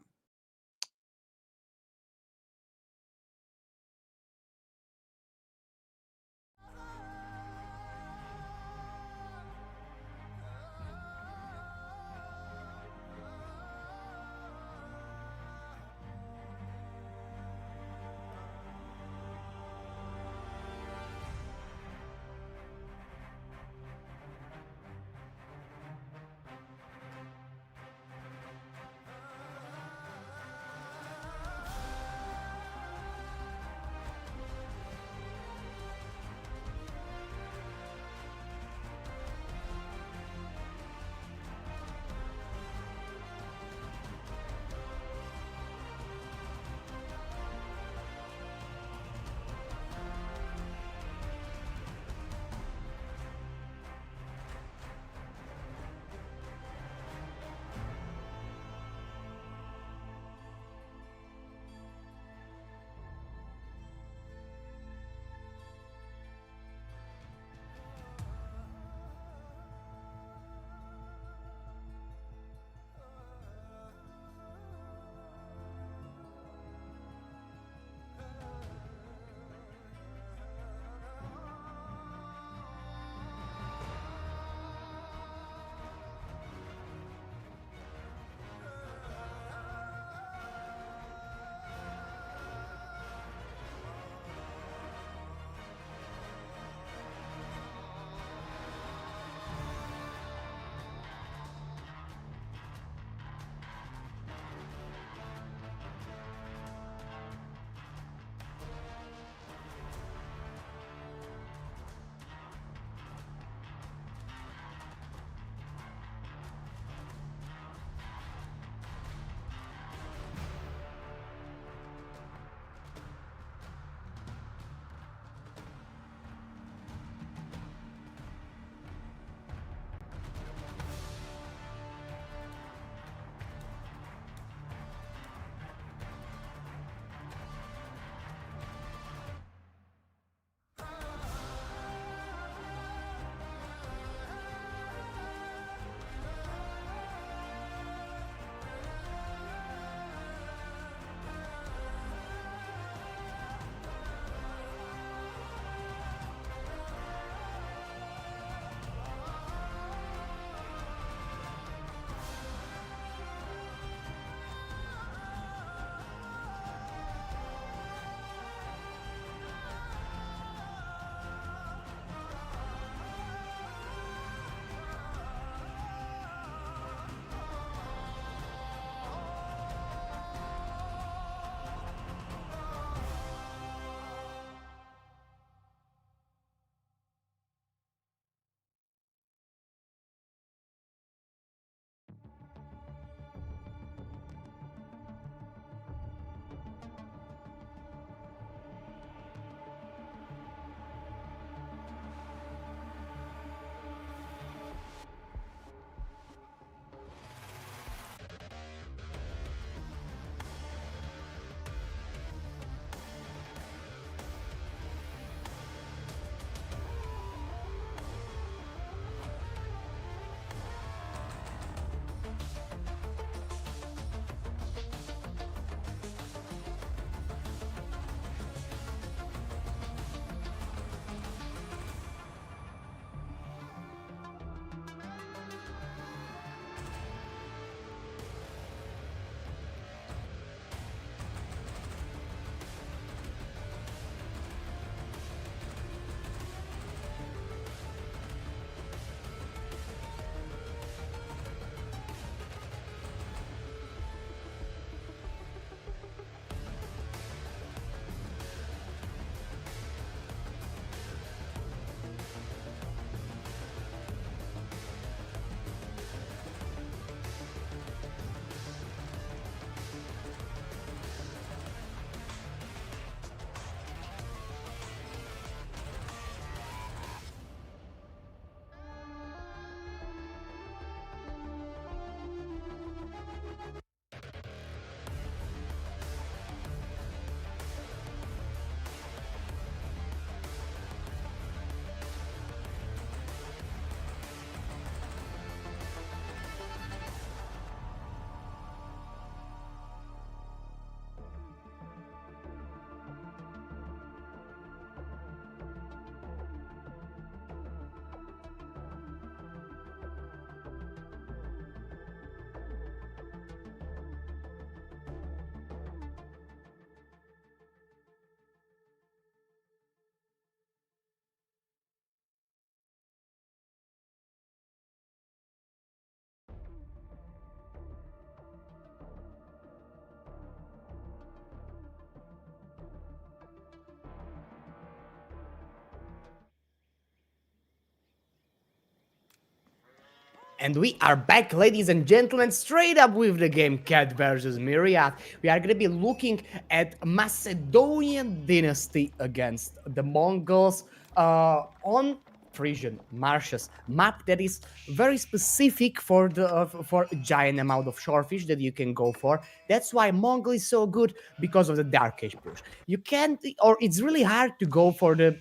And we are back, ladies and gentlemen, straight up with the game Cat versus Myriad. We are going to be looking at Macedonian dynasty against the Mongols on Frisian marshes map that is very specific for the for a giant amount of shorefish that you can go for. That's why Mongol is so good, because of the Dark Age push. You can't, or it's really hard to go for the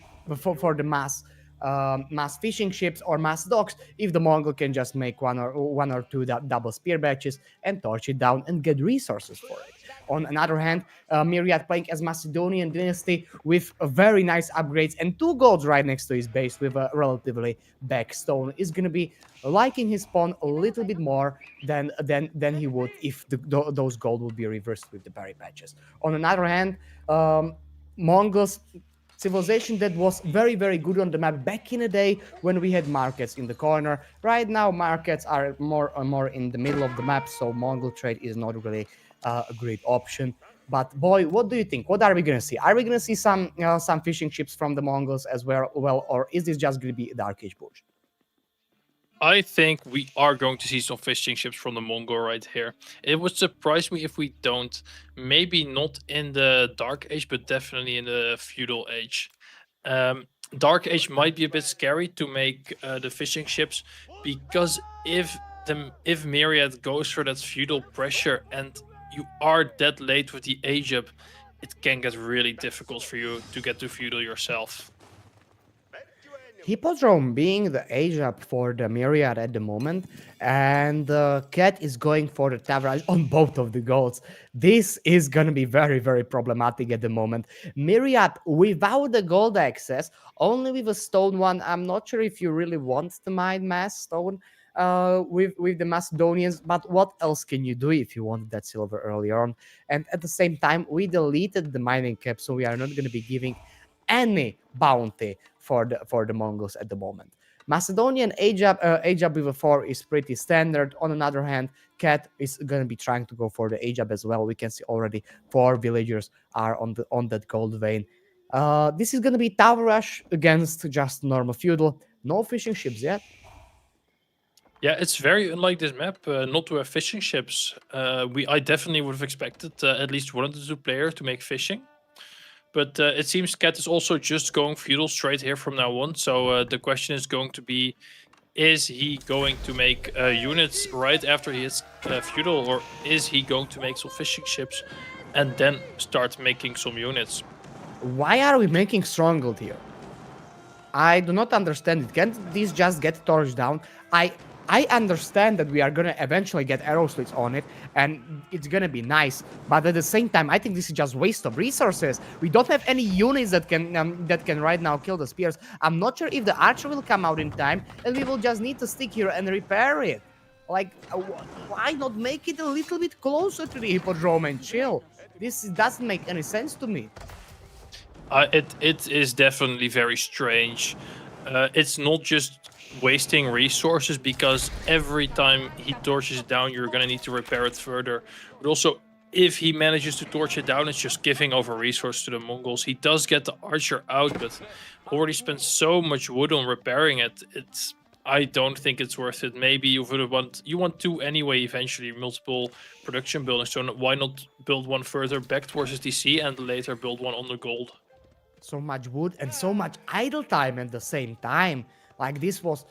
mass fishing ships or mass docks if the Mongol can just make one or two double spear batches and torch it down and get resources for it. On another hand, Myriad playing as Macedonian dynasty with a very nice upgrades and 2 golds right next to his base with a relatively back stone is going to be liking his spawn a little bit more than he would if those gold would be reversed with the berry patches. On another hand, Mongols civilization that was very, very good on the map back in the day when we had markets in the corner. Right now, markets are more in the middle of the map, so Mongol trade is not really a great option. But boy, what do you think? What are we gonna see? Are we gonna see some fishing ships from the Mongols as well, or is this just gonna be a Dark Age push? I think we are going to see some fishing ships from the Mongol right here. It would surprise me if we don't. Maybe not in the Dark Age, but definitely in the Feudal Age. Dark Age might be a bit scary to make the fishing ships, because if Myriad goes for that feudal pressure and you are that late with the age up, it can get really difficult for you to get to feudal yourself. Hippodrome being the age up for the Myriad at the moment, and the Cat is going for the Tavraj on both of the goals. This is gonna be very, very problematic at the moment. Myriad without the gold access, only with a stone one. I'm not sure if you really want the mine mass stone with the Macedonians, but what else can you do if you wanted that silver earlier on? And at the same time, we deleted the mining cap, so we are not going to be giving any bounty for the Mongols at the moment. Macedonian age up with a 4 is pretty standard. On another hand, Cat is going to be trying to go for the age up as well. We can see already 4 villagers are on that gold vein. This is going to be tower rush against just normal feudal. No fishing ships yet. Yeah, it's very unlike this map not to have fishing ships. I definitely would have expected at least one of the 2 players to make fishing. But it seems Cat is also just going feudal straight here from now on. So the question is going to be, is he going to make units right after he hits feudal, or is he going to make some fishing ships and then start making some units? Why are we making stronghold here? I do not understand it. Can't these just get torched down? I understand that we are gonna eventually get arrow slits on it, and it's gonna be nice. But at the same time, I think this is just waste of resources. We don't have any units that can right now kill the spears. I'm not sure if the archer will come out in time, and we will just need to stick here and repair it. Like, why not make it a little bit closer to the hippodrome and chill? This doesn't make any sense to me. It is definitely very strange. It's not just wasting resources, because every time he torches it down, you're gonna need to repair it further. But also, if he manages to torch it down, it's just giving over resources to the Mongols. He does get the archer out, but already spent so much wood on repairing it. I don't think it's worth it. Maybe you want 2 anyway, eventually, multiple production buildings. So why not build one further back towards SDC and later build one on the gold? So much wood and so much idle time at the same time. Like, this was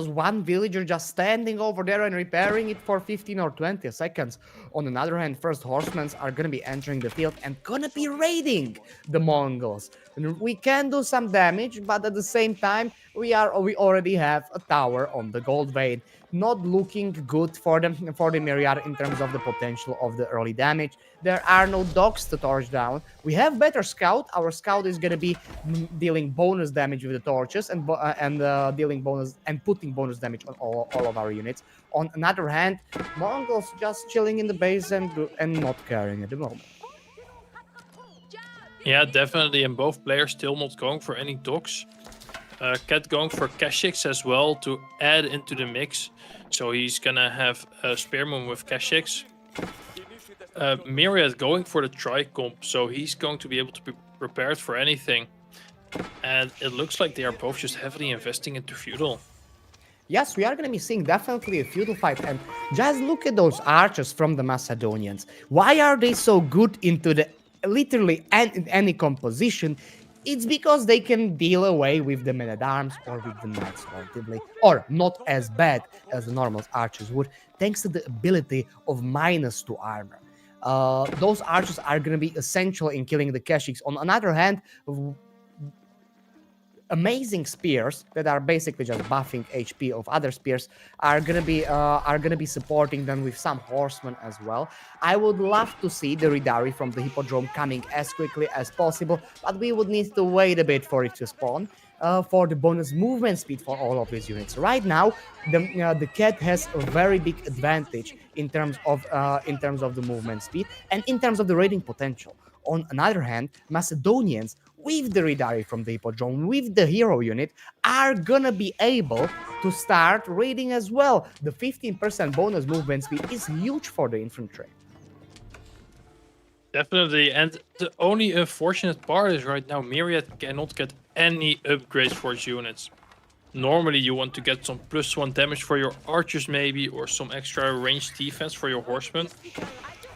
one villager just standing over there and repairing it for 15 or 20 seconds. On the other hand, first horsemen are gonna be entering the field and gonna be raiding the Mongols. And we can do some damage, but at the same time, we already have a tower on the gold vein. Not looking good for the Myriad in terms of the potential of the early damage. There are no dogs to torch down. We have better scout. Our scout is gonna be dealing bonus damage with the torches and dealing bonus and putting bonus damage on all of our units. On another hand, Mongols just chilling in the base and not caring at the moment. Yeah, definitely. And both players still not going for any dogs. Cat going for Kashyyyks as well to add into the mix. So he's gonna have a Spearman with Kashyyyks. Myriad going for the Tricomp, so he's going to be able to be prepared for anything. And it looks like they are both just heavily investing into Feudal. Yes, we are going to be seeing definitely a feudal fight. And just look at those archers from the Macedonians. Why are they so good into the literally any composition? It's because they can deal away with the men at arms or with the knights relatively, or not as bad as the normal archers would, thanks to the ability of -2 armor. Those archers are going to be essential in killing the Keshiks. On the other hand, amazing spears that are basically just buffing HP of other spears are gonna be supporting them with some horsemen as well. I would love to see the Ridari from the Hippodrome coming as quickly as possible, but we would need to wait a bit for it to spawn. For the bonus movement speed for all of these units. Right now, the cat has a very big advantage in terms of the movement speed and in terms of the raiding potential. On another hand, Macedonians with the Ridari from the Hippodrome, with the hero unit, are gonna be able to start raiding as well. The 15% bonus movement speed is huge for the infantry. Definitely, and the only unfortunate part is right now Myriad cannot get any upgrades for its units. Normally you want to get some +1 damage for your archers maybe, or some extra ranged defense for your horsemen,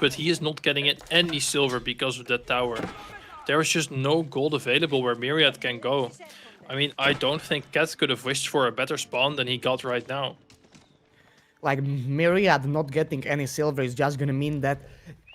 but he is not getting it any silver because of that tower. There is just no gold available where Myriad can go. I mean, I don't think Cat could have wished for a better spawn than he got right now. Like Myriad not getting any silver is just gonna mean that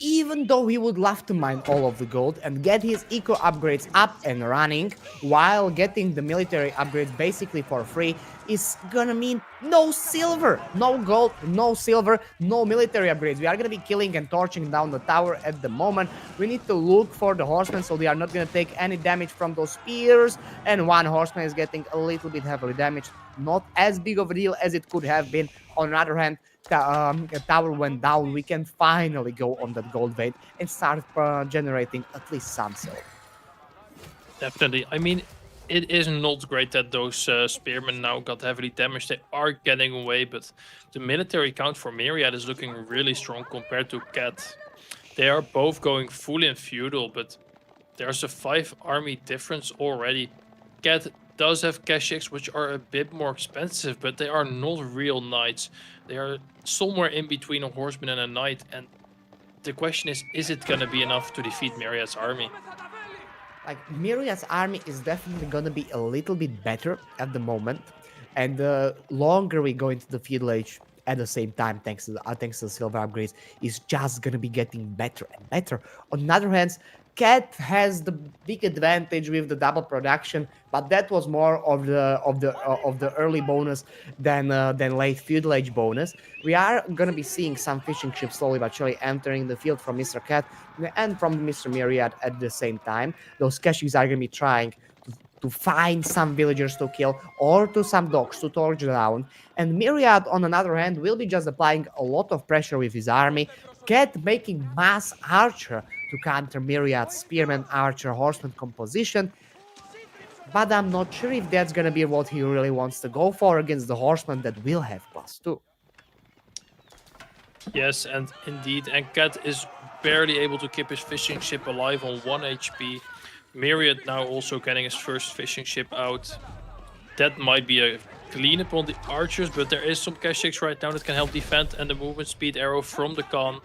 even though he would love to mine all of the gold and get his eco upgrades up and running while getting the military upgrades basically for free, is gonna mean no silver, no gold, no silver, no military upgrades. We are gonna be killing and torching down the tower at the moment. We need to look for the horsemen so they are not gonna take any damage from those spears, and one horseman is getting a little bit heavily damaged. Not as big of a deal as it could have been. On the other hand, the tower went down. We can finally go on that gold vein and start generating at least some silver. Definitely. I mean, it is not great that those spearmen now got heavily damaged. They are getting away, but the military count for Myriad is looking really strong compared to Cat. They are both going full in feudal, but there's a 5 army difference already. Cat does have Keshiks, which are a bit more expensive, but they are not real knights. They are somewhere in between a horseman and a knight, and the question is it gonna be enough to defeat Myriad's army? Like Myriad's army is definitely gonna be a little bit better at the moment, and the longer we go into the feudal age, at the same time, thanks to the silver upgrades, is just gonna be getting better and better. On the other hand, Cat has the big advantage with the double production, but that was more of the early bonus than late feudal age bonus. We are gonna be seeing some fishing ships slowly but surely entering the field from Mr. Cat and from Mr. Myriad at the same time. Those Keshis are gonna be trying to find some villagers to kill or to some dogs to torch down. And Myriad, on the other hand, will be just applying a lot of pressure with his army, Cat making mass archer to counter Myriad's spearman, archer, horseman composition. But I'm not sure if that's gonna be what he really wants to go for against the horseman that will have +2. Yes, and indeed, and Cat is barely able to keep his fishing ship alive on 1 HP. Myriad now also getting his first fishing ship out. That might be a cleanup on the archers, but there is some Keshiks right now that can help defend, and the movement speed arrow from the Khan.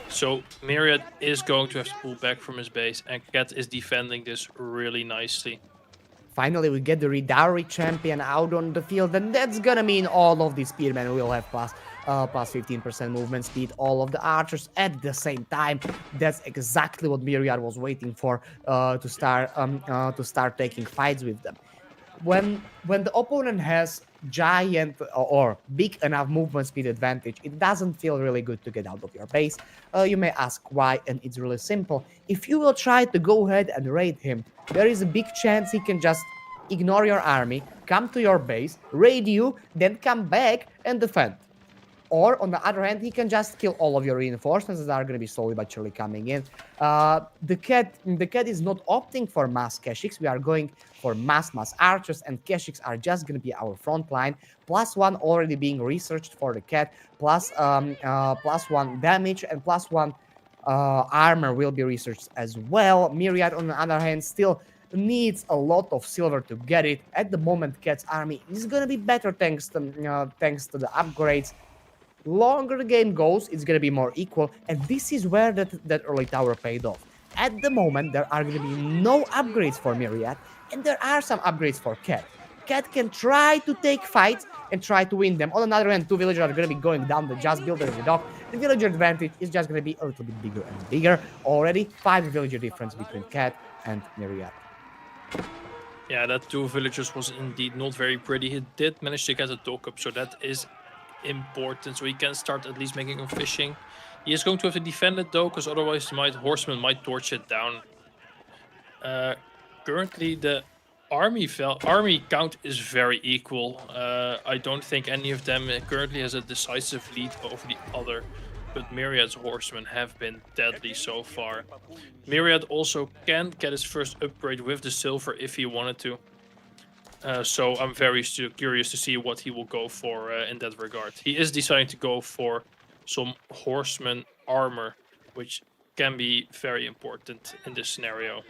So Myriad is going to have to pull back from his base, and Cat is defending this really nicely. Finally, we get the Ridari champion out on the field, and that's gonna mean all of these spearmen will have plus 15% movement speed, all of the archers at the same time. That's exactly what Myriad was waiting for to start taking fights with them. When the opponent has giant or big enough movement speed advantage, it doesn't feel really good to get out of your base. You may ask why, and it's really simple. If you will try to go ahead and raid him, there is a big chance he can just ignore your army, come to your base, raid you, then come back and defend. Or on the other hand, he can just kill all of your reinforcements that are going to be slowly but surely coming in. The cat is not opting for mass Keshiks. We are going for mass archers, and Keshiks are just going to be our front line. +1 already being researched for the cat. +1 damage and +1 armor will be researched as well. Myriad, on the other hand, still needs a lot of silver to get it. At the moment, Cat's army is gonna be better thanks to the upgrades. Longer the game goes, it's gonna be more equal, and this is where that early tower paid off. At the moment, there are gonna be no upgrades for Myriad, and there are some upgrades for Cat. Cat can try to take fights and try to win them. On another hand, two villagers are gonna be going down the just builder and the dock. The villager advantage is just gonna be a little bit bigger and bigger. Already 5 villager difference between Cat and Myriad. Yeah, that two villagers was indeed not very pretty. He did manage to get a dock up, so that is important. So he can start at least making him fishing. He is going to have to defend it though, because otherwise horsemen might torch it down. Currently, the army count is very equal. I don't think any of them currently has a decisive lead over the other. But Myriad's horsemen have been deadly so far. Myriad also can get his first upgrade with the silver if he wanted to. So I'm very curious to see what he will go for in that regard. He is deciding to go for some horseman armor, which can be very important in this scenario.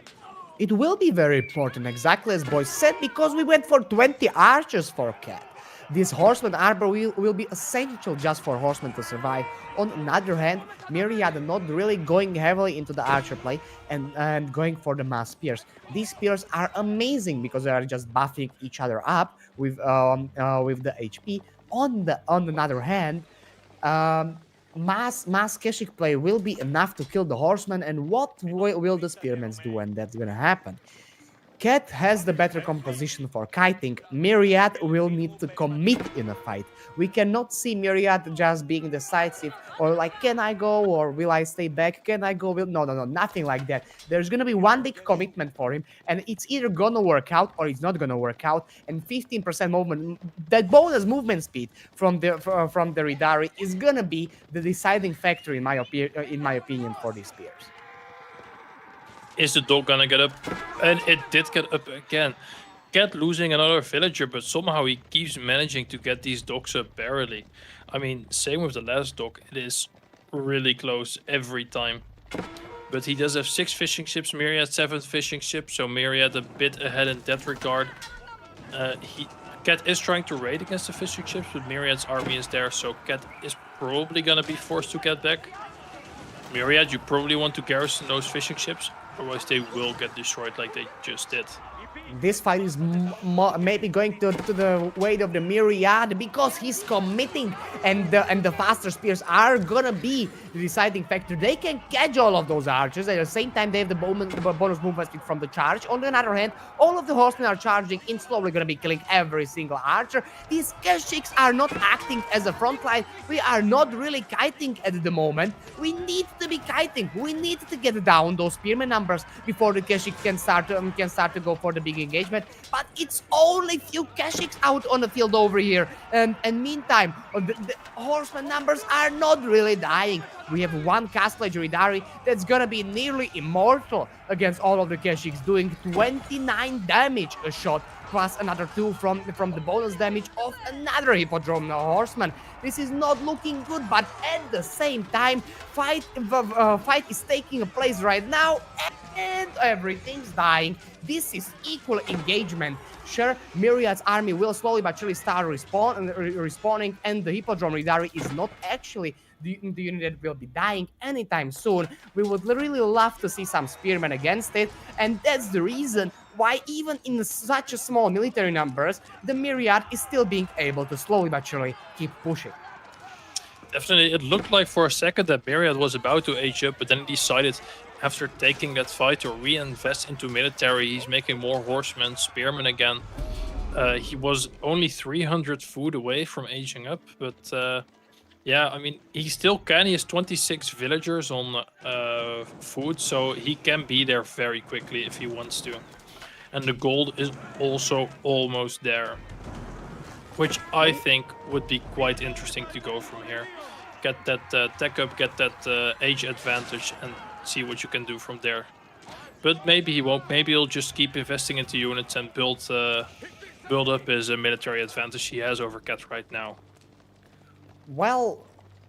It will be very important, exactly as Boy said, because we went for 20 archers for Cat. This horseman armor will be essential just for horsemen to survive. On the other hand, Myriad not really going heavily into the archer play and going for the mass spears. These spears are amazing because they are just buffing each other up with the HP. On the other hand, mass Keshik play will be enough to kill the horseman, and what will the spearmen do when that's gonna happen? Cat has the better composition for kiting. Myriad will need to commit in a fight. We cannot see Myriad just being decisive or like, can I go or will I stay back? Can I go? No, nothing like that. There's gonna be one big commitment for him, and it's either gonna work out or it's not gonna work out. And 15% movement, that bonus movement speed from the Ridari is gonna be the deciding factor in my opinion for these spears. Is the dog gonna get up? And it did get up again. Cat losing another villager, but somehow he keeps managing to get these dogs up barely. I mean, same with the last dog. It is really close every time. But he does have 6 fishing ships, Myriad 7 fishing ships, so Myriad a bit ahead in that regard. Cat is trying to raid against the fishing ships, but Myriad's army is there, so Cat is probably gonna be forced to get back. Myriad, you probably want to garrison those fishing ships, otherwise they will get destroyed like they just did. This fight is maybe going to the weight of the Myriad because he's committing, and the faster spears are gonna be the deciding factor. They can catch all of those archers. At the same time, they have the bonus movement speed from the charge. On the other hand, all of the horsemen are charging in, slowly gonna be killing every single archer. These Keshiks are not acting as a front line. We are not really kiting at the moment. We need to be kiting. We need to get down those spearman numbers before the Keshik can start to go for the big engagement. But it's only few Keshiks out on the field over here, and meantime the horseman numbers are not really dying. We have one cast legendary that's gonna be nearly immortal against all of the Keshiks, doing 29 damage a shot, plus another 2 from the bonus damage of another Hippodrome horseman. This is not looking good, but at the same time, fight is taking place right now, and everything's dying. This is equal engagement. Sure, Myriad's army will slowly but surely start respawning, and the Hippodrome Ridari is not actually the unit that will be dying anytime soon. We would really love to see some spearmen against it, and that's the reason why even in such a small military numbers, the Myriad is still being able to slowly but surely keep pushing. Definitely, it looked like for a second that Myriad was about to age up, but then he decided after taking that fight to reinvest into military. He's making more horsemen, spearmen again. He was only 300 food away from aging up, but yeah, I mean, he still can. He has 26 villagers on food, so he can be there very quickly if he wants to. And the gold is also almost there, which I think would be quite interesting to go from here. Get that tech up, get that age advantage, and see what you can do from there. But maybe he won't. Maybe he'll just keep investing into units and build up his military advantage he has over Cat right now. Well,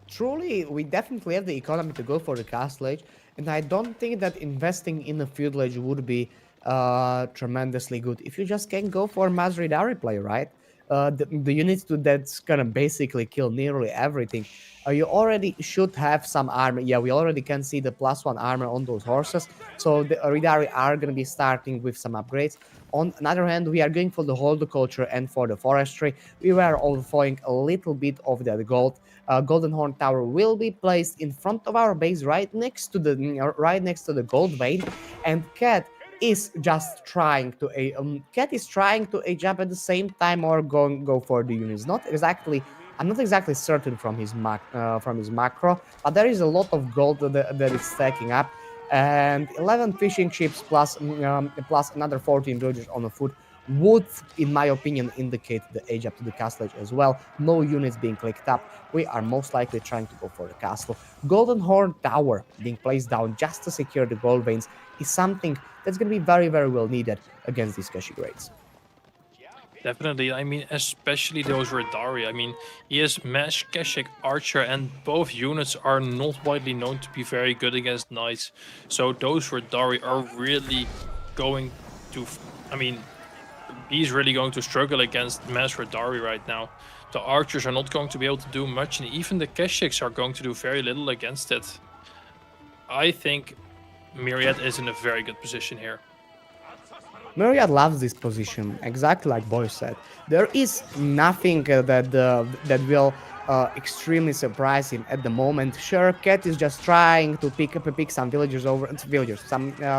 truly, we definitely have the economy to go for the castle age, and I don't think that investing in the feudal age would be tremendously good. If you just can go for mass Radari play, right? The units to that's gonna basically kill nearly everything. You already should have some armor. Yeah, we already can see the +1 armor on those horses. So the Radari are gonna be starting with some upgrades. On another hand, we are going for the horticulture and for the forestry. We were overflowing a little bit of that gold. Golden Horn Tower will be placed in front of our base, right next to the gold vein, and Cat is just trying to Cat is trying to age up at the same time or go for the units. Not exactly. I'm not exactly certain from his macro, but there is a lot of gold that is stacking up, and 11 fishing ships plus another 14 villagers on the foot would, in my opinion, indicate the age up to the castle age as well. No units being clicked up. We are most likely trying to go for the castle. Golden Horn Tower being placed down just to secure the gold veins is something that's going to be very, very well needed against these Keshi grades. Definitely. I mean, especially those Radari. I mean, he has Mesh, Keshik, Archer, and both units are not widely known to be very good against Knights. So those Radari are really going to. I mean, he's really going to struggle against Mesh Radari right now. The Archers are not going to be able to do much, and even the Keshiks are going to do very little against it. I think Myriad is in a very good position here. Myriad loves this position, exactly like Boy said. There is nothing that will extremely surprise him at the moment. Sure, Cat is just trying to pick some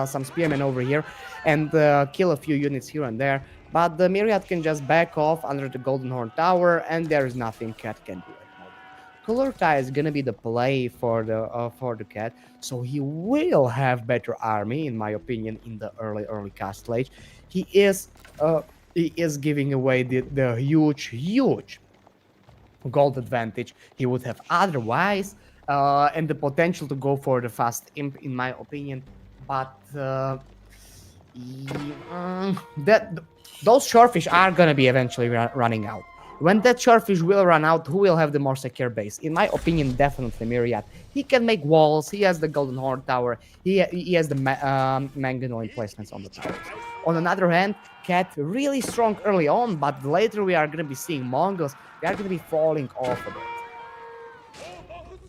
some spearmen over here, and kill a few units here and there. But the Myriad can just back off under the Golden Horn Tower, and there is nothing Cat can do at the moment. Color Tie is gonna be the play for the Cat, so he will have better army, in my opinion, in the early castle age. He is uh, he is giving away the huge gold advantage he would have otherwise, and the potential to go for the fast imp, in my opinion. But that those shorefish are gonna be eventually running out. When that shorefish will run out, who will have the more secure base? In my opinion, definitely Myriad. He can make walls. He has the Golden Horn Tower. He has the manganol emplacements on the towers. On another hand, Cat really strong early on, but later we are going to be seeing Mongols. They are going to be falling off a bit.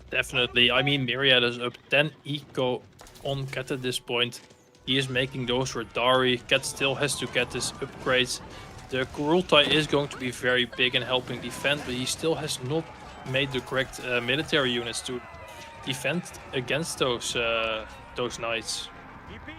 Definitely. I mean, Myriad is up 10 eco on Cat at this point. He is making those Radari. Cat still has to get his upgrades. The Kurultai is going to be very big in helping defend, but he still has not made the correct military units to defend against those knights.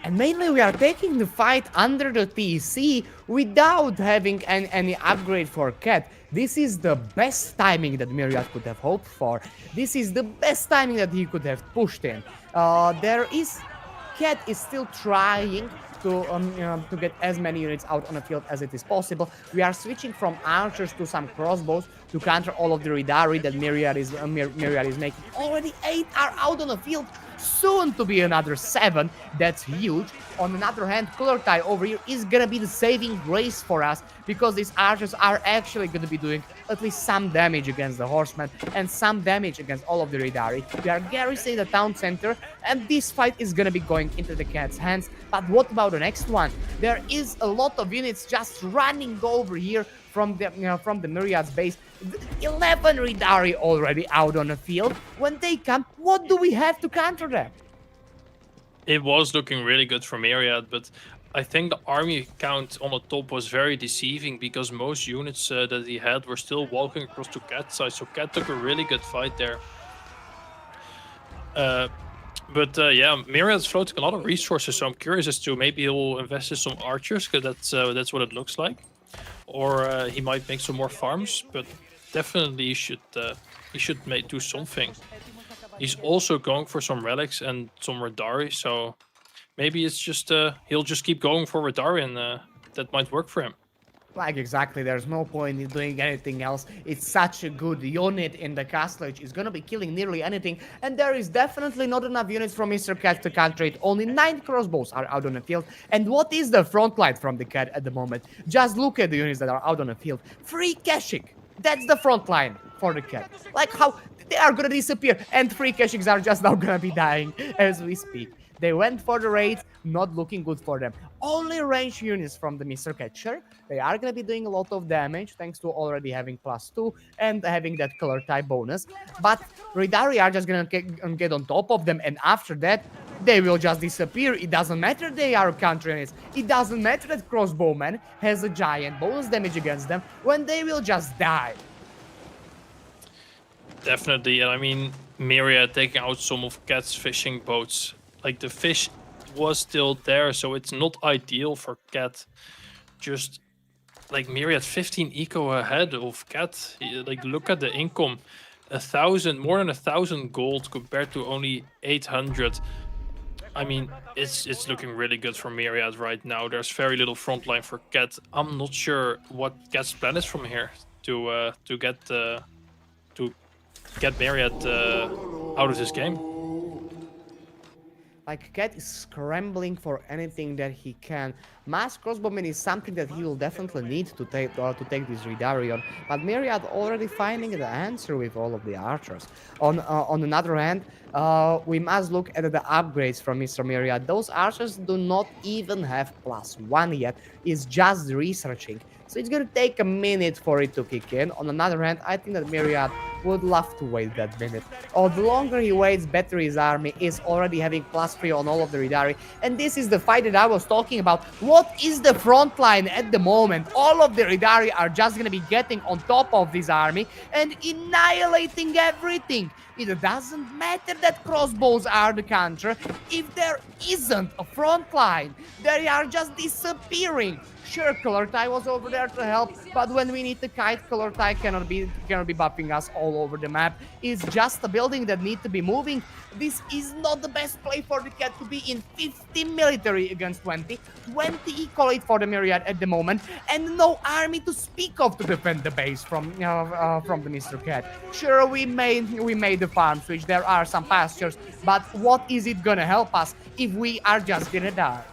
And mainly we are taking the fight under the TC without having any upgrade for Cat. This is the best timing that Myriad could have hoped for. This is the best timing that he could have pushed in. Cat is still trying to get as many units out on the field as it is possible. We are switching from archers to some crossbows to counter all of the Radari that Myriad is making. Already 8 are out on the field. Soon to be another 7. That's huge. On the other hand, Color Tie over here is gonna be the saving grace for us because these archers are actually gonna be doing at least some damage against the horsemen and some damage against all of the Radari. We are garrisoning the town center, and this fight is gonna be going into the Cat's hands. But what about the next one? There is a lot of units just running over here from the Myriad's base. 11 Radari already out on the field. When they come, what do we have to counter them? It was looking really good for Myriad, but I think the army count on the top was very deceiving because most units that he had were still walking across to Cat's side, so Cat took a really good fight there. Yeah, Myriad's floating a lot of resources, so I'm curious as to maybe he'll invest in some archers, because that's what it looks like. Or he might make some more farms, but definitely he should do something. He's also going for some relics and some Radari, so maybe it's just he'll just keep going for Radari, and that might work for him. Like, exactly, there's no point in doing anything else. It's such a good unit in the castle. It's gonna be killing nearly anything, and there is definitely not enough units from Mr. Cat to counter it. Only 9 crossbows are out on the field. And what is the front line from the Cat at the moment? Just look at the units that are out on the field. 3 Keshik! That's the front line for the Cat. Like, how they are gonna disappear, and 3 Keshiks are just now gonna be dying as we speak. They went for the raids. not looking good for them. Only range units from the Mr. Catcher. They are going to be doing a lot of damage thanks to already having +2 and having that color type bonus. But Ridari are just going to get on top of them, and after that, they will just disappear. It doesn't matter they are counter units. It doesn't matter that Crossbowman has a giant bonus damage against them when they will just die. Definitely, and I mean, Myriad taking out some of Cat's fishing boats. Like, the fish was still there, so it's not ideal for Cat. Just, like, Myriad 15 eco ahead of Cat. Like, look at the income. 1,000, more than 1,000 gold compared to only 800. I mean, it's looking really good for Myriad right now. There's very little frontline for Cat. I'm not sure what Cat's plan is from here to get Myriad out of this game. Like, Cat is scrambling for anything that he can. Mass Crossbowman is something that he will definitely need to take this Ridarion, but Myriad already finding the answer with all of the archers. On another hand, we must look at the upgrades from Mr. Myriad. Those archers do not even have +1 yet. It's just researching. So it's gonna take a minute for it to kick in. On another hand, I think that Myriad would love to wait that minute. The longer he waits, better his army is already having +3 on all of the Ridari. And this is the fight that I was talking about. What is the front line at the moment? All of the Ridari are just gonna be getting on top of this army and annihilating everything. It doesn't matter that crossbows are the counter. If there isn't a front line, they are just disappearing. Sure, Color Tie was over there to help, but when we need the kite, Color Tie cannot be buffing us all over the map. It's just a building that needs to be moving. This is not the best play for the Cat to be in 50 military against 20. 20 equal for the Myriad at the moment, and no army to speak of to defend the base from the Mr. Cat. Sure, we made the farm switch. There are some pastures, but what is it gonna help us if we are just gonna die?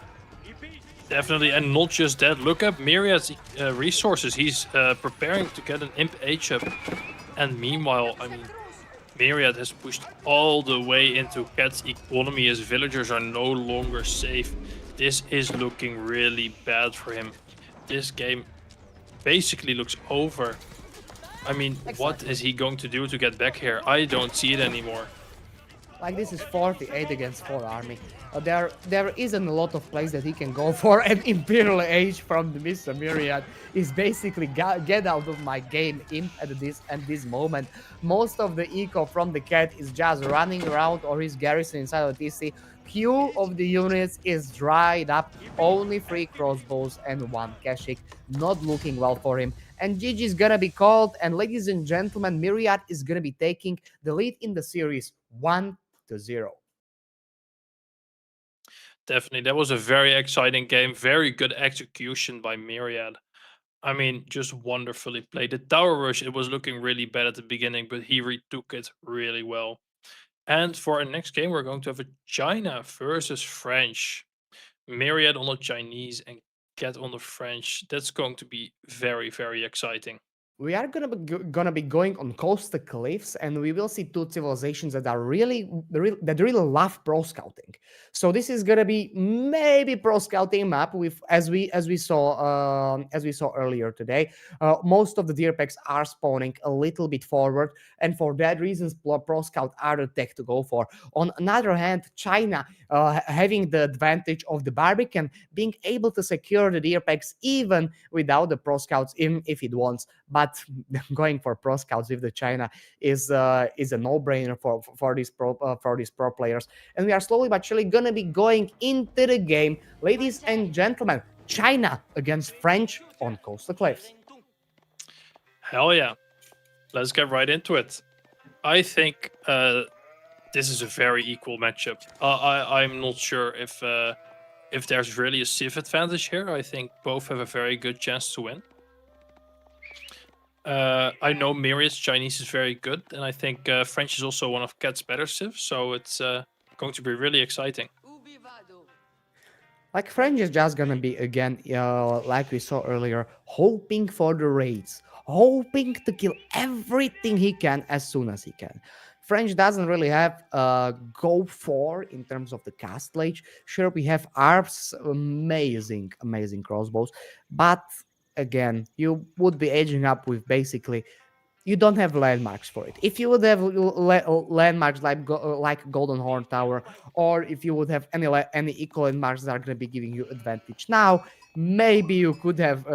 Definitely, and not just that. Look at Myriad's resources. He's preparing to get an Imp H up. And meanwhile, I mean, Myriad has pushed all the way into Cat's economy. His villagers are no longer safe. This is looking really bad for him. This game basically looks over. I mean, what is he going to do to get back here? I don't see it anymore. Like, this is 48 against 4 army. There isn't a lot of plays that he can go for, and Imperial Age from the Mr. Myriad is basically get out of my game Imp at this moment. Most of the eco from the Cat is just running around or his garrison inside of TC. Few of the units is dried up, only 3 crossbows and 1 Kashik, not looking well for him. And GG is gonna be called, and ladies and gentlemen, Myriad is gonna be taking the lead in the series 1-0. Definitely, that was a very exciting game. Very good execution by Myriad. I mean, just wonderfully played. The tower rush, it was looking really bad at the beginning, but he retook it really well. And for our next game, we're going to have a China versus French. Myriad on the Chinese and Cat on the French. That's going to be very, very exciting. We are gonna be going on coastal cliffs, and we will see 2 civilizations that are that really love pro scouting. So this is gonna be maybe pro scouting map with as we saw earlier today. Most of the deer packs are spawning a little bit forward, and for that reasons, pro scout are the tech to go for. On another hand, China having the advantage of the Barbican, being able to secure the deer packs even without the pro scouts if it wants. But going for pro scouts with the China is a no-brainer for these pro players. And we are slowly but surely gonna be going into the game, ladies and gentlemen. China against French on coastal cliffs. Hell yeah. Let's get right into it. I think this is a very equal matchup. I'm not sure if there's really a civ advantage here. I think both have a very good chance to win. I know Myriad's Chinese is very good, and I think French is also one of Cat's better civs, so it's going to be really exciting. Like, French is just gonna be, again, like we saw earlier, hoping for the raids, hoping to kill everything he can as soon as he can. French doesn't really have go for in terms of the castle age. Sure, we have ARP's amazing crossbows, but again, you would be edging up with basically you don't have landmarks for it. If you would have landmarks like Golden Horn Tower, or if you would have any equal landmarks that are going to be giving you advantage now, maybe you could have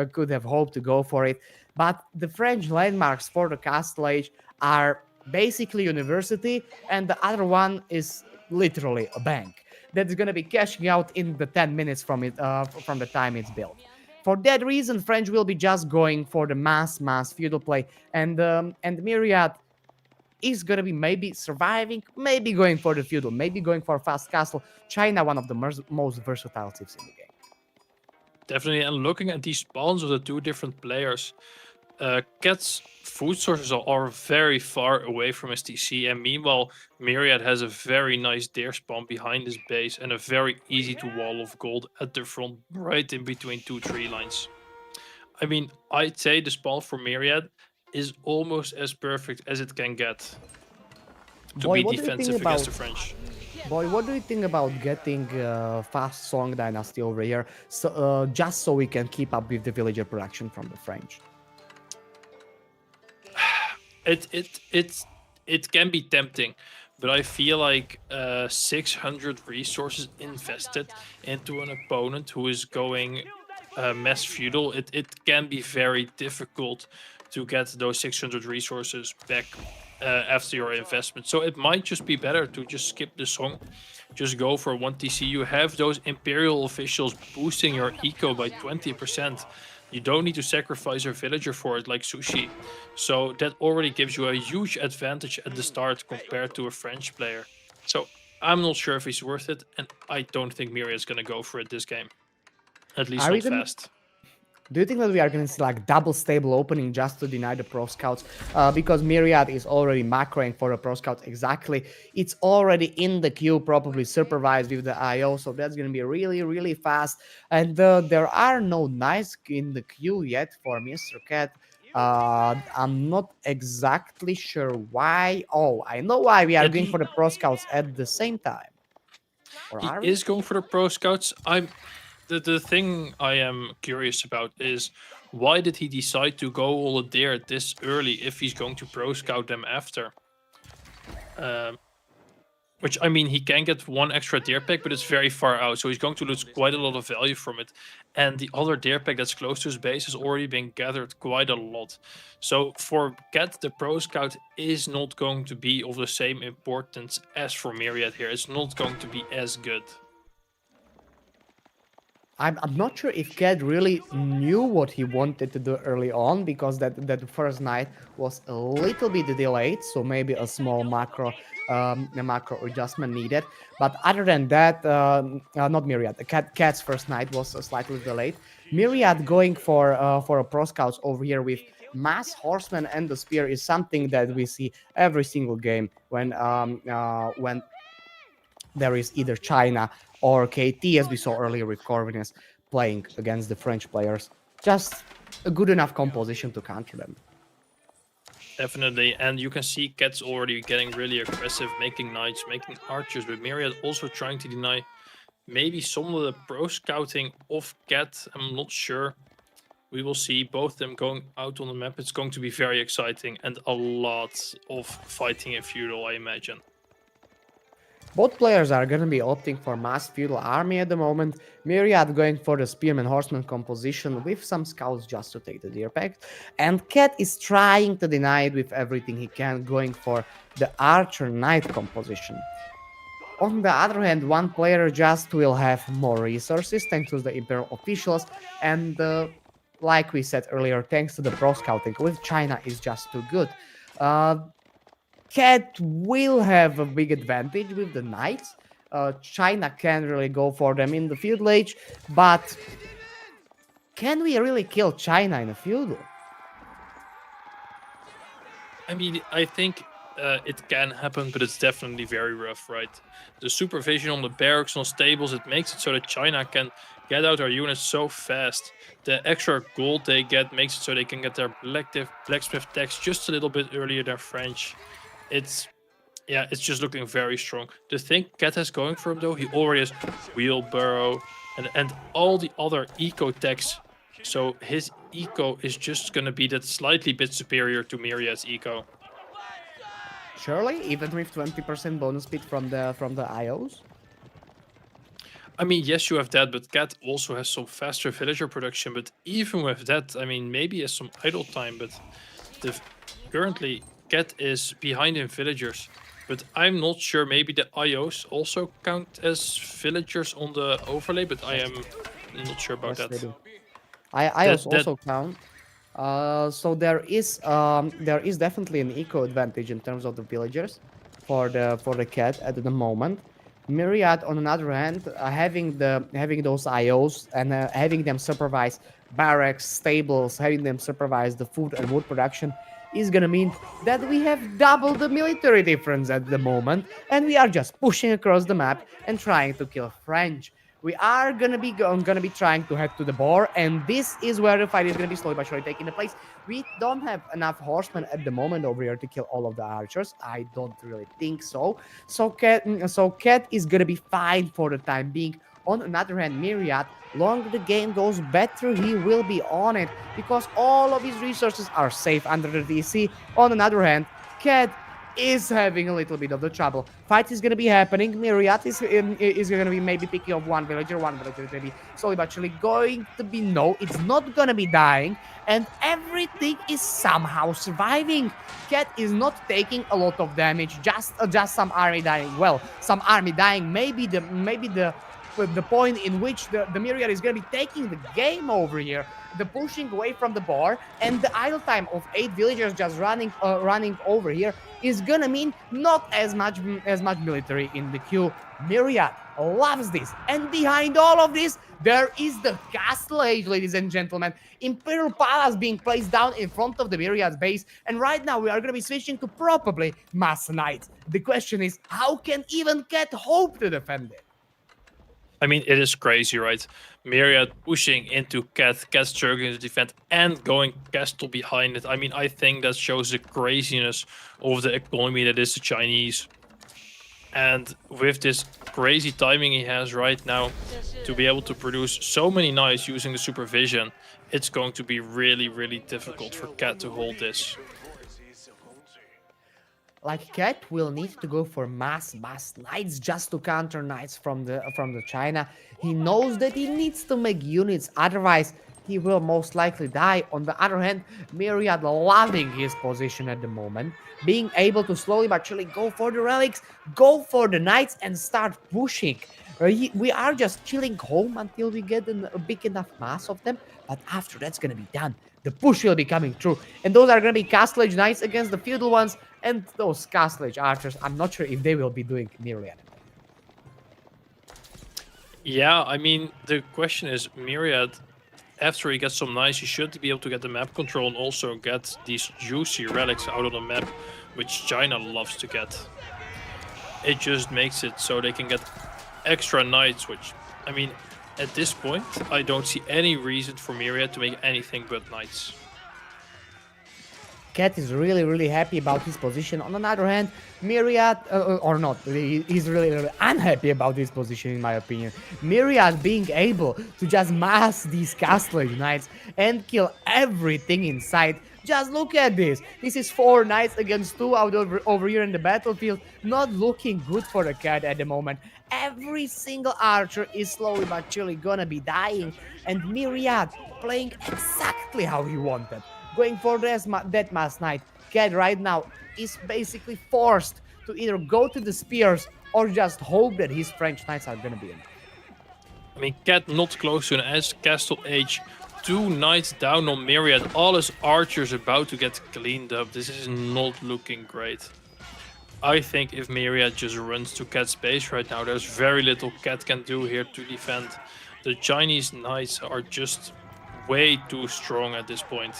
hoped to go for it. But the French landmarks for the Castle Age are basically university, and the other one is literally a bank that's going to be cashing out in the 10 minutes from the time it's built. For that reason, French will be just going for the mass feudal play, and Myriad is gonna be maybe surviving, maybe going for the feudal, maybe going for fast castle. China, one of the most versatile tips in the game. Definitely, and looking at these spawns of the two different players, Cat's food sources are very far away from his TC, and meanwhile, Myriad has a very nice deer spawn behind his base and a very easy to wall of gold at the front, right in between two tree lines. I mean, I'd say the spawn for Myriad is almost as perfect as it can get to Boy, be what do you think defensive against about the French. Boy, what do you think about getting fast Song Dynasty over here, just so we can keep up with the villager production from the French? It can be tempting, but I feel like 600 resources invested into an opponent who is going mass feudal, it can be very difficult to get those 600 resources back after your investment. So it might just be better to just skip the song, just go for 1 TC. You have those Imperial officials boosting your eco by 20%. You don't need to sacrifice your villager for it like Sushi. So that already gives you a huge advantage at the start compared to a French player. So I'm not sure if he's worth it, and I don't think Myriad is going to go for it this game. At least Are we not gonna fast. Do you think that we are going to see like double stable opening just to deny the pro scouts? Because Myriad is already macroing for the pro scouts exactly. It's already in the queue, probably supervised with the IO, so that's going to be really fast. And there are no knights in the queue yet for Mr. Cat. I'm not exactly sure why. Oh, I know why we are Yeah, going for the pro scouts at the same time. Or he are we? is going for the pro scouts. The thing I am curious about is why did he decide to go all there this early if he's going to pro scout them after? Um, which I mean, he can get one extra deer pack, but it's very far out, so he's going to lose quite a lot of value from it. And the other deer pack that's close to his base has already been gathered quite a lot. So for Cat, the pro scout is not going to be of the same importance as for Myriad here. It's not going to be as good. I'm not sure if Cat really knew what he wanted to do early on, because that first night was a little bit delayed, so maybe a macro adjustment needed. But other than that, not Myriad. Cat's first night was slightly delayed. Myriad going for a pro scouts over here with mass horseman and the spear is something that we see every single game when there is either China or KT, as we saw earlier with Corvinus playing against the French players. Just a good enough composition to counter them. Definitely, and you can see Cat's already getting really aggressive, making knights, making archers, but Myriad also trying to deny maybe some of the pro scouting of Cat. I'm not sure. We will see both them going out on the map. It's going to be very exciting and a lot of fighting in Feudal, I imagine. Both players are going to be opting for mass feudal army at the moment. Myriad going for the spearman horseman composition with some scouts just to take the deer pack. And Cat is trying to deny it with everything he can, going for the archer knight composition. On the other hand, one player just will have more resources thanks to the Imperial officials, and like we said earlier, thanks to the pro scouting with China is just too good. Cat will have a big advantage with the knights. China can't really go for them in the feudal age, but can we really kill China in a feudal? I mean, I think it can happen, but it's definitely very rough, right? The supervision on the barracks, on stables, it makes it so that China can get out their units so fast. The extra gold they get makes it so they can get their blacksmith tax just a little bit earlier than French. It's Yeah, it's just looking very strong. The thing Cat has going for him though, he already has wheelbarrow and all the other eco techs. So his eco is just gonna be that slightly bit superior to Myriad's eco. Surely, even with 20% bonus speed from the IOs. I mean, yes, you have that, but Cat also has some faster villager production. But even with that, I mean, maybe he has some idle time, but the currently Cat is behind in villagers. But I'm not sure. Maybe the IOs also count as villagers on the overlay, but I Yes, am not sure about yes, they that. do. IOs That also count. So there is definitely an eco advantage in terms of the villagers for the cat at the moment. Myriad, on another hand, having those IOs and having them supervise barracks, stables, having them supervise the food and wood production is gonna mean that we have double the military difference at the moment, and we are just pushing across the map and trying to kill French. We are gonna be trying to head to the bar, and this is where the fight is gonna be slowly but surely taking the place. We don't have enough horsemen at the moment over here to kill all of the archers. I don't really think so. So Cat is gonna be fine for the time being. On another hand, Myriad, long the game goes better, he will be on it because all of his resources are safe under the DC. On another hand, Cat is having a little bit of the trouble. Fight is going to be happening. Myriad is going to be maybe picking up one villager is maybe slowly but surely going to be no, it's not going to be dying, and everything is somehow surviving. Cat is not taking a lot of damage, just some army dying. Well, some army dying. Maybe the point in which the Myriad is going to be taking the game over here, the pushing away from the bar, and the idle time of 8 villagers just running over here is gonna mean not as much military in the queue. Myriad loves this, and behind all of this, there is the castle age, ladies and gentlemen. Imperial Palace being placed down in front of the Myriad's base, and right now we are gonna be switching to probably Mass Knight. The question is, how can even Cat hope to defend it? I mean, it is crazy, right? Myriad pushing into Cat struggling to defend, and going Castle behind it. I mean, I think that shows the craziness of the economy that is the Chinese. And with this crazy timing he has right now to be able to produce so many knights using the supervision, it's going to be really, really difficult for Cat to hold this. Like Cat will need to go for mass knights just to counter knights from the China. He knows that he needs to make units, otherwise he will most likely die. On the other hand, Myriad loving his position at the moment, being able to slowly but surely go for the relics, go for the knights, and start pushing. We are just chilling home until we get a big enough mass of them, but after that's gonna be done, the push will be coming through, and those are gonna be Castle Age Knights against the Feudal ones, and those Castle Age Archers. I'm not sure if they will be doing nearly anything. Yeah, I mean, the question is, Myriad, after he gets some knights, he should be able to get the map control and also get these juicy relics out of the map, which China loves to get. It just makes it so they can get extra knights, which, I mean, at this point, I don't see any reason for Myriad to make anything but knights. Cat is really happy about his position. On the other hand, Myriad, or not, he's really unhappy about his position, in my opinion. Myriad being able to just mass these Castle Age Knights and kill everything in sight. Just look at this. This is 4 knights against 2 out over here in the battlefield. Not looking good for the Cat at the moment. Every single archer is slowly but surely gonna be dying, and Myriad playing exactly how he wanted. Going for that Mass Knight. Cat right now is basically forced to either go to the spears or just hope that his French Knights are gonna be enough. I mean, Cat not close to an S Castle Age. 2 knights down on Myriad. All his archers about to get cleaned up. This is not looking great. I think if Myriad just runs to Cat's base right now, there's very little Cat can do here to defend. The Chinese knights are just way too strong at this point.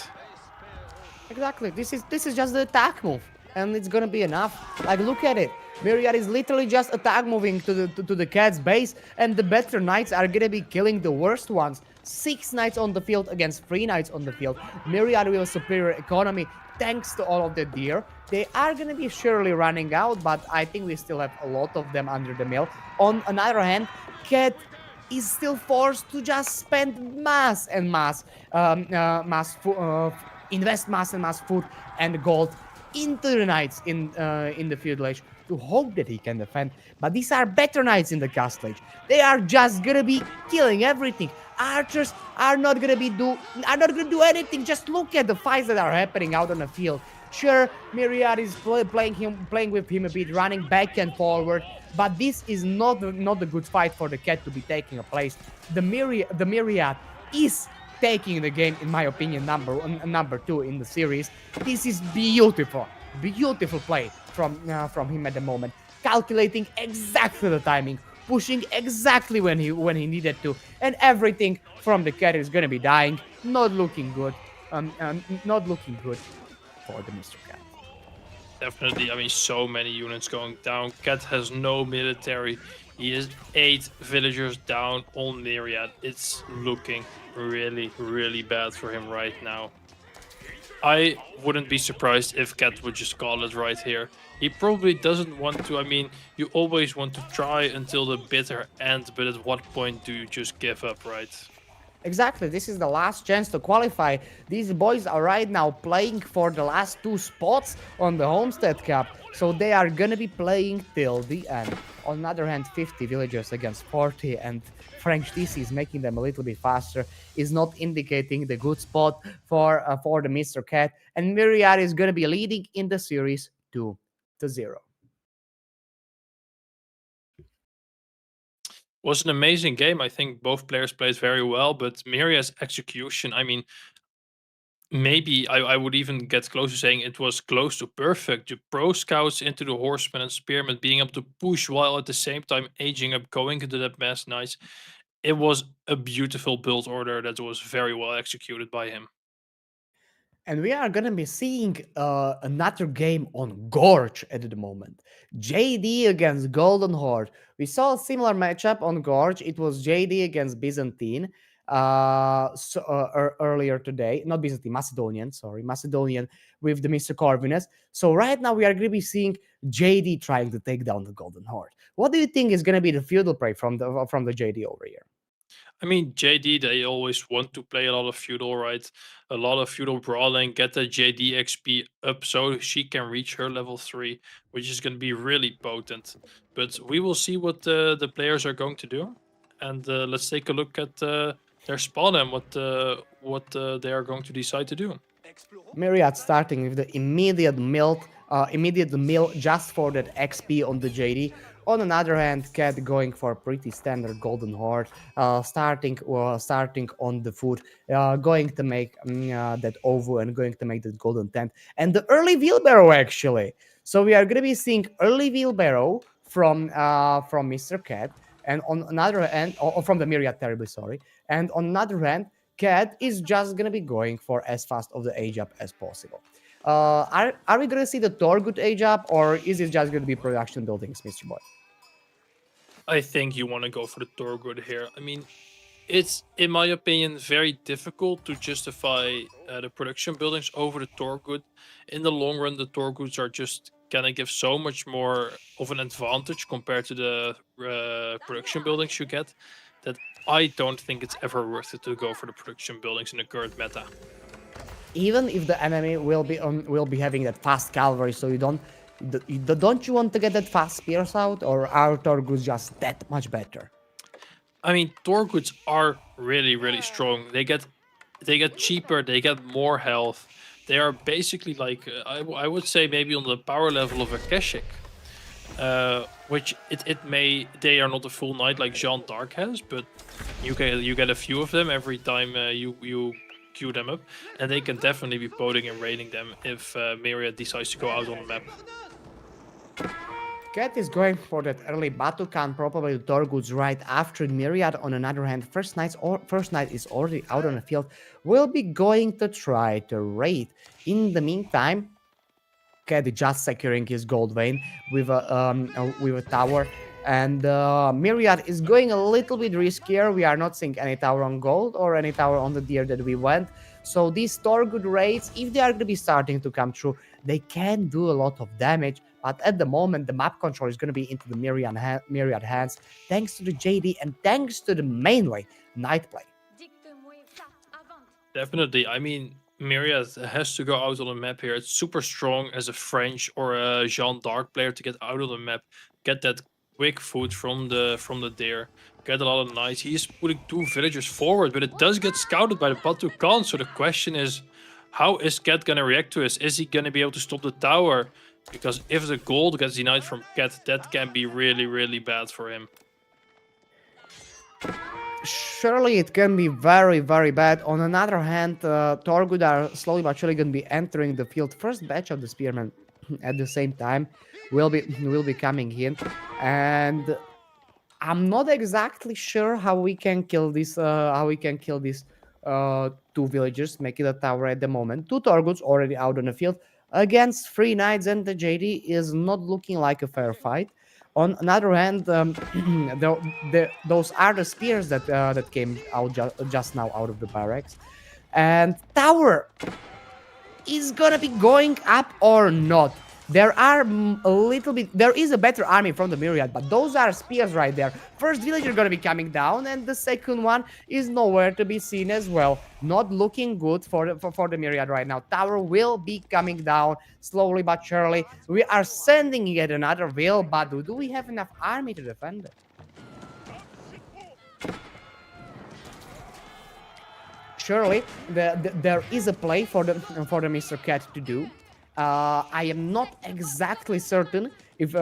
Exactly. This is just the attack move, and it's gonna be enough. Like, look at it. Myriad is literally just attack moving to the cat's base, and the better knights are gonna be killing the worst ones. 6 knights on the field against 3 knights on the field. Myriad with a superior economy thanks to all of the deer. They are gonna be surely running out, but I think we still have a lot of them under the mill. On another hand, Cat is still forced to just spend mass and mass, invest mass and mass food and gold into the knights in the feudal age to hope that he can defend. But these are better knights in the castle age. They are just gonna be killing everything. Archers are not gonna do anything. Just look at the fights that are happening out on the field. Sure, Myriad is playing with him a bit, running back and forward, but this is not a good fight for the cat to be taking a place. The Myriad is taking the game, in my opinion, number 2 in the series. This is beautiful play from him at the moment, calculating exactly the timing, pushing exactly when he needed to, and everything from the cat is gonna be dying. Not looking good. Not looking good for the Mr. Cat. Definitely, I mean, so many units going down. Cat has no military. He is 8 villagers down on Myriad. It's looking really, really bad for him right now. I wouldn't be surprised if Cat would just call it right here. He probably doesn't want to. I mean, you always want to try until the bitter end, but at what point do you just give up, right? Exactly, this is the last chance to qualify. These boys are right now playing for the last 2 spots on the Homestead Cup, so they are gonna be playing till the end. On the other hand, 50 villagers against 40, and French TC is making them a little bit faster, is not indicating the good spot for the Mr. Cat, and Myriad is gonna be leading in the series 2-0. Was an amazing game. I think both players played very well, but Myriad's execution, I mean, maybe I would even get close to saying it was close to perfect. The pro scouts into the horsemen and spearmen being able to push while at the same time aging up, going into that mass knights. It was a beautiful build order that was very well executed by him. And we are gonna be seeing another game on Gorge at the moment. JD against Golden Horde. We saw a similar matchup on Gorge. It was JD against Byzantine earlier today. Not Byzantine, Macedonian. Sorry, Macedonian with the Mr. Corvinus. So right now we are gonna be seeing JD trying to take down the Golden Horde. What do you think is gonna be the feudal play from the JD over here? I mean, JD, they always want to play a lot of feudal, right? A lot of feudal brawling, get the JD XP up so she can reach her level 3, which is going to be really potent. But we will see what the players are going to do. And let's take a look at their spawn and what they are going to decide to do. Myriad starting with the immediate mill just for that XP on the JD. On another hand, Cat going for pretty standard Golden Horde, starting on the foot, going to make that OVO and going to make that Golden Tent and the early wheelbarrow actually. So we are gonna be seeing early wheelbarrow from Mr. Cat, and on another hand, or from the Myriad, terribly sorry, and on another hand, Cat is just gonna be going for as fast of the age up as possible. Are we gonna see the Torgut age up, or is it just gonna be production buildings, Mr. Boy? I think you want to go for the Torgood here. I mean, it's, in my opinion, very difficult to justify the production buildings over the Torgood. In the long run, the Torgoods are just gonna give so much more of an advantage compared to the production buildings you get, that I don't think it's ever worth it to go for the production buildings in the current meta. Even if the enemy will be having that fast cavalry, so don't you want to get that fast spears out, or are Torguds just that much better? I mean, Torgoods are really, really strong. They get cheaper. They get more health. They are basically like I would say maybe on the power level of a Keshik. Which it may, they are not a full knight like Jeanne d'Arc has, but you get a few of them every time you queue them up, and they can definitely be poding and raiding them if Myriad decides to go out on the map. Cat is going for that early Batukan, probably the Torguds right after Myriad. On another hand, first knight is already out on the field. Will be going to try to raid. In the meantime, Cat just securing his gold vein with a tower. And Myriad is going a little bit riskier. We are not seeing any tower on gold or any tower on the deer that we went. So these Torgood raids, if they are going to be starting to come through, they can do a lot of damage. But at the moment, the map control is going to be into the Myriad hands, thanks to the JD and thanks to the mainly Night play. Definitely. I mean, Myriad has to go out on the map here. It's super strong as a French or a Jeanne d'Arc player to get out of the map, get that quick foot from the deer, get a lot of knights. He's putting 2 villagers forward, but it does get scouted by the Batu Khan. So the question is, how is Cat gonna react to this? Is he gonna be able to stop the tower? Because if the gold gets denied from Cat, that can be really, really bad for him. Surely it can be very, very bad. On another hand, Torgood are slowly but surely going to be entering the field. First batch of the spearmen at the same time will be coming in, and I'm not exactly sure how we can kill this. Two villagers making a tower at the moment. 2 Torgoods already out on the field against 3 knights, and the JD is not looking like a fair fight. On another hand, those are the spears that came out just now out of the barracks, and tower is gonna be going up or not. There are there is a better army from the Myriad, but those are spears right there. First villager gonna be coming down, and the second one is nowhere to be seen as well. Not looking good for the Myriad right now. Tower will be coming down slowly but surely. We are sending yet another veil, but do we have enough army to defend it? Surely there is a play for the Mr. Cat to do. I am not exactly certain if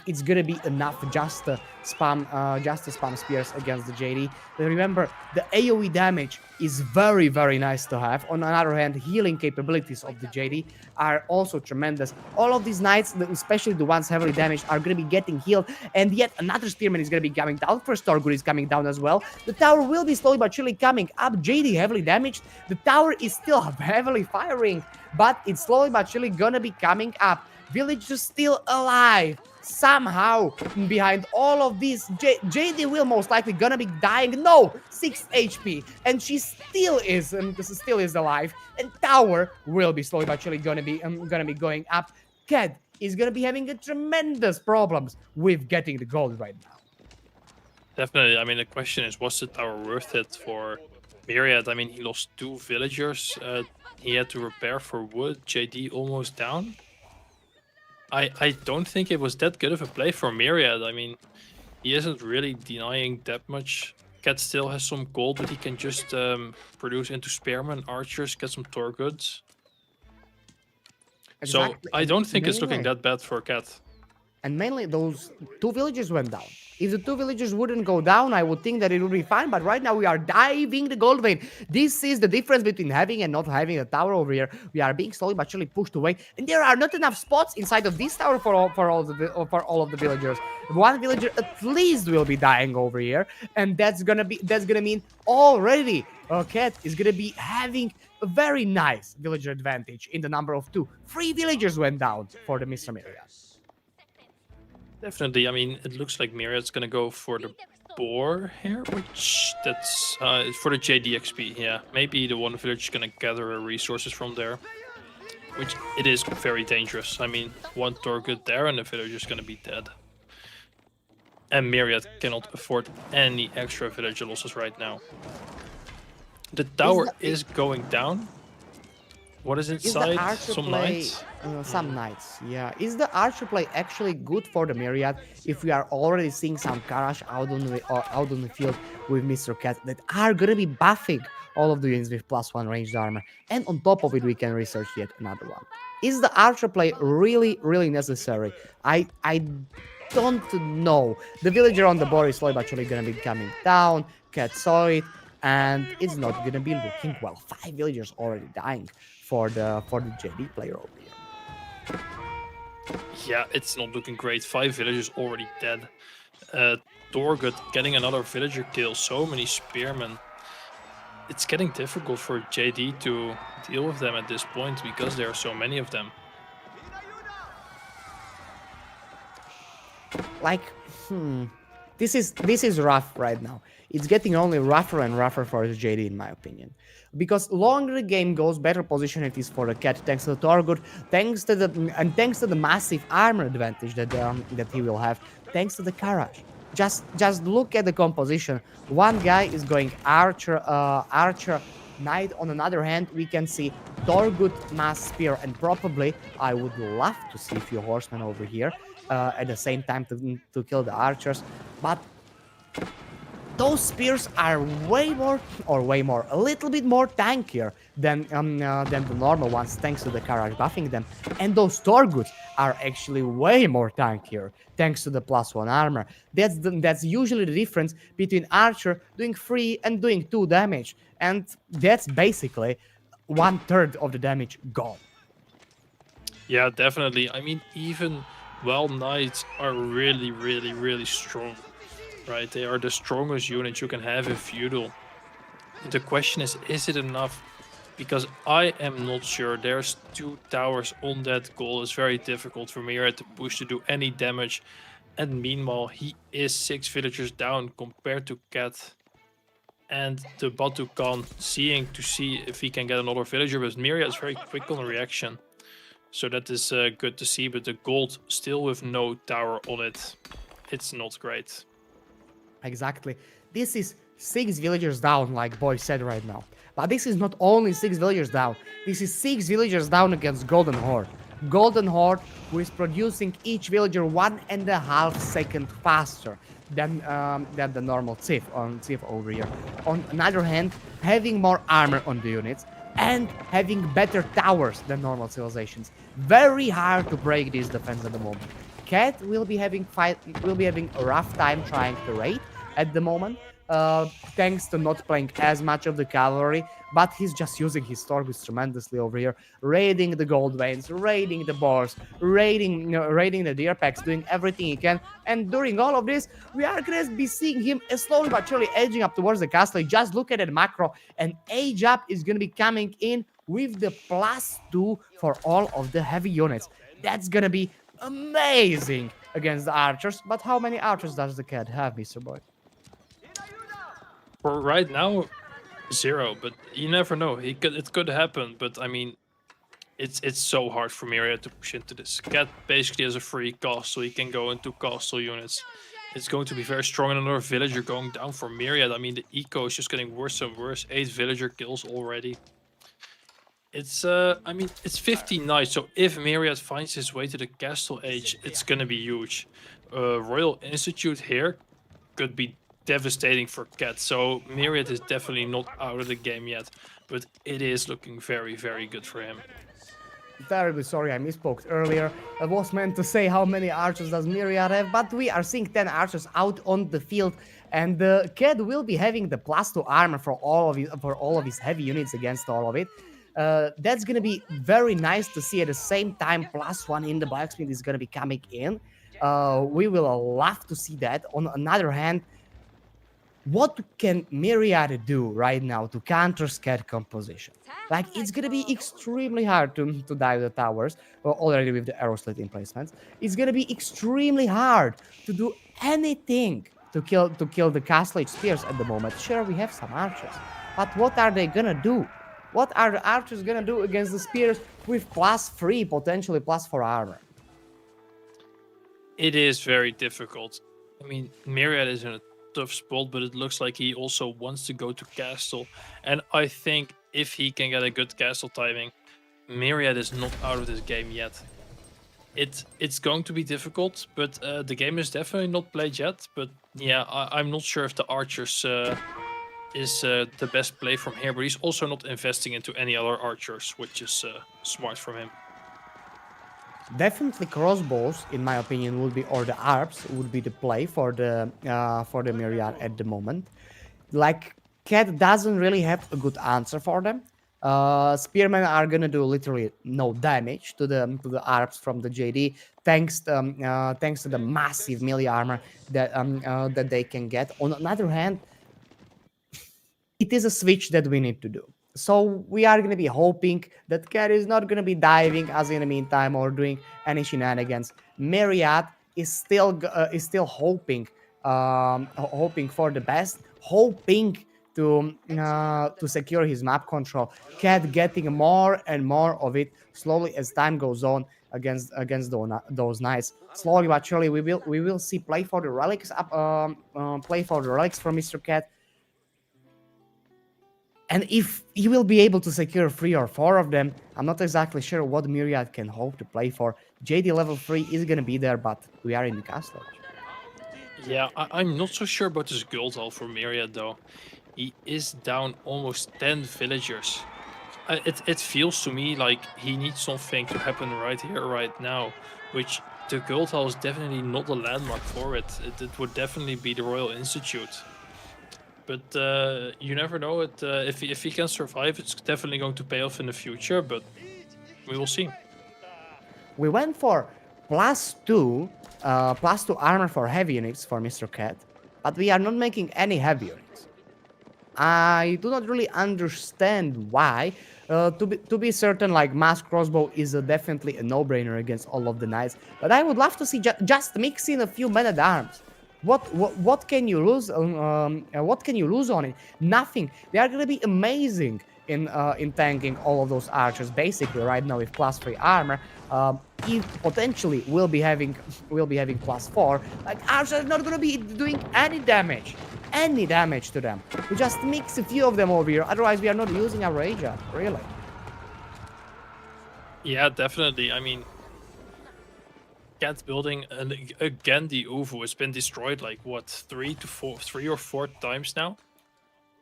it's gonna be enough just to spam spears against the JD. But remember, the AoE damage is very, very nice to have. On the other hand, healing capabilities of the JD are also tremendous. All of these knights, especially the ones heavily damaged, are gonna be getting healed, and yet another spearman is gonna be coming down. First Torgood is coming down as well. The tower will be slowly but surely coming up. JD heavily damaged. The tower is still heavily firing, but it's slowly but surely gonna be coming up. Village is still alive. Somehow, behind all of this, JD will most likely gonna be dying. No, 6 HP, and she still is alive. And tower will be slowly but surely gonna be going up. Cat is gonna be having a tremendous problems with getting the gold right now. Definitely. I mean, the question is, was the tower worth it for Myriad? I mean, he lost 2 villagers. He had to repair for wood. JD almost down. I don't think it was that good of a play for Myriad. I mean, he isn't really denying that much. Cat still has some gold, but he can just produce into spearmen, archers, get some Torgoods. Exactly. So I don't think it's looking that bad for Cat. And mainly those 2 villages went down. If the 2 villages wouldn't go down, I would think that it would be fine. But right now we are diving the gold vein. This is the difference between having and not having a tower over here. We are being slowly but surely pushed away, and there are not enough spots inside of this tower for all of the villagers. 1 villager at least will be dying over here, and that's gonna mean already Cat is gonna be having a very nice villager advantage in the number of 2. 3 villagers went down for the Mr. Myriad. Definitely. I mean, it looks like Myriad's gonna go for the boar here, which that's for the JD XP. Yeah, maybe the 1 village is gonna gather resources from there, which it is very dangerous. I mean, 1 Torgood there and the village is gonna be dead. And Myriad cannot afford any extra villager losses right now. The tower is going down. What is inside? Some knights? Some knights, yeah. Is the archer play actually good for the Myriad if we are already seeing some Karash out on the field with Mr. Cat that are gonna be buffing all of the units with +1 ranged armor, and on top of it we can research yet another one. Is the archer play really, really necessary? I don't know. The villager on the board is slowly but surely gonna be coming down. Cat saw it, and it's not gonna be looking well. 5 villagers already dying for the JD player over here. Yeah, it's not looking great. 5 villagers already dead. Torgood getting another villager kill. So many spearmen. It's getting difficult for JD to deal with them at this point because there are so many of them. Like, hmm, this is rough right now. It's getting only rougher and rougher for the JD, in my opinion, because longer the game goes, better position it is for the cat, thanks to the Torgut, thanks to the massive armor advantage that he will have, thanks to the Karash. Just look at the composition. One guy is going archer knight. On another hand, we can see Torgut mass spear, and probably I would love to see a few horsemen over here at the same time to kill the archers, but those spears are a little bit more tankier than the normal ones, thanks to the Karaj buffing them. And those Torguts are actually way more tankier, thanks to the +1 armor. That's usually the difference between Archer doing 3 and doing 2 damage, and that's basically 1/3 of the damage gone. Yeah, definitely. I mean, even well knights are really, really, really strong, right? They are the strongest unit you can have in Feudal. The question is it enough? Because I am not sure. There's 2 towers on that goal. It's very difficult for Myriad to push to do any damage. And meanwhile, he is 6 villagers down compared to Cat and the Batu Khan, seeing to see if he can get another villager. But Myriad is very quick on the reaction. So that is good to see, but the gold still with no tower on it. It's not great. Exactly. This is 6 villagers down, like Boy said right now. But this is not only 6 villagers down. This is 6 villagers down against Golden Horde. Golden Horde, who is producing each villager 1.5 seconds faster than the normal Thief over here. On another hand, having more armor on the units and having better towers than normal civilizations. Very hard to break this defense at the moment. Cat will be having a rough time trying to raid at the moment, thanks to not playing as much of the cavalry, but he's just using his Torgus tremendously over here, raiding the gold veins, raiding the boars, raiding the deer packs, doing everything he can. And during all of this, we are going to be seeing him slowly but surely edging up towards the castle. Just look at that macro, and age up is going to be coming in with the +2 for all of the heavy units. That's going to be amazing against the archers. But how many archers does the cat have, Mr. Boy? For right now, 0, but you never know. It could happen, but I mean, it's so hard for Myriad to push into this. Cat basically has a free castle. He can go into castle units. It's going to be very strong, and another villager going down for Myriad. I mean, the eco is just getting worse and worse. 8 villager kills already. It's I mean, it's 15 knights, so if Myriad finds his way to the castle age, it's gonna be huge. Royal Institute here could be devastating for Cat, so Myriad is definitely not out of the game yet, but it is looking very, very good for him. Terribly sorry, I misspoke earlier. I was meant to say how many archers does Myriad have, but we are seeing 10 archers out on the field, and the Cat will be having the +2 armor for all of his heavy units against all of it. That's gonna be very nice to see. At the same time, +1 in the blacksmith is gonna be coming in. We will love to see that. On another hand, what can Myriad do right now to counter Scat composition? Like, it's gonna be extremely hard to dive the towers, already with the arrow slit emplacements. It's gonna be extremely hard to do anything to kill the castle spears at the moment. Sure, we have some archers, but what are they gonna do? What are the archers gonna do against the spears with +3, potentially +4 armor? It is very difficult. I mean, Myriad is in a tough spot, but it looks like he also wants to go to castle. And I think if he can get a good castle timing, Myriad is not out of this game yet. It's going to be difficult, but the game is definitely not played yet. But yeah, I'm not sure if the archers is the best play from here. But he's also not investing into any other archers, which is smart from him. Definitely crossbows, in my opinion, would be, or the ARPs would be the play for the Myriad at the moment. Like, Cat doesn't really have a good answer for them. Spearmen are gonna do literally no damage to the ARPs from the JD, thanks to the massive melee armor that they can get. On the other hand, it is a switch that we need to do. So we are going to be hoping that Cat is not going to be diving us in the meantime or doing any shenanigans. Myriad is still hoping, hoping for the best, hoping to secure his map control. Cat getting more and more of it slowly as time goes on against those knights. Slowly but surely, we will see play for the relics up, play for the relics from Mr. Cat. And if he will be able to secure 3 or 4 of them, I'm not exactly sure what Myriad can hope to play for. JD level 3 is gonna be there, but we are in the castle. Yeah, I'm not so sure about this gold haul for Myriad though. He is down almost 10 villagers. It feels to me like he needs something to happen right here, right now, which the gold haul is definitely not a landmark for it. It would definitely be the Royal Institute. But you never know. If he can survive, it's definitely going to pay off in the future. But we will see. We went for +2, +2 armor for heavy units for Mr. Cat, but we are not making any heavy units. I do not really understand why. To be certain, like mass crossbow is definitely a no-brainer against all of the knights, but I would love to see just mix in a few men at arms. What can you lose? What can you lose on it? Nothing. They are gonna be amazing in tanking all of those archers. Basically, right now with +3 armor, he potentially will be having +4. Like archers are not gonna be doing any damage to them. We just mix a few of them over here. Otherwise, we are not using our rage up, really. Yeah, definitely. I mean, Cat building, and again the OVO has been destroyed like what 3 or 4 times now.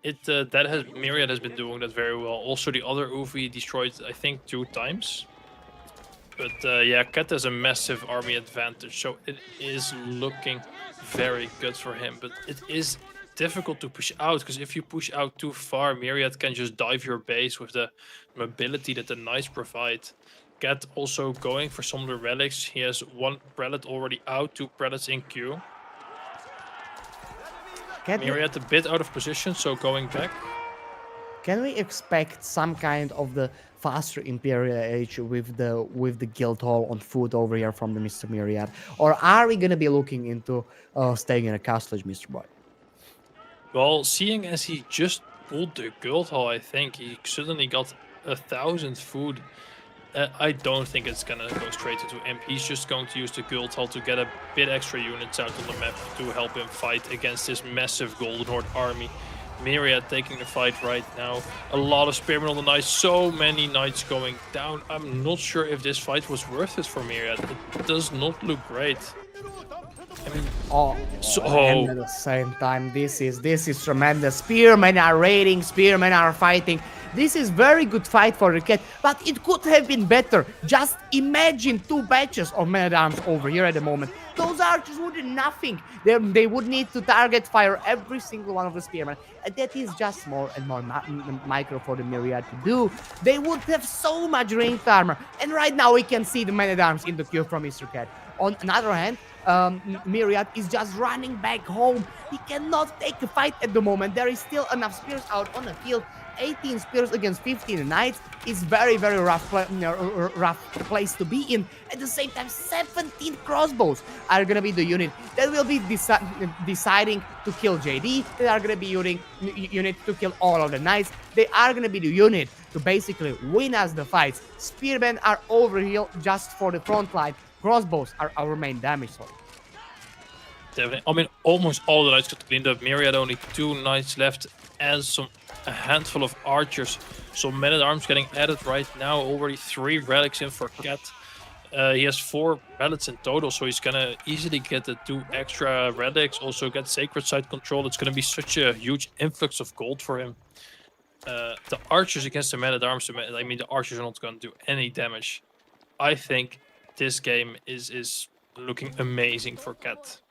That has Myriad has been doing that very well. Also, the other OV destroyed I think 2 times. But yeah, Cat has a massive army advantage, so it is looking very good for him. But it is difficult to push out, because if you push out too far, Myriad can just dive your base with the mobility that the knights provide. Cat also going for some of the relics. He has 1 prelate already out, 2 prelates in queue. Myriad a bit out of position, so going back. Can we expect some kind of the faster Imperial Age with the guild hall on foot over here from the Mr. Myriad, or are we gonna be looking into staying in a castle, Mr. Boy? Well, seeing as he just pulled the guild hall, I think he suddenly got 1,000 food. I don't think it's gonna go straight into him. He's just going to use the guild hall to get a bit extra units out on the map to help him fight against this massive Golden Horde army. Myriad taking the fight right now. A lot of spearmen on the knights, so many knights going down. I'm not sure if this fight was worth it for Myriad. It does not look great. I mean, and at the same time, this is tremendous. Spearmen are raiding, spearmen are fighting. This is very good fight for the Cat, but it could have been better. Just imagine 2 batches of men-at-arms over here at the moment. Those archers would do nothing. They would need to target fire every single one of the spearmen. And that is just more and more micro for the Myriad to do. They would have so much ranged armor. And right now we can see the men-at-arms in the queue from Mr. Cat. On another hand, Myriad is just running back home. He cannot take a fight at the moment. There is still enough spears out on the field. 18 spears against 15 knights is very, very rough place to be in. At the same time, 17 crossbows are gonna be the unit that will be deciding to kill JD. They are gonna be unit to kill all of the knights. They are gonna be the unit to basically win us the fights. Spearmen are over here just for the front line. Crossbows are our main damage source. Definitely. I mean, almost all the knights got cleaned up. Myriad only 2 knights left and a handful of archers. So men-at-arms getting added right now. Already 3 relics in for Cat. He has 4 relics in total, so he's gonna easily get the 2 extra relics. Also get sacred site control. It's gonna be such a huge influx of gold for him. The archers against the men-at-arms, I mean, the archers are not gonna do any damage. I think this game is looking amazing for Cat.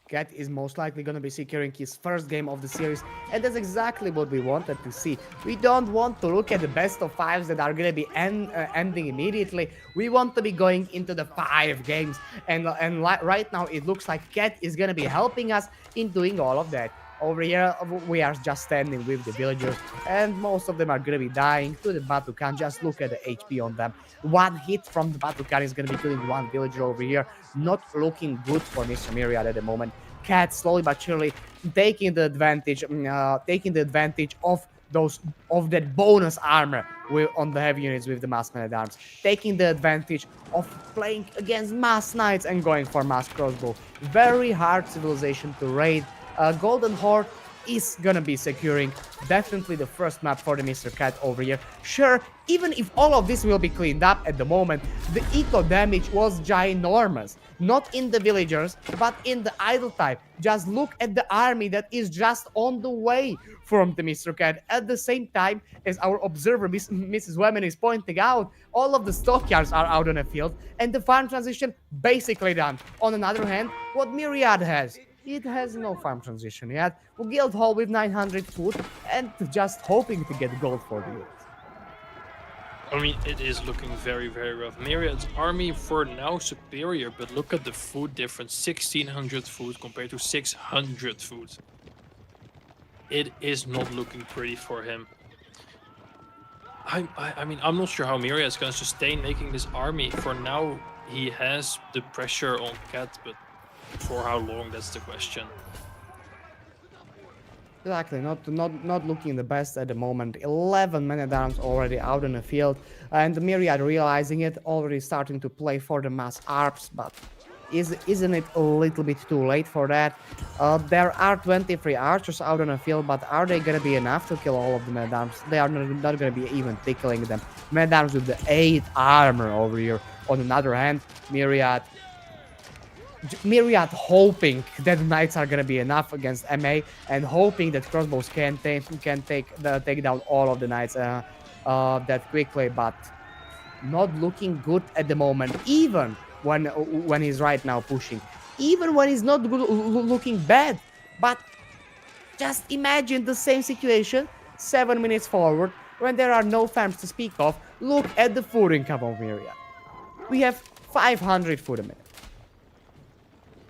Cat is most likely going to be securing his first game of the series, and that's exactly what we wanted to see. We don't want to look at the best of 5s that are going to be ending immediately. We want to be going into the 5 games, and right now it looks like Cat is going to be helping us in doing all of that. Over here, we are just standing with the villagers, and most of them are gonna be dying to the battle can. Just look at the HP on them. One hit from the battle can is gonna be killing one villager over here. Not looking good for Mr. Myriad at the moment. Cat slowly but surely taking the advantage of that bonus armor on the heavy units with the mass man at arms, taking the advantage of playing against mass knights and going for mass crossbow. Very hard civilization to raid. Golden Horde is gonna be securing definitely the first map for the Mr. Cat over here. Sure, even if all of this will be cleaned up at the moment, the eco damage was ginormous. Not in the villagers, but in the idle type. Just look at the army that is just on the way from the Mr. Cat. At the same time, as our observer, Mrs. Whamenqt, is pointing out, all of the stockyards are out on the field, and the farm transition basically done. On the other hand, what Myriad has, it has no farm transition yet. Guild Hall with 900 food and just hoping to get gold for the unit. I mean, it is looking very, very rough. Myriad's army for now superior, but look at the food difference. 1600 food compared to 600 food. It is not looking pretty for him. I mean, I'm not sure how Myriad's going to sustain making this army. For now, he has the pressure on Cat, but for how long, that's the question. Exactly, not looking the best at the moment. 11 men-at-arms already out in the field, and the Myriad realizing it, already starting to play for the mass ARPs, but isn't it a little bit too late for that? There are 23 archers out on the field, but are they gonna be enough to kill all of the men-at-arms? They are not gonna be even tickling them. Men-at-arms with the 8 armor over here. On the other hand, Myriad hoping that knights are gonna be enough against MA, and hoping that crossbows can take down all of the knights that quickly, but not looking good at the moment. Even when he's right now pushing, even when he's not looking bad. But just imagine the same situation 7 minutes forward when there are no farms to speak of. Look at the food income of Myriad. We have 500 food a minute.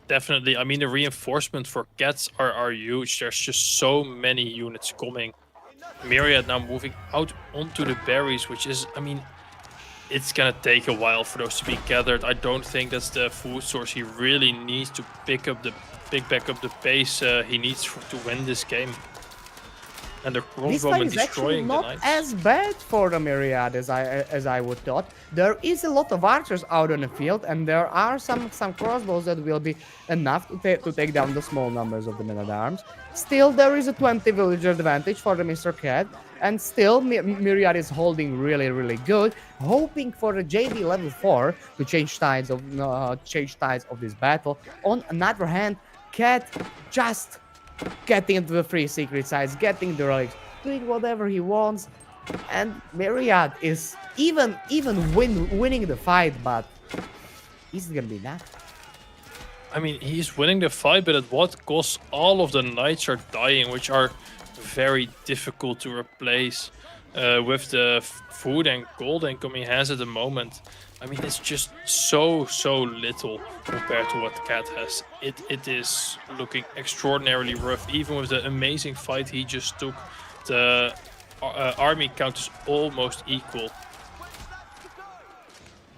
Definitely. I mean, the reinforcement for cats are huge. There's just so many units coming. Myriad now moving out onto the berries, which is, I mean, it's gonna take a while for those to be gathered. I don't think that's the food source he really needs to pick back up the pace he needs to win this game. And the crossbowmen This fight is actually destroying the not knights. as bad for the Myriad as I would thought. There is a lot of archers out on the field, and there are some crossbows that will be enough to take down the small numbers of the men-at-arms. Still, there is a 20 villager advantage for the Mr. Cat, and still Myriad is holding really good, hoping for the JD level 4 to change tides of this battle. On another hand, Cat just getting into the free secret sites, getting the relics, doing whatever he wants, and Myriad is even winning the fight, but is it gonna be that? I mean, he's winning the fight, but at what cost? All of the knights are dying, which are very difficult to replace with the food and gold income he has at the moment. I mean, it's just so little compared to what Cat has. It is looking extraordinarily rough. Even with the amazing fight he just took, the army count is almost equal.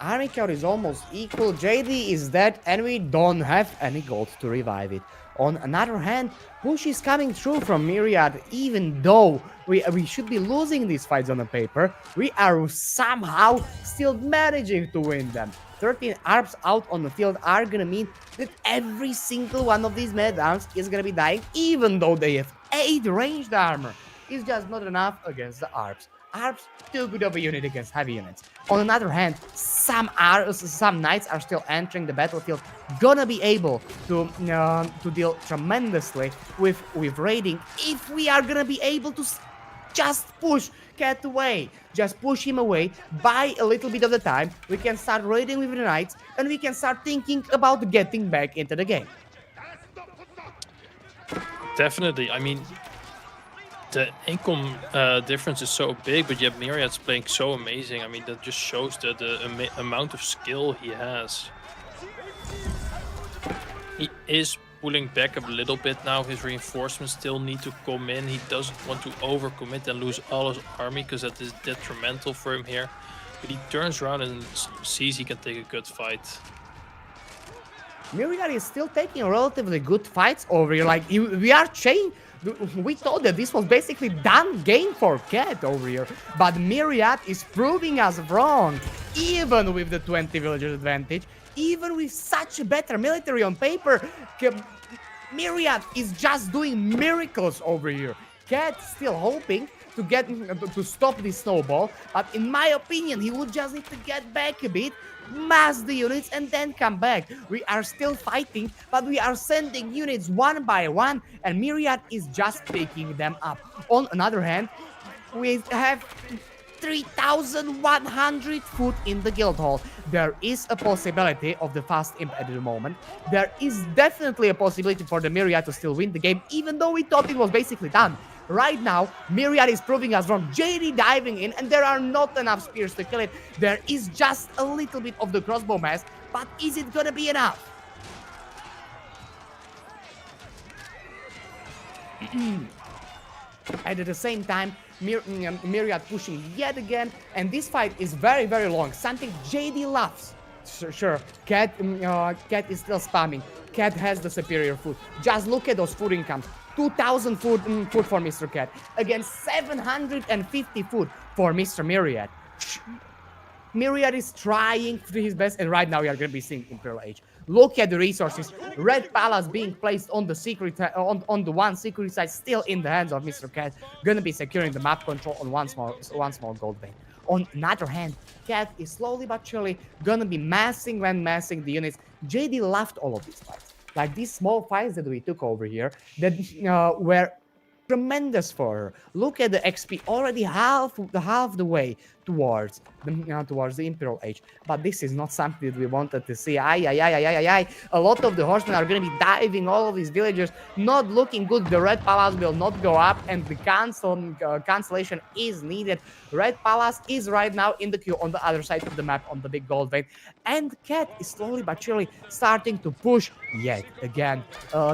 Army count is almost equal. JD is dead, and we don't have any gold to revive it. On another hand, push is coming through from Myriad. Even though we should be losing these fights on the paper, we are somehow still managing to win them. 13 ARPs out on the field are gonna mean that every single one of these men-at-arms is gonna be dying, even though they have 8 ranged armor. It's just not enough against the ARPs. ARPs too good of a unit against heavy units. On the other hand, some knights are still entering the battlefield, gonna be able to deal tremendously with raiding if we are gonna be able to just push Cat away. Just push him away, buy a little bit of the time, we can start raiding with the knights, and we can start thinking about getting back into the game. Definitely. I mean, the income difference is so big, but yet Myriad's playing so amazing. I mean, that just shows the amount of skill he has. He is pulling back a little bit now. His reinforcements still need to come in. He doesn't want to overcommit and lose all his army because that is detrimental for him here. But he turns around and sees he can take a good fight. Myriad is still taking relatively good fights over here. Like, we thought that this was basically done game for Cat over here, but Myriad is proving us wrong. Even with the 20 villagers advantage, even with such a better military on paper, Myriad is just doing miracles over here. Cat still hoping to stop this snowball, but in my opinion, he would just need to get back a bit, mass the units, and then come back. We are still fighting, but we are sending units one by one, and Myriad is just picking them up. On another hand, we have 3,100 foot in the guild hall. There is a possibility of the fast imp at the moment. There is definitely a possibility for the Myriad to still win the game, even though we thought it was basically done. Right now, Myriad is proving us wrong. JD diving in, and there are not enough spears to kill it. There is just a little bit of the crossbow mass, but is it gonna be enough? And at the same time, Myriad pushing yet again, and this fight is very, very long. Something JD loves. Sure, Cat is still spamming. Cat has the superior food. Just look at those food incomes. 2,000 food for Mr. Cat against 750 food for Mr. Myriad. Myriad is trying to do his best, and right now we are going to be seeing Imperial Age. Look at the resources. Red Palace being placed on the secret on the one secret site, still in the hands of Mr. Cat. Gonna be securing the map control on one small gold vein. On another hand, Cat is slowly but surely gonna be massing the units. JD left all of these fights. Like these small fights that we took over here that were tremendous for her. Look at the XP, already half the way towards the Imperial Age. But this is not something that we wanted to see. A lot of the horsemen are going to be diving all of these villagers, not looking good. The Red Palace will not go up, and the cancellation is needed. Red Palace is right now in the queue on the other side of the map on the big gold vein, and Cat is slowly but surely starting to push yet again.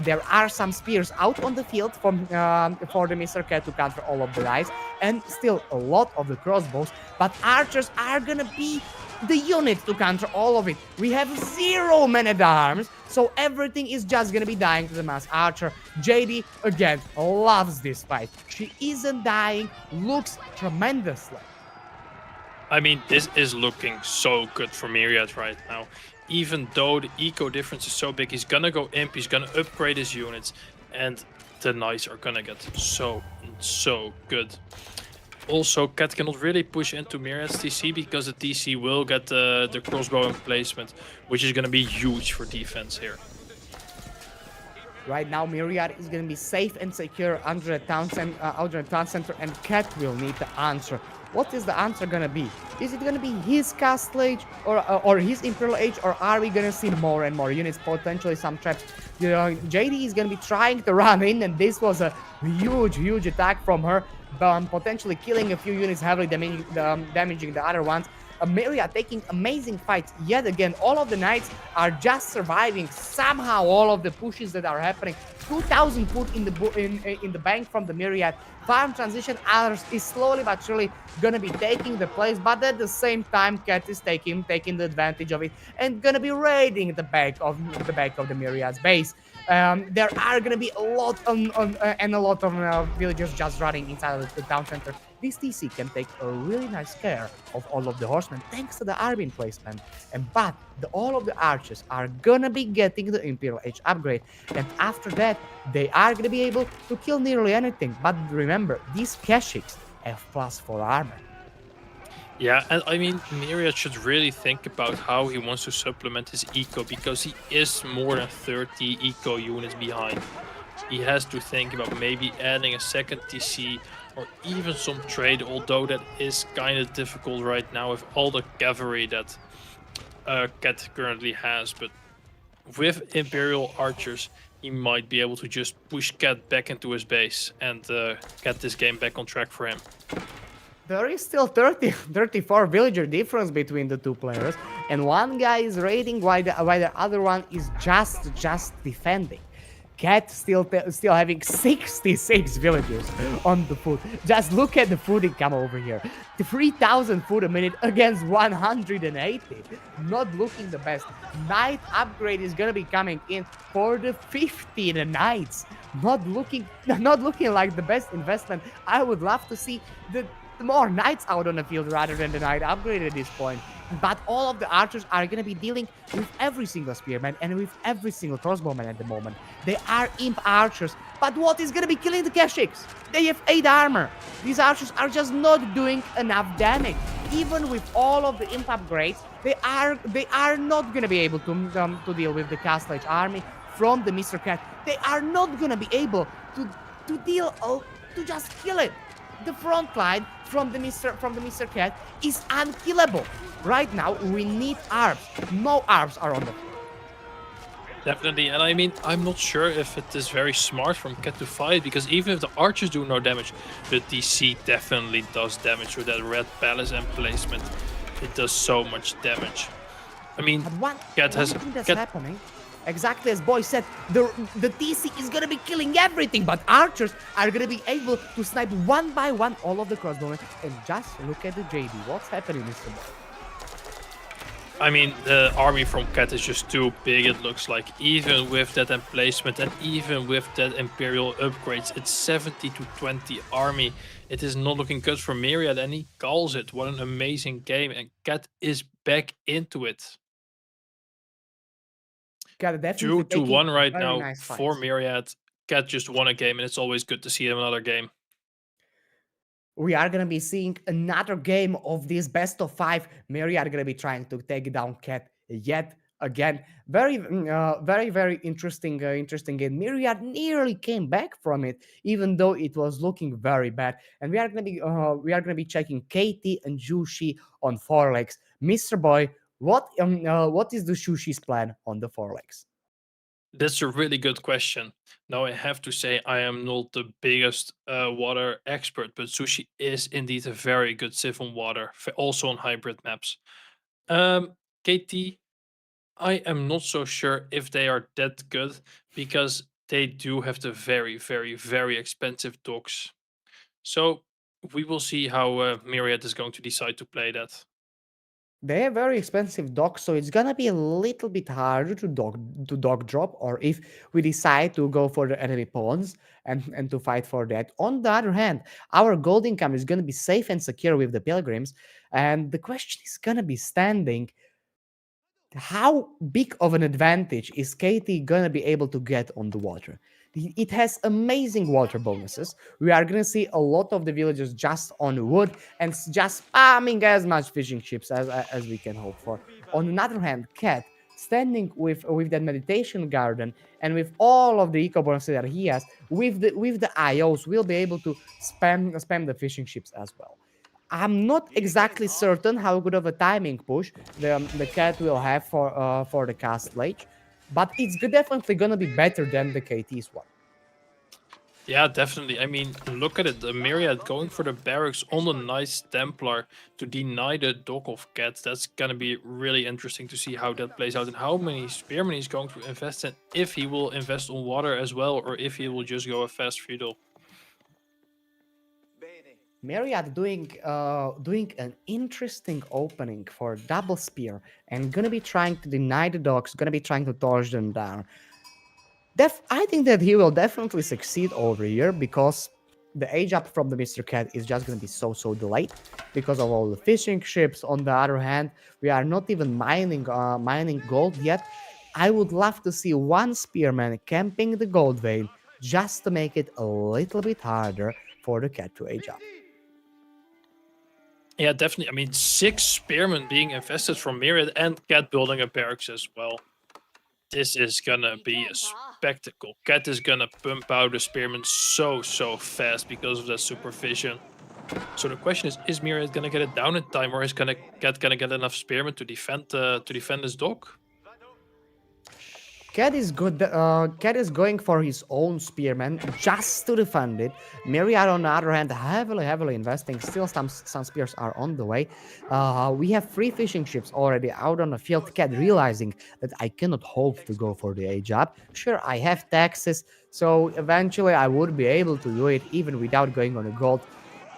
There are some spears out on the field for the Mr. Cat to counter all of the guys, and still a lot of the crossbows, but archers are gonna be the unit to counter all of it. We have 0 men-at-arms, so everything is just gonna be dying to the mass archer. JD, again, loves this fight. She isn't dying, looks tremendously. I mean, this is looking so good for Myriad right now. Even though the eco difference is so big, he's gonna go imp, he's gonna upgrade his units, and the knights are gonna get so good. Also, Cat cannot really push into Myriad's TC because the TC will get the crossbow emplacement, which is gonna be huge for defense here. Right now, Myriad is going to be safe and secure under a town center, and Cat will need the answer. What is the answer going to be? Is it going to be his Castle Age or his Imperial Age, or are we going to see more and more units, potentially some traps? You know, JD is going to be trying to run in, and this was a huge attack from her, potentially killing a few units, heavily damaging the other ones. Myriad taking amazing fights yet again. All of the knights are just surviving somehow all of the pushes that are happening. 2,000 foot in the bank from the Myriad. Farm transition is slowly but surely gonna be taking the place, but at the same time, Cat is taking the advantage of it and gonna be raiding the back of the Myriad's base. There are gonna be a lot of villagers just running inside of the town center. This TC can take a really nice care of all of the horsemen thanks to the army placement. But all of the archers are gonna be getting the Imperial Age upgrade, and after that they are gonna be able to kill nearly anything. But remember, these Keshiks have +4 armor. Yeah, and I mean, Myriad should really think about how he wants to supplement his eco, because he is more than 30 eco units behind. He has to think about maybe adding a second TC or even some trade, although that is kind of difficult right now with all the cavalry that Cat currently has. But with Imperial archers, he might be able to just push Cat back into his base and get this game back on track for him. There is still 34 villager difference between the two players, and one guy is raiding while the other one is just defending. Cat still having 66 villagers on the food. Just look at the food income over here. 3,000 food a minute against 180. Not looking the best. Night upgrade is gonna be coming in for the 15 nights. Not looking like the best investment. I would love to see the more knights out on the field rather than the knight upgrade at this point. But all of the archers are going to be dealing with every single spearman and with every single crossbowman at the moment. They are imp archers, but what is going to be killing the Keshiks? They have 8 armor. These archers are just not doing enough damage. Even with all of the imp upgrades, they are not going to be able to deal with the Castle Age army from the Mr. Cat. They are not going to be able to deal to just kill it. The front line from the Mr. Cat is unkillable. Right now, we need ARPs. No ARPs are on the field. Definitely, and I mean, I'm not sure if it is very smart from Cat to fight, because even if the archers do no damage, the DC definitely does damage with that red palace and placement. It does so much damage. I mean, Cat has... That's happening. Exactly as Boy said, the TC is gonna be killing everything, but archers are gonna be able to snipe one by one all of the crossbowmen. And just look at the JD. What's happening, Mr. Boy? I mean, the army from Cat is just too big, it looks like. Even with that emplacement and even with that Imperial upgrades, it's 70 to 20 army. It is not looking good for Myriad, and he calls it. What an amazing game, and Cat is back into it. 2-1 right now for Myriad. Cat just won a game, and it's always good to see him another game. We are going to be seeing another game of this best of 5. Myriad are going to be trying to take down Cat yet again. Very, very interesting game. Myriad nearly came back from it, even though it was looking very bad. And we are going to be checking Katie and Jushi on 4 legs. Mr. Boy, what is the Shushi's plan on the 4 legs? That's a really good question. Now, I have to say I am not the biggest water expert, but Sushi is indeed a very good civ on water, also on hybrid maps. KT, I am not so sure if they are that good, because they do have the very, very, very expensive docks. So we will see how Myriad is going to decide to play that. They have very expensive docks, so it's gonna be a little bit harder to dock drop, or if we decide to go for the enemy pawns and to fight for that. On the other hand, our gold income is gonna be safe and secure with the pilgrims, and the question is gonna be standing. How big of an advantage is Katie gonna be able to get on the water? It has amazing water bonuses. We are gonna see a lot of the villagers just on wood and just spamming as much fishing ships as we can hope for. On the other hand, Cat, standing with that meditation garden and with all of the eco bonuses that he has, with the IOs, will be able to spam the fishing ships as well. I'm not exactly certain how good of a timing push the Cat will have for the Castle Age, but it's definitely gonna be better than the KT's one. Yeah, definitely. I mean, look at it. The Myriad going for the barracks on the Nice Templar to deny the dock of Cat. That's gonna be really interesting to see how that plays out and how many spearmen he's going to invest in. If he will invest on water as well, or if he will just go a fast feudal. Myriad doing an interesting opening for double spear and gonna be trying to deny the dogs, gonna be trying to torch them down. I think that he will definitely succeed over here, because the age up from the Mr. Cat is just gonna be so delayed because of all the fishing ships. On the other hand, we are not even mining gold yet. I would love to see one spearman camping the gold vein just to make it a little bit harder for the Cat to age up. Yeah, definitely. I mean, 6 spearmen being invested from Myriad and Cat building a barracks as well. This is gonna be a spectacle. Cat is gonna pump out the spearmen so fast because of that supervision. So the question is Myriad gonna get it down in time, or is Cat gonna get enough spearmen to defend his dock? Cat is good. Cat is going for his own spearman just to defend it. Myriad, on the other hand, heavily investing. Still, some spears are on the way. We have 3 fishing ships already out on the field. Cat realizing that I cannot hope to go for the age up. Sure, I have taxes, so eventually I would be able to do it even without going on a gold.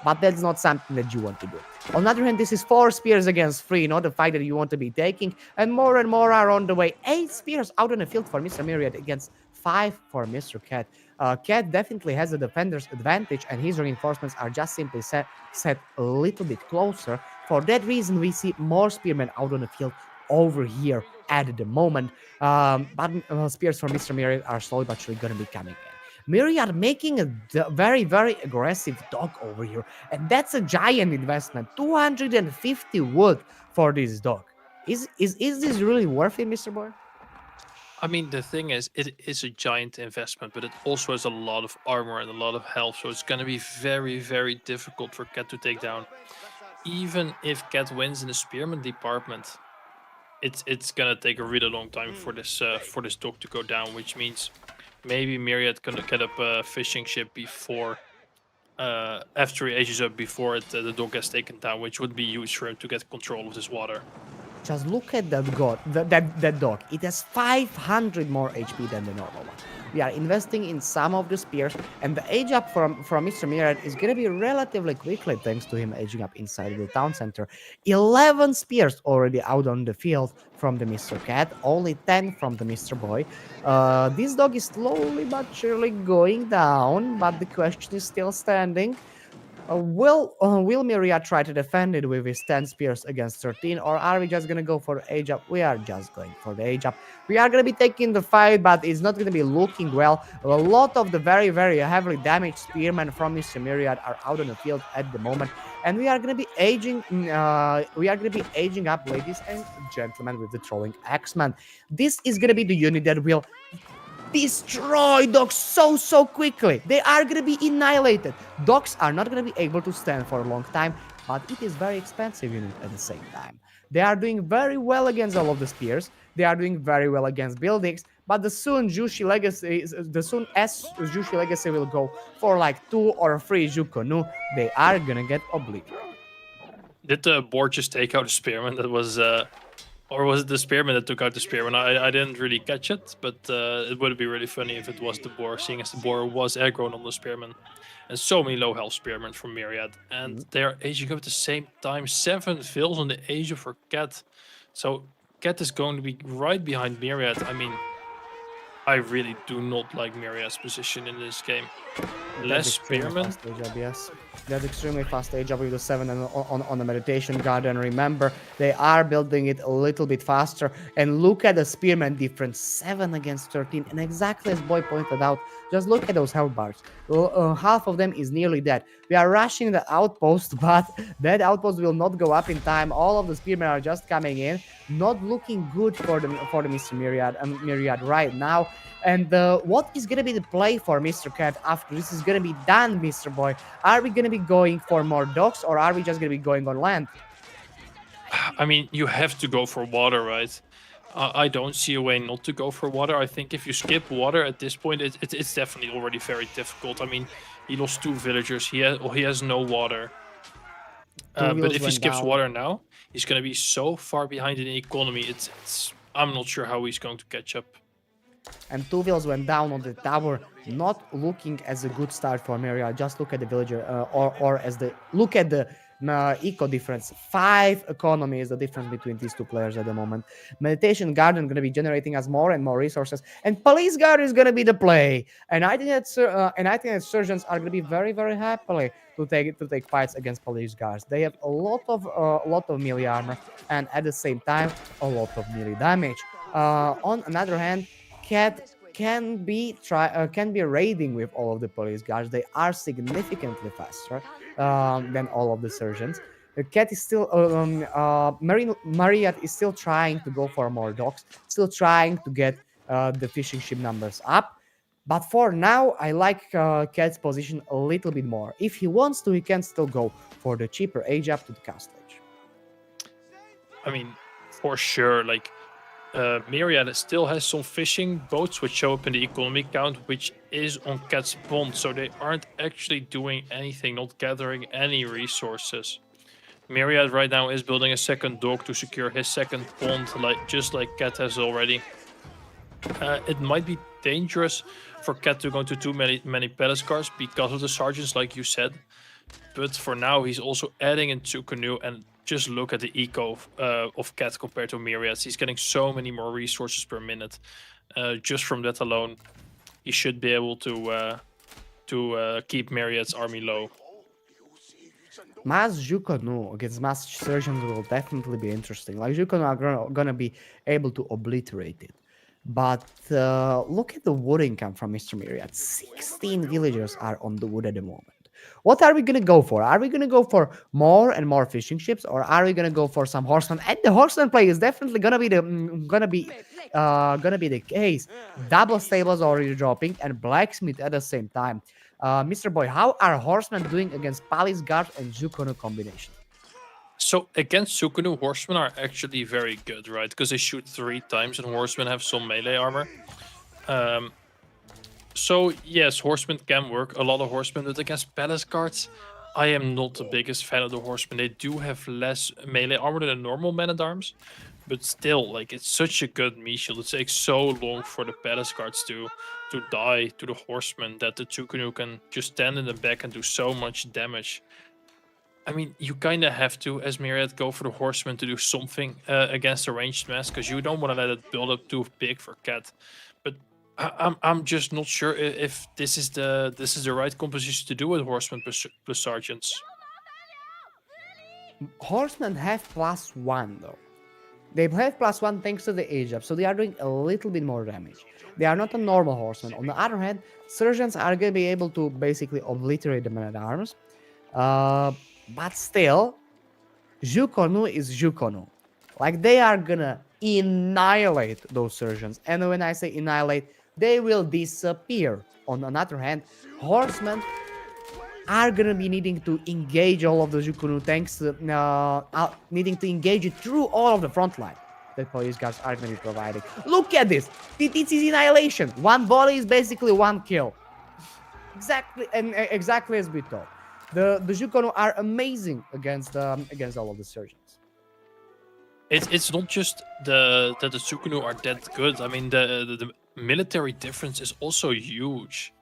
But that's not something that you want to do. On the other hand, this is 4 spears against 3, not a fight that you want to be taking, and more are on the way. 8 spears out on the field for Mr. Myriad against 5 for Mr. Cat. Cat definitely has a defender's advantage, and his reinforcements are just simply set a little bit closer. For that reason, we see more spearmen out on the field over here at the moment. But spears for Mr. Myriad are slowly but surely going to be coming in. Myriad making a very aggressive dog over here, and that's a giant investment. 250 wood for this dog. Is this really worth it, Mr. Boy? I mean, the thing is, it is a giant investment, but it also has a lot of armor and a lot of health, so it's going to be very difficult for Cat to take down. Even if Cat wins in the spearman department, it's gonna take a really long time for this dog to go down, which means maybe Myriad can get up a fishing ship before after he ages up before the dog gets taken down, which would be used for him to get control of this water. Just look at that dog. It has 500 more HP than the normal one. We are investing in some of the spears, and the age up from Mr. Myriad is gonna be relatively quickly thanks to him aging up inside the town center. 11 spears already out on the field from the Mr. Cat, only 10 from the Mr. Boy. This dog is slowly but surely going down, but the question is still standing. Will Myriad try to defend it with his 10 spears against 13, or are we just gonna go for the age up? We are just going for the age up. We are gonna be taking the fight, but it's not gonna be looking well. A lot of the very heavily damaged spearmen from Mr. Myriad are out on the field at the moment, and we are gonna be aging. We are gonna be aging up, ladies and gentlemen, with the trolling Axeman. This is gonna be the unit that will destroy dogs so quickly. They are gonna be annihilated. Dogs are not gonna be able to stand for a long time, but it is very expensive unit at the same time. They are doing very well against all of the spears. They are doing very well against buildings, but the soon as Jushi Legacy will go for like 2 or 3 Jukonu, they are gonna get obliterated. Did the board just take out a spearman that was or was it the spearman that took out the spearman? I didn't really catch it, but it would be really funny if it was the boar, seeing as the boar was aggroed on the spearman. And so many low health spearmen from Myriad. And they are aging up at the same time. 7 fills on the age of her Cat. So Cat is going to be right behind Myriad. I mean, I really do not like Myriad's position in this game. Less spearmen. Yes. That's extremely fast age up with the 7 and on the meditation garden. Remember, they are building it a little bit faster. And look at the spearman difference, 7 against 13. And exactly as Boy pointed out, just look at those health bars. Half of them is nearly dead. We are rushing the outpost, but that outpost will not go up in time. All of the spearmen are just coming in, not looking good for the Mr. Myriad right now. And what is going to be the play for Mr. Cat after this is going to be done, Mr. Boy? Are we going to be going for more docks, or are we just going to be going on land? I mean, you have to go for water, right? I don't see a way not to go for water. I think if you skip water at this point, it's definitely already very difficult. I mean, he lost 2 villagers. He has no water. But if he skips water now, he's going to be so far behind in the economy. I'm not sure how he's going to catch up. And 2 wheels went down on the tower, not looking as a good start for Myriad. Just look at the villager, look at the eco difference. 5 economy is the difference between these 2 players at the moment. Meditation Garden going to be generating us more and more resources, and Police Guard is going to be the play. And I think that surgeons are going to be very happily to take fights against Police Guards. They have a lot of melee armor, and at the same time a lot of melee damage. On another hand, Cat can be raiding with all of the police guards. They are significantly faster than all of the surgeons. The Cat is still Myriad is still trying to go for more docks, still trying to get the fishing ship numbers up. But for now, I like Cat's position a little bit more. If he wants to, he can still go for the cheaper age up to the castle age. I mean, for sure, like Myriad still has some fishing boats which show up in the economy count, which is on Cat's pond, so they aren't actually doing anything, not gathering any resources. Myriad right now is building a second dock to secure his second pond, just like Cat has already. It might be dangerous for Cat to go into too many palace cars because of the sergeants, like you said. But for now, he's also adding in two canoe, and just look at the eco of Cat compared to Myriad. He's getting so many more resources per minute. Just from that alone, he should be able to keep Myriad's army low. Mass Jukonu against Mass Surgeons will definitely be interesting. Like, Jukonu are gonna be able to obliterate it. But look at the wood income from Mr. Myriad. 16 villagers are on the wood at the moment. What are we gonna go for? Are we gonna go for more and more fishing ships, or are we gonna go for some horsemen? And the horseman play is definitely gonna be the case. Double stables already dropping and blacksmith at the same time. Mr. Boy, how are horsemen doing against Palace Guard and Jukonu combination? So against Sukunu, horsemen are actually very good, right? Because they shoot 3 times, and horsemen have some melee armor. So yes, horsemen can work. A lot of horsemen, but against palace guards, I am not the biggest fan of the horsemen. They do have less melee armor than a normal man at arms, but still, like, it's such a good me shield. It takes so long for the palace guards to die to the horsemen that the Tsukunu can just stand in the back and do so much damage. I mean, you kind of have to, as Myriad, go for the horsemen to do something against the ranged mass, because you don't want to let it build up too big for Cat. But I'm just not sure if this is the right composition to do with horsemen plus sergeants. Horsemen have +1 though. They have +1 thanks to the age up, so they are doing a little bit more damage. They are not a normal horseman. On the other hand, surgeons are going to be able to basically obliterate the man at arms. But still, Jukonu is Jukonu. Like, they are gonna annihilate those surgeons. And when I say annihilate, they will disappear. On the other hand, horsemen are gonna be needing to engage all of the Jukunu tanks, needing to engage it through all of the front line that police guards are gonna be providing. Look at this! This is annihilation. One volley is basically one kill. Exactly as we thought. The Jukonu are amazing against all of the surgeons. It's not just that the Tsukunu are that good. I mean, the military difference is also huge.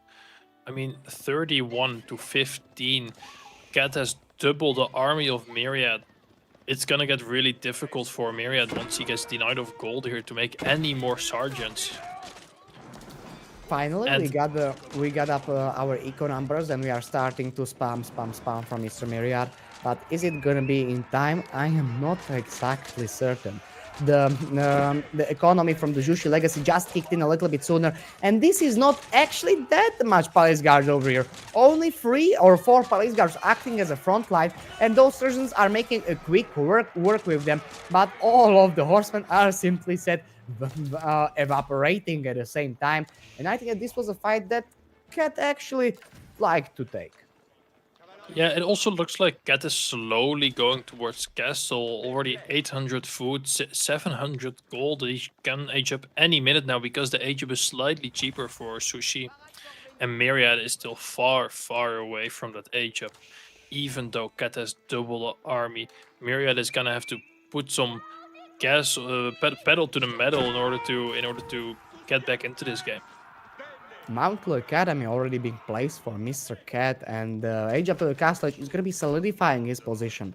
I mean, 31 to 15. Cat has double the army of Myriad. It's gonna get really difficult for Myriad once he gets denied of gold here to make any more sergeants. Finally, And we got up our eco numbers, and we are starting to spam from Mr. Myriad. But is it gonna be in time? I am not exactly certain. The economy from the Jushi legacy just kicked in a little bit sooner, and this is not actually that much palace guards over here. Only 3 or 4 palace guards acting as a front line, and those surgeons are making a quick work with them. But all of the horsemen are simply set evaporating at the same time, and I think that this was a fight that Cat actually liked to take. yeah, it also looks like Cat is slowly going towards castle. Already 800 food, 700 gold. He can age up any minute now because the age up is slightly cheaper for Sushi. And Myriad is still far, far away from that age up. Even though Cat has double the army, Myriad is gonna have to put some gas, pedal to the metal in order to get back into this game. Mountlu Academy already being placed for Mr. Cat, and Age of the Castle is going to be solidifying his position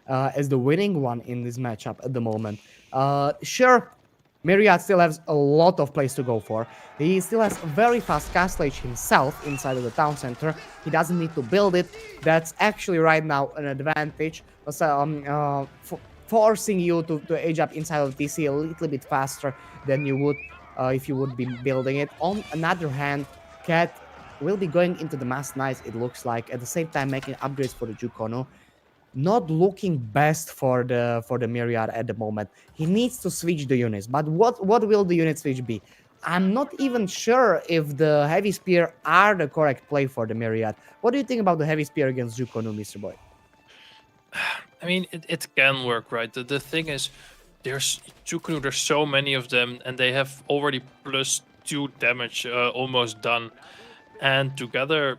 as the winning one in this matchup at the moment. Sure, Myriad still has a lot of place to go for. He still has a very fast castle himself inside of the town center. He doesn't need to build it. That's actually right now an advantage, forcing you to age up inside of TC a little bit faster than you would if you would be building it. On another hand, Cat will be going into the Mass Knights, it looks like, at the same time making upgrades for the Jukono. Not looking best for the Myriad at the moment. He needs to switch the units, but what will the unit switch be? I'm not even sure if the Heavy Spear are the correct play for the Myriad. What do you think about the Heavy Spear against Jukono, Mr. Boy? I mean, it can work, right? The thing is, there's Tsukunu, there's so many of them, and they have already +2 damage almost done. And together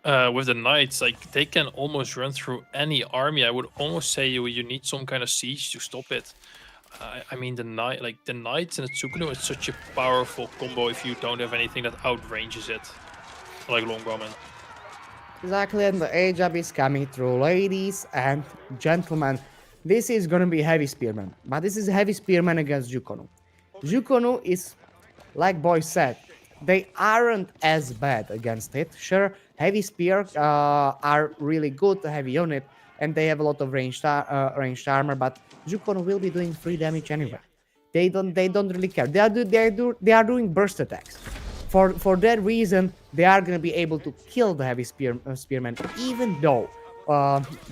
with the knights, like they can almost run through any army. I would almost say you need some kind of siege to stop it. I mean the knights and the Tsukunu is such a powerful combo if you don't have anything that outranges it, like longbowmen. Exactly, and the age up is coming through, ladies and gentlemen. This is gonna be heavy spearman, but this is heavy spearman against Jukonu. Jukonu is, like Boy said, they aren't as bad against it. Sure, heavy spear are really good, heavy unit, and they have a lot of ranged armor. But Jukonu will be doing free damage anyway. They don't really care. They are doing burst attacks. For that reason, they are gonna be able to kill the heavy spearmen, even though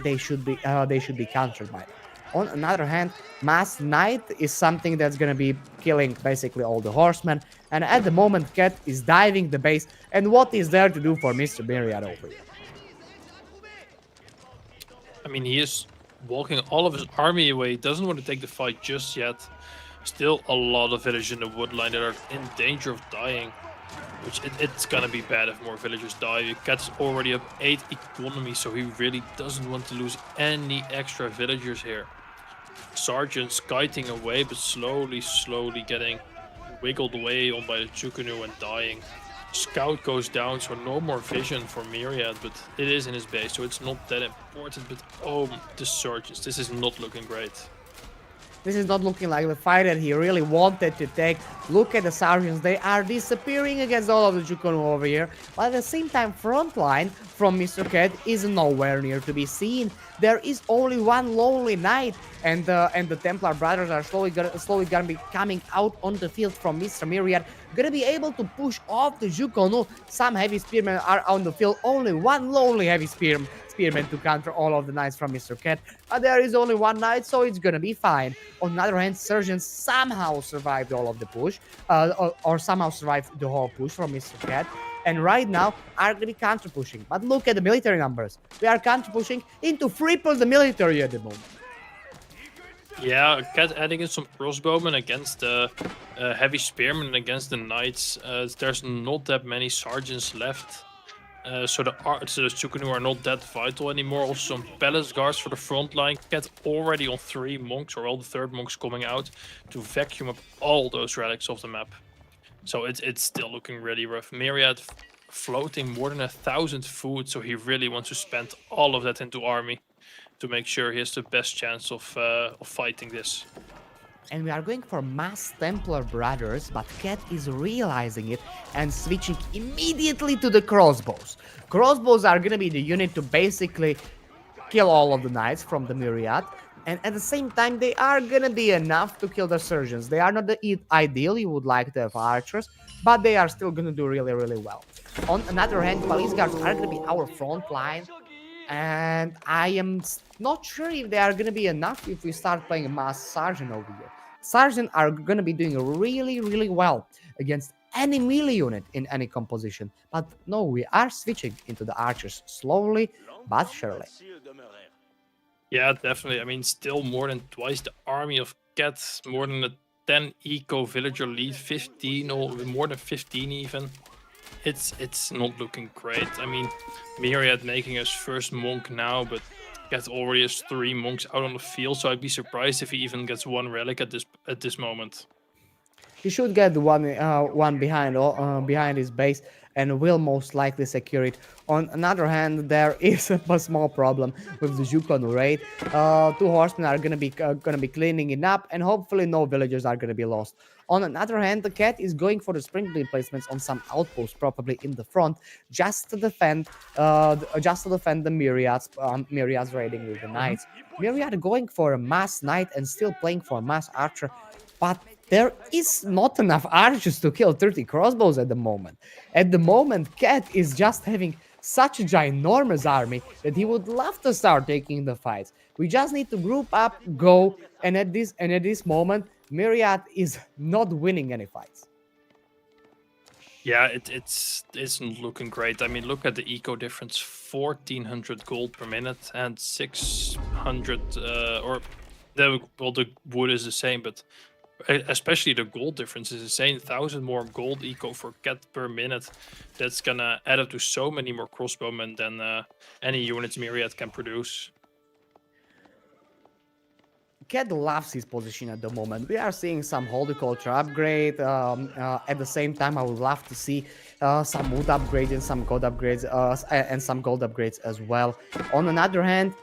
they should be countered by them. On another hand, Mass Knight is something that's gonna be killing basically all the horsemen, and at the moment Cat is diving the base, and what is there to do for Mr. Myriad over here? I mean, he is walking all of his army away. He doesn't want to take the fight just yet. Still a lot of villagers in the woodline that are in danger of dying. Which it's gonna be bad if more villagers die. Cat's already up 8 economy, so he really doesn't want to lose any extra villagers here. Sergeant's kiting away, but slowly getting wiggled away on by the Tsukunu and dying. Scout goes down, so no more vision for Myriad, but it is in his base, so it's not that important. But oh, the Sergeants, this is not looking great. This is not looking like the fight that he really wanted to take. Look at the Sergeants, they are disappearing against all of the Jukonu over here. But at the same time, front line from Mr. Cat is nowhere near to be seen. There is only one lonely knight, and the Templar brothers are slowly gonna be coming out on the field from Mr. Myriad. Gonna be able to push off the Jukonu. Some heavy spearmen are on the field. Only one lonely heavy spearman to counter all of the knights from Mr. Cat. There is only one knight, so it's gonna be fine. On the other hand, Surgeons somehow survived all of the push, or somehow survived the whole push from Mr. Cat. And right now are gonna be counter pushing. But look at the military numbers. We are counter pushing into triple the military at the moment. Yeah, Cat adding in some crossbowmen against the heavy spearmen against the knights. There's not that many sergeants left. So the Tsukunu are not that vital anymore. Also some palace guards for the front line. Cat already on 3 monks, or all the third monks coming out to vacuum up all those relics off the map. So it's still looking really rough. Myriad floating more than 1,000 food, so he really wants to spend all of that into army to make sure he has the best chance of fighting this. And we are going for Mass Templar Brothers, but Cat is realizing it and switching immediately to the crossbows. Crossbows are gonna be the unit to basically kill all of the knights from the Myriad, and at the same time they are gonna be enough to kill the Surgeons. They are not the ideal you would like to have archers, but they are still gonna do really well. On another hand, Police Guards are gonna be our front line, and I am not sure if they are gonna be enough if we start playing a Mass Sergeant over here. Sergeant are gonna be doing really well against any melee unit in any composition. But no, we are switching into the archers slowly but surely. Yeah, definitely. I mean, still more than twice the army of Cats, more than a 10 eco villager lead, 15 or more than 15 even. It's not looking great. I mean, Myriad making his first monk now, but Cat already has 3 monks out on the field, so I'd be surprised if he even gets 1 relic at this moment. He should get one behind his base and will most likely secure it. On another hand, there is a small problem with the Jukonu raid. 2 horsemen are gonna be cleaning it up, and hopefully no villagers are gonna be lost. On another hand, the Cat is going for the sprinkler placements on some outposts, probably in the front, just to defend the Myriads raiding with the knights. Myriad going for a Mass Knight and still playing for a Mass Archer, but there is not enough archers to kill 30 crossbows at the moment. At the moment, Cat is just having such a ginormous army that he would love to start taking the fights. We just need to group up, go, and at this moment, Myriad is not winning any fights. Yeah, it's not looking great. I mean, look at the eco difference: 1,400 gold per minute and 600 or Well, the wood is the same, but especially the gold difference is insane. 1,000 more gold eco for cat per minute. That's gonna add up to so many more crossbowmen than any units Myriad can produce. Cat loves his position at the moment. We are seeing some horticulture upgrade. At the same time, I would love to see some wood upgrades and some gold upgrades, and some gold upgrades as well. On another hand,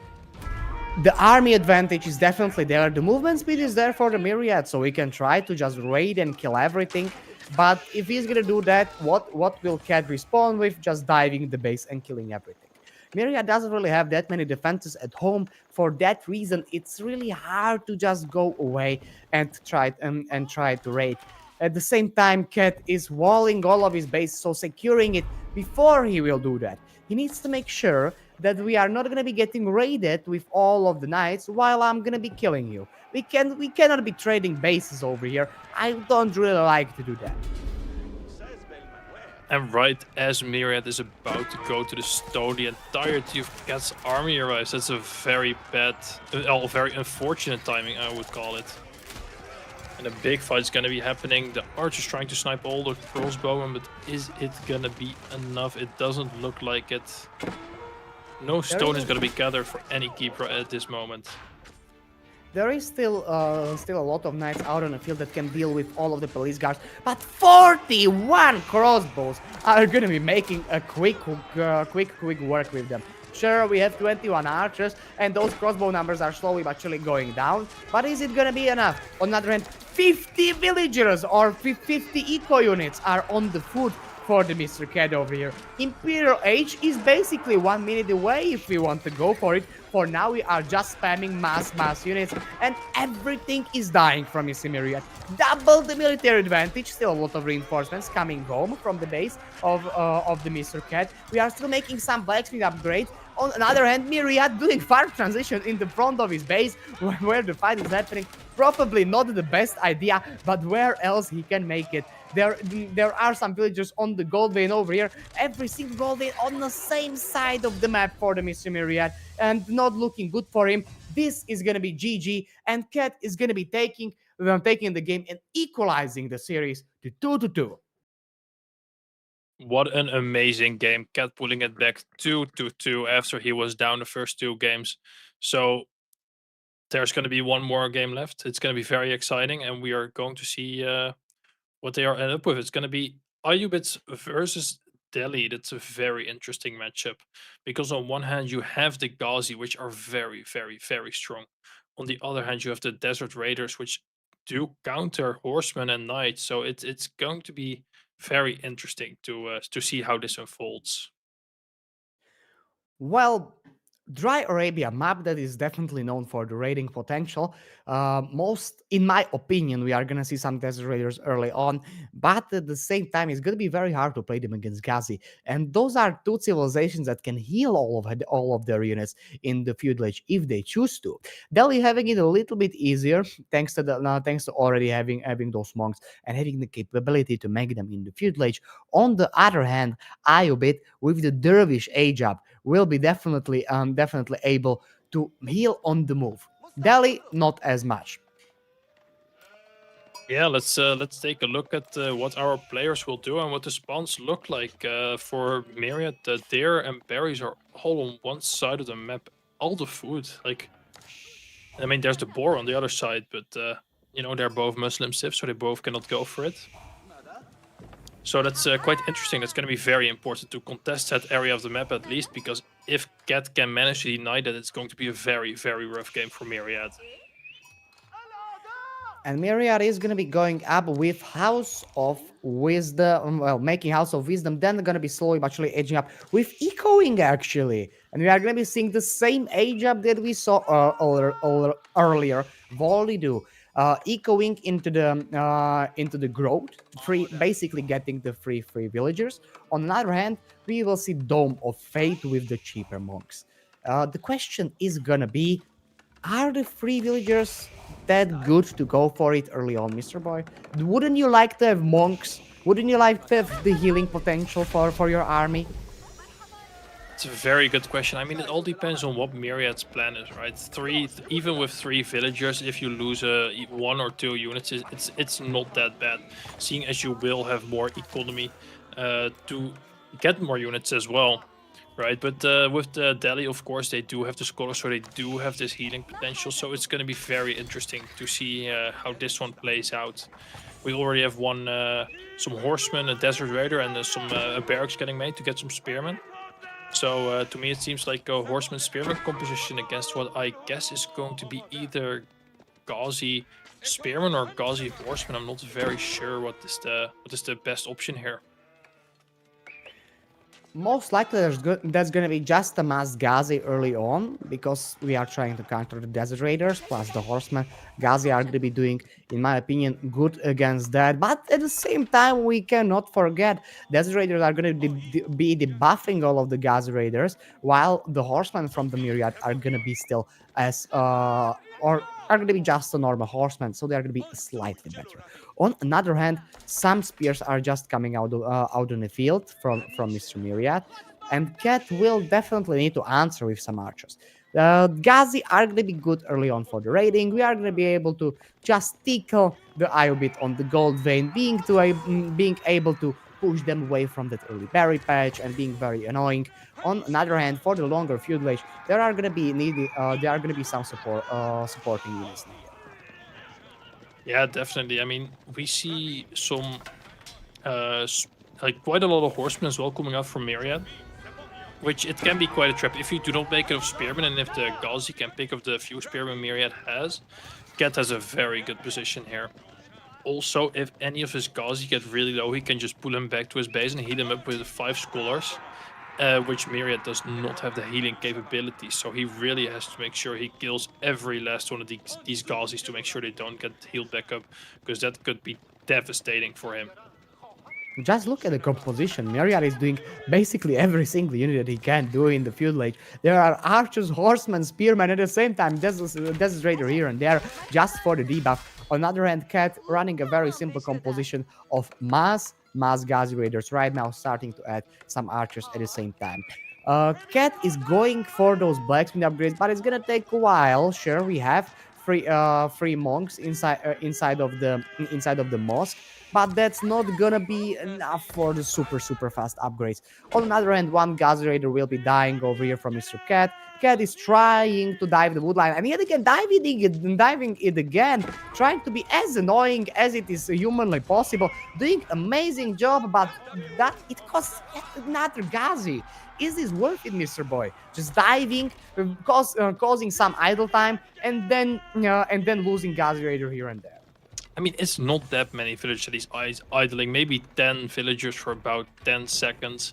the army advantage is definitely there. The movement speed is there for the Myriad, so he can try to just raid and kill everything. But if he's gonna do that, what will Cat respond with? Just diving the base and killing everything. Myriad doesn't really have that many defenses at home. For that reason, it's really hard to just go away and try to raid. At the same time, Cat is walling all of his base, so securing it before he will do that. He needs to make sure that we are not going to be getting raided with all of the knights while I'm going to be killing you. We cannot be trading bases over here. I don't really like to do that. And right as Myriad is about to go to the stone, the entirety of Cat's army arrives. That's a very bad, very unfortunate timing, I would call it. And a big fight is gonna be happening. The archer's trying to snipe all the crossbowmen, but is it gonna be enough? It doesn't look like it. No stone is gonna be gathered for any keeper at this moment. There is still a lot of knights out on the field that can deal with all of the police guards, but 41 crossbows are gonna be making a quick work with them. Sure, we have 21 archers, and those crossbow numbers are slowly but surely going down. But is it gonna be enough? On the other hand, 50 villagers or 50 eco units are on the foot for the Mr. Cat over here. Imperial Age is basically 1 minute away if we want to go for it. For now, we are just spamming mass units, and everything is dying from his Myriad. Double the military advantage. Still a lot of reinforcements coming home from the base of the Mr. Cat. We are still making some blacksmith upgrades. On the other hand, Myriad doing farm transition in the front of his base where the fight is happening. Probably not the best idea, but where else he can make it? There are some villagers on the gold vein over here. Every single gold vein on the same side of the map for the Mr. Myriad, and not looking good for him. This is gonna be GG, and Cat is gonna be taking the game and equalizing the series to 2-2. What an amazing game. Cat pulling it back 2-2 after he was down the first two games. So there's going to be one more game left. It's going to be very exciting, and we are going to see what they are end up with. It's going to be Ayubits versus Delhi. That's a very interesting matchup because on one hand you have the Ghazi, which are very strong. On the other hand, you have the Desert Raiders, which do counter horsemen and knights. So it's going to be very interesting to see how this unfolds. Well, Dry Arabia map that is definitely known for the raiding potential. In my opinion, we are gonna see some Desert Raiders early on, but at the same time, it's gonna be very hard to play them against Ghazi. And those are two civilizations that can heal all of their units in the feudal age if they choose to. Delhi having it a little bit easier thanks to already having those monks and having the capability to make them in the feudal age. On the other hand, Ayubit with the Dervish age up will be definitely able to heal on the move. Delhi, not as much. Yeah, let's take a look at what our players will do and what the spawns look like for Myriad. The deer and berries are all on one side of the map. All the food, like, I mean, there's the boar on the other side, but you know, they're both Muslim civs, so they both cannot go for it. So that's quite interesting. That's going to be very important to contest that area of the map at least, because if Cat can manage to deny that, it's going to be a very rough game for Myriad. And Myriad is going to be going up with House of Wisdom, well, making House of Wisdom, then they're going to be slowly but surely edging up with Echoing, actually. And we are going to be seeing the same age up that we saw earlier, Volidu. Echoing into the growth, basically getting the free villagers. On the other hand, we will see Dome of Fate with the cheaper monks. The question is gonna be, are the free villagers that good to go for it early on, Mr. Boy? Wouldn't you like to have monks? Wouldn't you like to have the healing potential for your army? It's a very good question. I mean, it all depends on what Myriad's plan is, right? Even with 3 villagers, if you lose 1 or 2 units, it's not that bad. Seeing as you will have more economy to get more units as well, right? But with the Delhi, of course, they do have the scholars, so they do have this healing potential. So it's going to be very interesting to see how this one plays out. We already have some horsemen, a desert raider, and some barracks getting made to get some spearmen. So to me, it seems like a horseman spearman composition against what I guess is going to be either Ghazi spearman or Ghazi horseman. I'm not very sure what is the best option here. Most likely that's going to be just a mass Ghazi early on because we are trying to counter the Desert Raiders plus the Horsemen. Ghazi are going to be doing, in my opinion, good against that. But at the same time, we cannot forget Desert Raiders are going to be debuffing all of the Ghazi Raiders while the Horsemen from the Myriad are going to be still as or are going to be just a normal horseman, so they are going to be slightly better. On another hand, some spears are just coming out in the field from Mr. Myriad, and Cat will definitely need to answer with some archers. Ghazi are going to be good early on for the raiding. We are going to be able to just tickle the eye a bit on the gold vein, being able to push them away from that early berry patch and being very annoying. On another hand, for the longer feudal age, there are going to be some supporting units needed. Yeah, definitely. I mean, we see some like quite a lot of horsemen as well coming out from Myriad, which it can be quite a trap if you do not make it of spearmen, and if the Ghazi can pick up the few spearmen Myriad has. Cat has a very good position here. Also, if any of his Ghazi get really low, he can just pull him back to his base and heal him up with 5 scholars, which Myriad does not have the healing capability. So he really has to make sure he kills every last one of these Ghazis to make sure they don't get healed back up, because that could be devastating for him. Just look at the composition. Myriad is doing basically every single unit that he can do in the field. Like there are archers, horsemen, spearmen at the same time. There's Raider here and there just for the debuff. On the other hand, Cat running a very simple composition of mass Ghazi Raiders right now, starting to add some archers at the same time. Cat is going for those blacksmith upgrades, but it's gonna take a while. Sure, we have free monks inside of the mosque, but that's not gonna be enough for the super fast upgrades. On the other hand, one Ghazi Raider will be dying over here from Mr. Cat. Cat is trying to dive the woodline, and yet again diving it again, trying to be as annoying as it is humanly possible, doing amazing job, but that it costs yet another Ghazi. Is this worth it, Mr. Boy? Just diving, causing some idle time, and then losing Ghazi Raider here and there. I mean, it's not that many villagers that he's idling, maybe 10 villagers for about 10 seconds.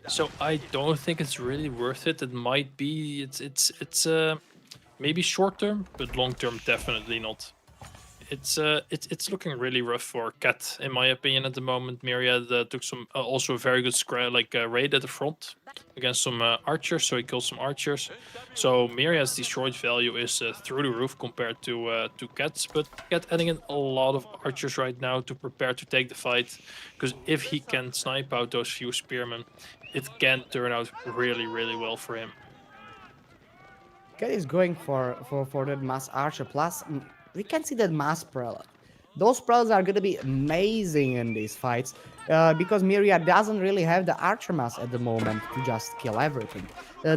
So I don't think it's really worth it. It might be, it's maybe short term, but long term definitely not. It's looking really rough for Cat, in my opinion, at the moment. Myriad took some also a very good raid at the front against some archers, so he killed some archers. So Myriad's destroyed value is through the roof compared to Cat's, but Cat adding in a lot of archers right now to prepare to take the fight, because if he can snipe out those few spearmen, it can turn out really well for him. Cat is going for that mass archer plus. We can see that mass prelate. Those prelates are going to be amazing in these fights because Myriad doesn't really have the archer mass at the moment to just kill everything.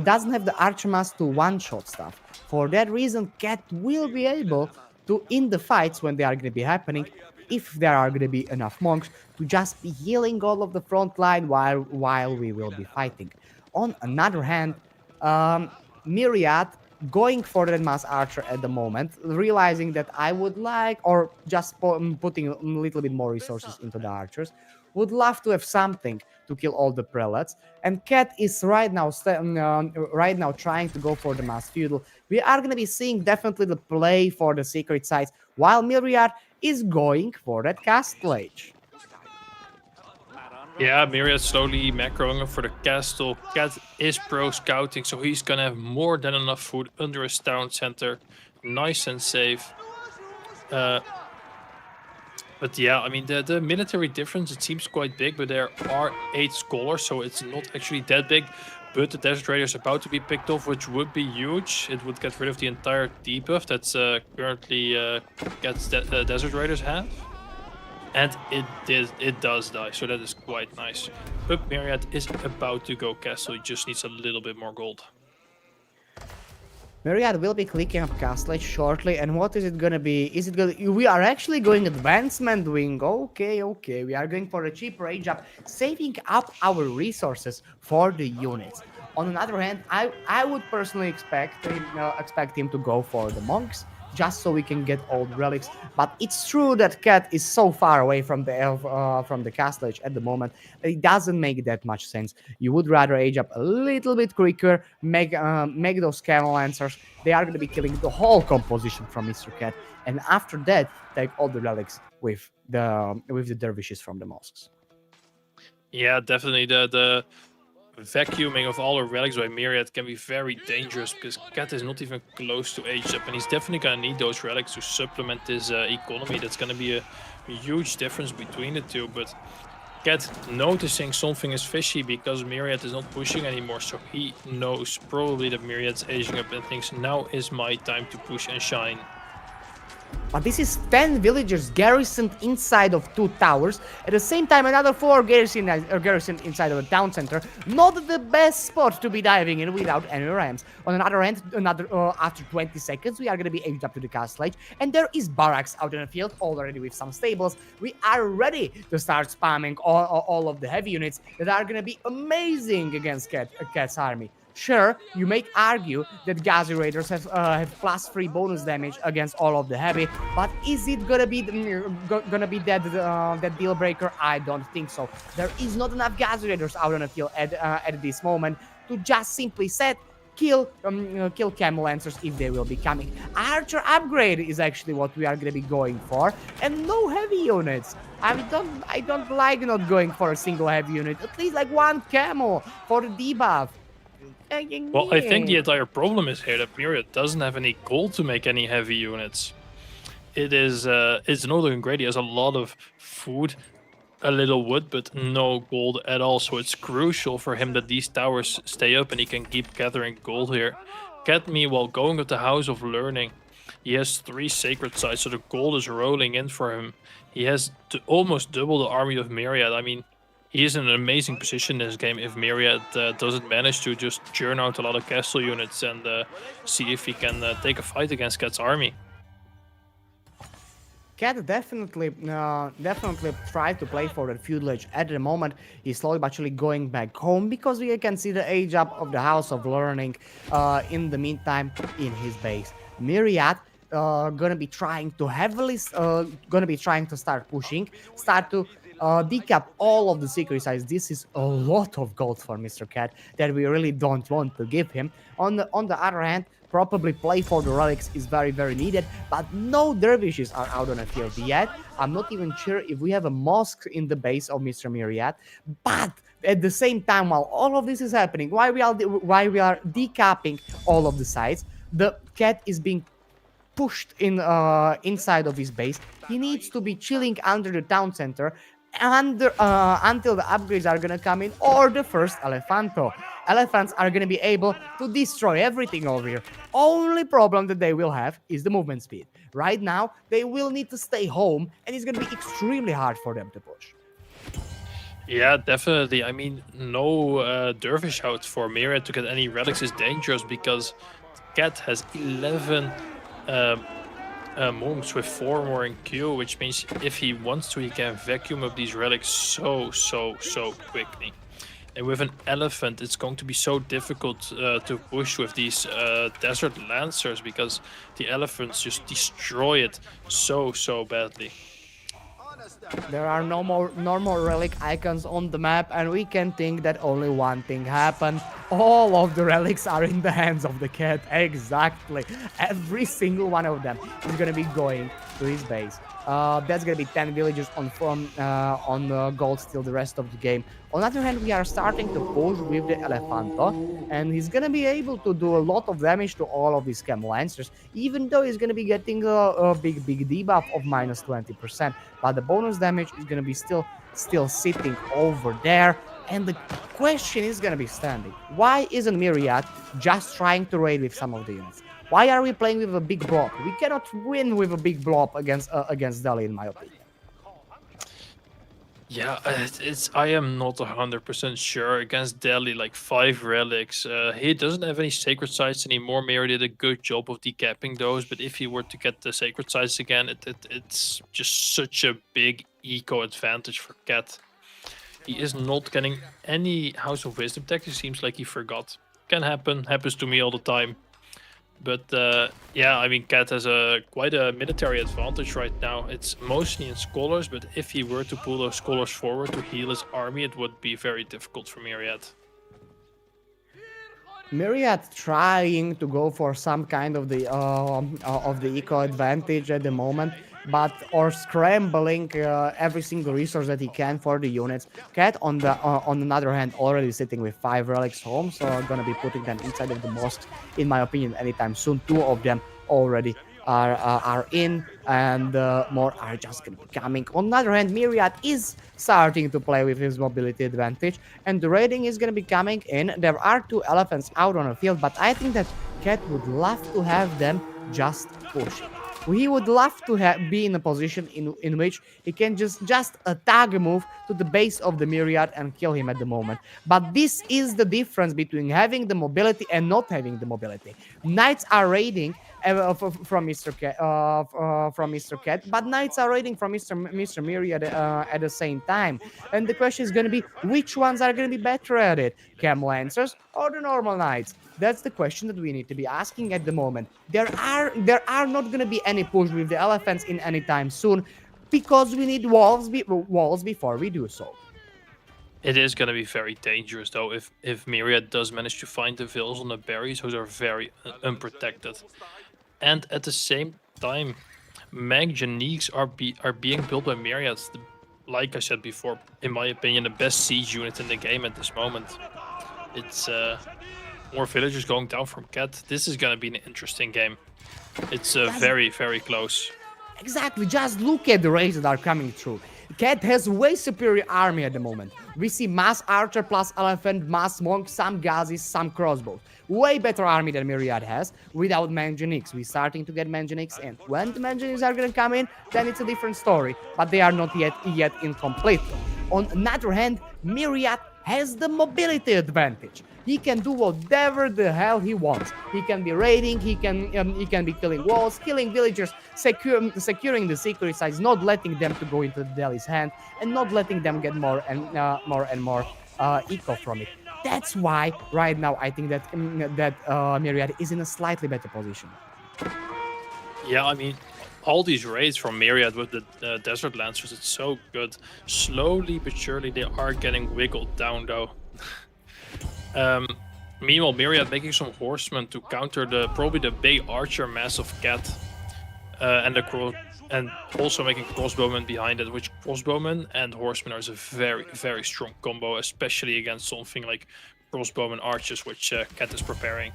Doesn't have the archer mass to one-shot stuff. For that reason, Cat will be able to, in the fights when they are going to be happening, if there are going to be enough monks, to just be healing all of the front line while we will be fighting. On another hand, Myriad going for that mass archer at the moment, realizing that I would like, or just putting a little bit more resources into the archers, would love to have something to kill all the prelates. And Cat is right now trying to go for the mass feudal. We are going to be seeing definitely the play for the secret sites, while Myriad is going for that castle age. Yeah, Myriad slowly macroing up for the castle. Cat is pro scouting, so he's gonna have more than enough food under his town center. Nice and safe. But yeah, I mean, the military difference, it seems quite big, but there are 8 scholars, so it's not actually that big. but the Desert Raider is about to be picked off, which would be huge. It would get rid of the entire debuff that's currently Desert Raiders have. And it does die, so that is quite nice. But Myriad is about to go castle, he just needs a little bit more gold. Myriad will be clicking up Castle shortly, and what is it gonna be? Is it gonna... We are actually going Advancement Wing. Okay, okay. We are going for a cheap range up, saving up our resources for the units. On the other hand, I would personally expect him to go for the monks, just so we can get old relics. But it's true that Cat is so far away from the castle at the moment that it doesn't make that much sense. You would rather age up a little bit quicker, make those camel lancers. They are going to be killing the whole composition from Mr. Cat, and after that, take all the relics with the dervishes from the mosques. Yeah, definitely the vacuuming of all the relics by Myriad can be very dangerous because Cat is not even close to age up, and he's definitely gonna need those relics to supplement his economy. That's gonna be a huge difference between the two. But Cat noticing something is fishy because Myriad is not pushing anymore, so he knows probably that Myriad's aging up and thinks now is my time to push and shine. But this is 10 villagers garrisoned inside of 2 towers. At the same time, another 4 garrisoned inside of a town center. Not the best spot to be diving in without any rams. On another hand, after 20 seconds, we are going to be aged up to the castle age. And there is barracks out in the field already with some stables. We are ready to start spamming all of the heavy units that are going to be amazing against Cat's army. Sure, you may argue that Gazi Raiders have +3 bonus damage against all of the heavy, but is it gonna be that deal breaker? I don't think so. There is not enough Gazi Raiders out on the field at this moment to just simply kill camel lancers if they will be coming. Archer upgrade is actually what we are gonna be going for, and no heavy units. I don't like not going for a single heavy unit. At least like 1 camel for the debuff. Well, I think the entire problem is here that Myriad doesn't have any gold to make any heavy units. It's Northern Great. He has a lot of food, a little wood, but no gold at all. So it's crucial for him that these towers stay up and he can keep gathering gold here. Cat, meanwhile, going with the House of Learning. He has 3 sacred sites, so the gold is rolling in for him. He has almost double the army of Myriad. I mean, he is in an amazing position in this game if Myriad doesn't manage to just churn out a lot of castle units and see if he can take a fight against Cat's army. Cat definitely tried to play for the feudal age. At the moment, he's slowly but surely going back home because we can see the age up of the House of Learning in the meantime in his base. Myriad gonna be trying to start pushing, decap all of the secret sites. This is a lot of gold for Mr. Cat that we really don't want to give him. On the other hand, probably play for the relics is very, very needed, but no dervishes are out on the field yet. I'm not even sure if we have a mosque in the base of Mr. Myriad, but at the same time, while all of this is happening, while we are decapping all of the sites, the Cat is being pushed inside of his base. He needs to be chilling under the town center until the upgrades are gonna come in, or the first Elephanto. Elephants are gonna be able to destroy everything over here. Only problem that they will have is the movement speed. Right now, they will need to stay home, and it's gonna be extremely hard for them to push. Yeah, definitely. I mean, no dervish out for Myriad to get any relics is dangerous because Cat has 11 monks with 4 more in queue, which means if he wants to, he can vacuum up these relics so quickly. And with an elephant, it's going to be so difficult to push with these desert lancers because the elephants just destroy it so badly. There are no more normal relic icons on the map, and we can think that only one thing happened. All of the relics are in the hands of the Cat. Exactly. Every single one of them is going to be going to his base. That's going to be 10 villagers on gold still the rest of the game. On the other hand, we are starting to push with the Elephanto, and he's going to be able to do a lot of damage to all of these camel lancers, even though he's going to be getting a big debuff of -20%. But the bonus damage is going to be still sitting over there, And the question is gonna be standing. Why isn't Myriad just trying to raid with some of the units? Why are we playing with a big blob? We cannot win with a big blob against Delhi, in my opinion. Yeah, it's I am not 100% sure against Delhi. Like 5 relics, he doesn't have any sacred sites anymore. Mary did a good job of decapping those, but if he were to get the sacred sites again, it's just such a big eco advantage for Cat. He is not getting any House of Wisdom tech. It seems like he forgot. Can happen. Happens to me all the time. But yeah, I mean, Cat has quite a military advantage right now. It's mostly in scholars, but if he were to pull those scholars forward to heal his army, it would be very difficult for Myriad. Myriad trying to go for some kind of the eco advantage at the moment, but or scrambling every single resource that he can for the units. Cat on the other hand already sitting with 5 relics home, so gonna be putting them inside of the mosques in my opinion anytime soon. 2 of them already are in, and more are just gonna be coming. On the other hand, Myriad is starting to play with his mobility advantage, and the raiding is gonna be coming in. There are 2 elephants out on the field, but I think that Cat would love to have them just push it. He would love to be in a position in which he can just tag move to the base of the Myriad and kill him at the moment. But this is the difference between having the mobility and not having the mobility. Knights are raiding from Mr. Cat, but Knights are raiding from Mr. Myriad at the same time. And the question is going to be which ones are going to be better at it, Cam Lancers or the normal Knights? That's the question that we need to be asking at the moment. There are not going to be any push with the elephants in any time soon, because we need walls before we do so. It is going to be very dangerous though if Myriad does manage to find the vills on the berries. Those are very unprotected. And at the same time, manganiques are being built by Myriad. Like I said before, in my opinion, the best siege unit in the game at this moment. It's more villagers going down from Cat. This is gonna be an interesting game. It's very, very close. Exactly, just look at the raids that are coming through. Cat has way superior army at the moment. We see mass archer plus elephant, mass monk, some gazis, some crossbows. Way better army than Myriad has without manganiques. We're starting to get manganiques in. When the manganiques are gonna come in, then it's a different story. But they are not yet incomplete. On the other hand, Myriad has the mobility advantage. He can do whatever the hell he wants. He can be raiding, he can be killing walls, killing villagers, securing the secret sites, not letting them to go into Delhi's hand, and not letting them get more and more eco from it. That's why right now I think that Myriad is in a slightly better position. Yeah, I mean, all these raids from Myriad with the Desert Lancers, it's so good. Slowly but surely they are getting wiggled down though. Meanwhile, Myriad making some horsemen to counter probably the big archer mass of Cat, and also making crossbowmen behind it, which crossbowmen and horsemen are a very, very strong combo, especially against something like crossbowmen archers, which Cat is preparing.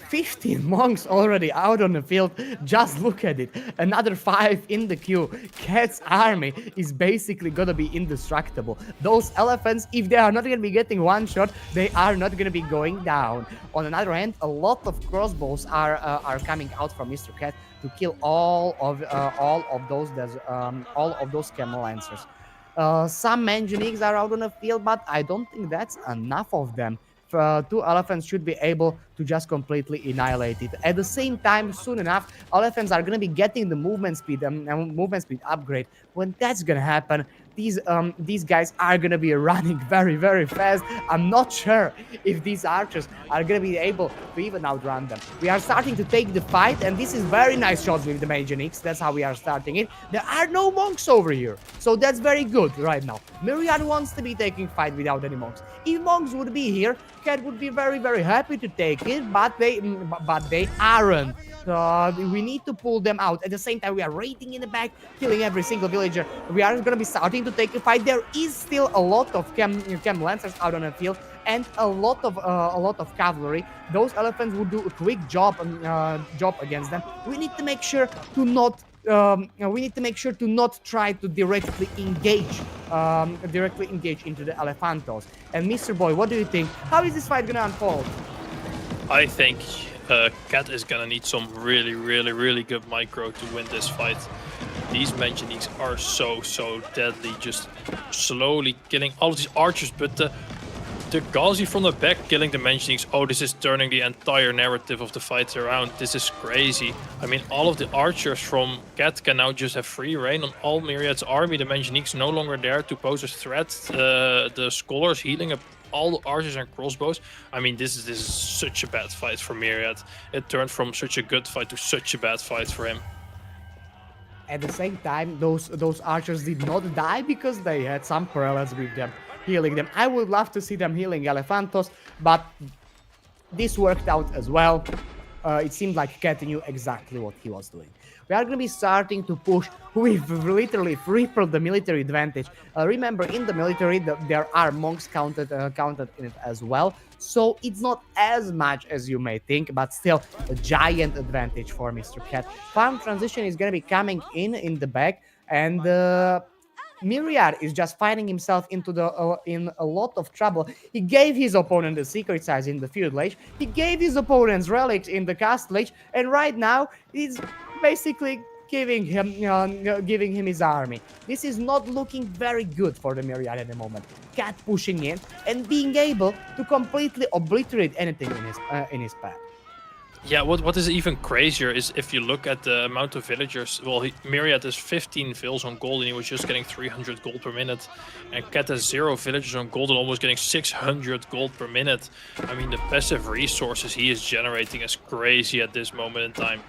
15 monks already out on the field. Just look at it. Another 5 in the queue. Cat's army is basically gonna be indestructible. Those elephants, if they are not gonna be getting one shot, they are not gonna be going down. On the other hand, a lot of crossbows are coming out from Mr. Cat to kill all of those camel lancers. Some manganiques are out on the field, but I don't think that's enough of them. 2 elephants should be able to just completely annihilate it. At the same time, soon enough, elephants are going to be getting the movement speed upgrade. When that's going to happen, these guys are going to be running very, very fast. I'm not sure if these archers are going to be able to even outrun them. We are starting to take the fight, and this is very nice shots with the manganiques. That's how we are starting it. There are no monks over here, so that's very good right now. Myriad wants to be taking fight without any monks. If monks would be here, Cat would be very, very happy to take it, but they aren't. We need to pull them out. At the same time, we are raiding in the back, killing every single villager. We are going to be starting to take a fight. There is still a lot of cam lancers out on the field and a lot of cavalry. Those elephants would do a quick job against them. We need to make sure to not we need to make sure to not try to directly engage into the Elephantos. And Mr. Boy, what do you think? How is this fight gonna unfold? I think Cat is gonna need some really, really, really good micro to win this fight. These manganiques are so deadly, just slowly killing all of these archers, but the Ghazi from the back killing the manganiques, oh, this is turning the entire narrative of the fight around. This is crazy. I mean, all of the archers from Cat can now just have free reign on all Myriad's army. The manganiques no longer there to pose a threat. The scholars healing up all the archers and crossbows. I mean, this is such a bad fight for Myriad. It turned from such a good fight to such a bad fight for him. At the same time, those archers did not die because they had some prelates with them, healing them. I would love to see them healing Elephantos, but this worked out as well. It seemed like Cat knew exactly what he was doing. We are going to be starting to push. We've literally tripled the military advantage. Remember, in the military, there are monks counted in it as well. So it's not as much as you may think, but still a giant advantage for Mr. Cat. Farm transition is going to be coming in the back, and Myriad is just finding himself in a lot of trouble. He gave his opponent the secret size in the Feudal Age. He gave his opponents relics in the Castle Age, and right now he's basically giving him his army. This is not looking very good for the Myriad at the moment. Cat pushing in and being able to completely obliterate anything in his path. Yeah, what is even crazier is if you look at the amount of villagers. Well, Myriad has 15 vills on gold, and he was just getting 300 gold per minute. And Cat has 0 villagers on gold and almost getting 600 gold per minute. I mean, the passive resources he is generating is crazy at this moment in time.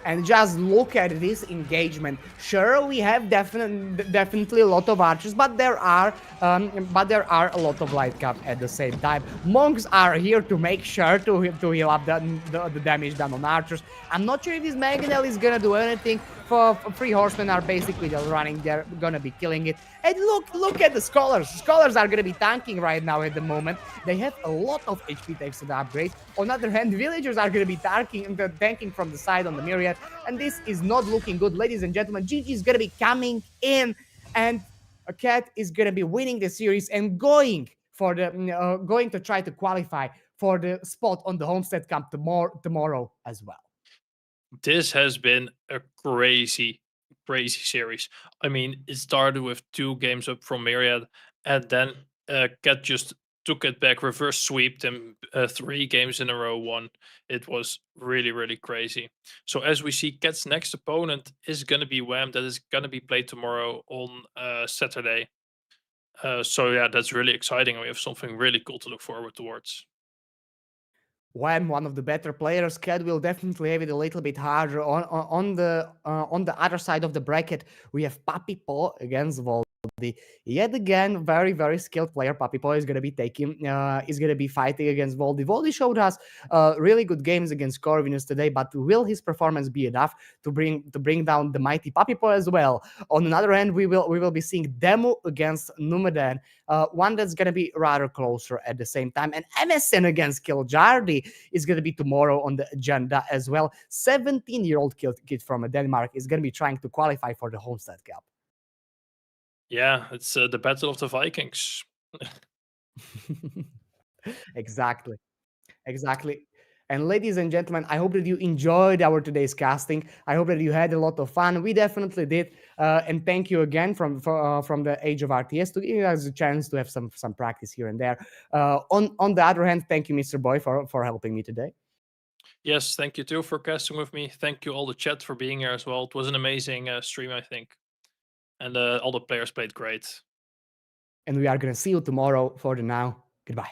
And just look at this engagement. Sure, we have definitely a lot of archers, but there are a lot of light cap at the same time. Monks are here to make sure to heal up the damage done on archers. I'm not sure if this Mangonel is gonna do anything. For three horsemen are basically just running. They're gonna be killing it. And look at the scholars. Scholars are gonna be tanking right now at the moment. They have a lot of HP thanks to the upgrades. On the other hand, villagers are gonna be tanking from the side on the Myriad, and this is not looking good, ladies and gentlemen. GG is gonna be coming in, and a Cat is gonna be winning the series and going to try to qualify for the spot on the Homestead Cup tomorrow as well. This has been a crazy, crazy series. I mean, it started with 2 games up from Myriad, and then Cat just took it back, reverse sweeped him 3 games in a row. Won. It was really, really crazy. So as we see, Cat's next opponent is gonna be Wham. That is gonna be played tomorrow on Saturday. So yeah, that's really exciting. We have something really cool to look forward towards. When one of the better players, Cat will definitely have it a little bit harder. On the other side of the bracket, we have Papi Paw against Voldy. Yet again, very skilled player. Papi Paw is gonna be fighting against Voldy. Voldy showed us really good games against Corvinus today, but will his performance be enough to bring down the mighty Papi Paw as well? On another hand, we will be seeing Demo against Numedan, one that's gonna be rather closer at the same time, and MSN against Kiljardi is going to be tomorrow on the agenda as well. 17-year-old kid from Denmark is going to be trying to qualify for the Homestead Cup. Yeah, it's the battle of the Vikings. Exactly. Exactly. And ladies and gentlemen, I hope that you enjoyed our today's casting. I hope that you had a lot of fun. We definitely did. And thank you again from the Age of RTS to give us a chance to have some practice here and there. On the other hand, thank you, Mr. Boy, for helping me today. Yes, thank you too for casting with me. Thank you all the chat for being here as well. It was an amazing stream, I think, and all the players played great. And we are going to see you tomorrow. For the now, goodbye.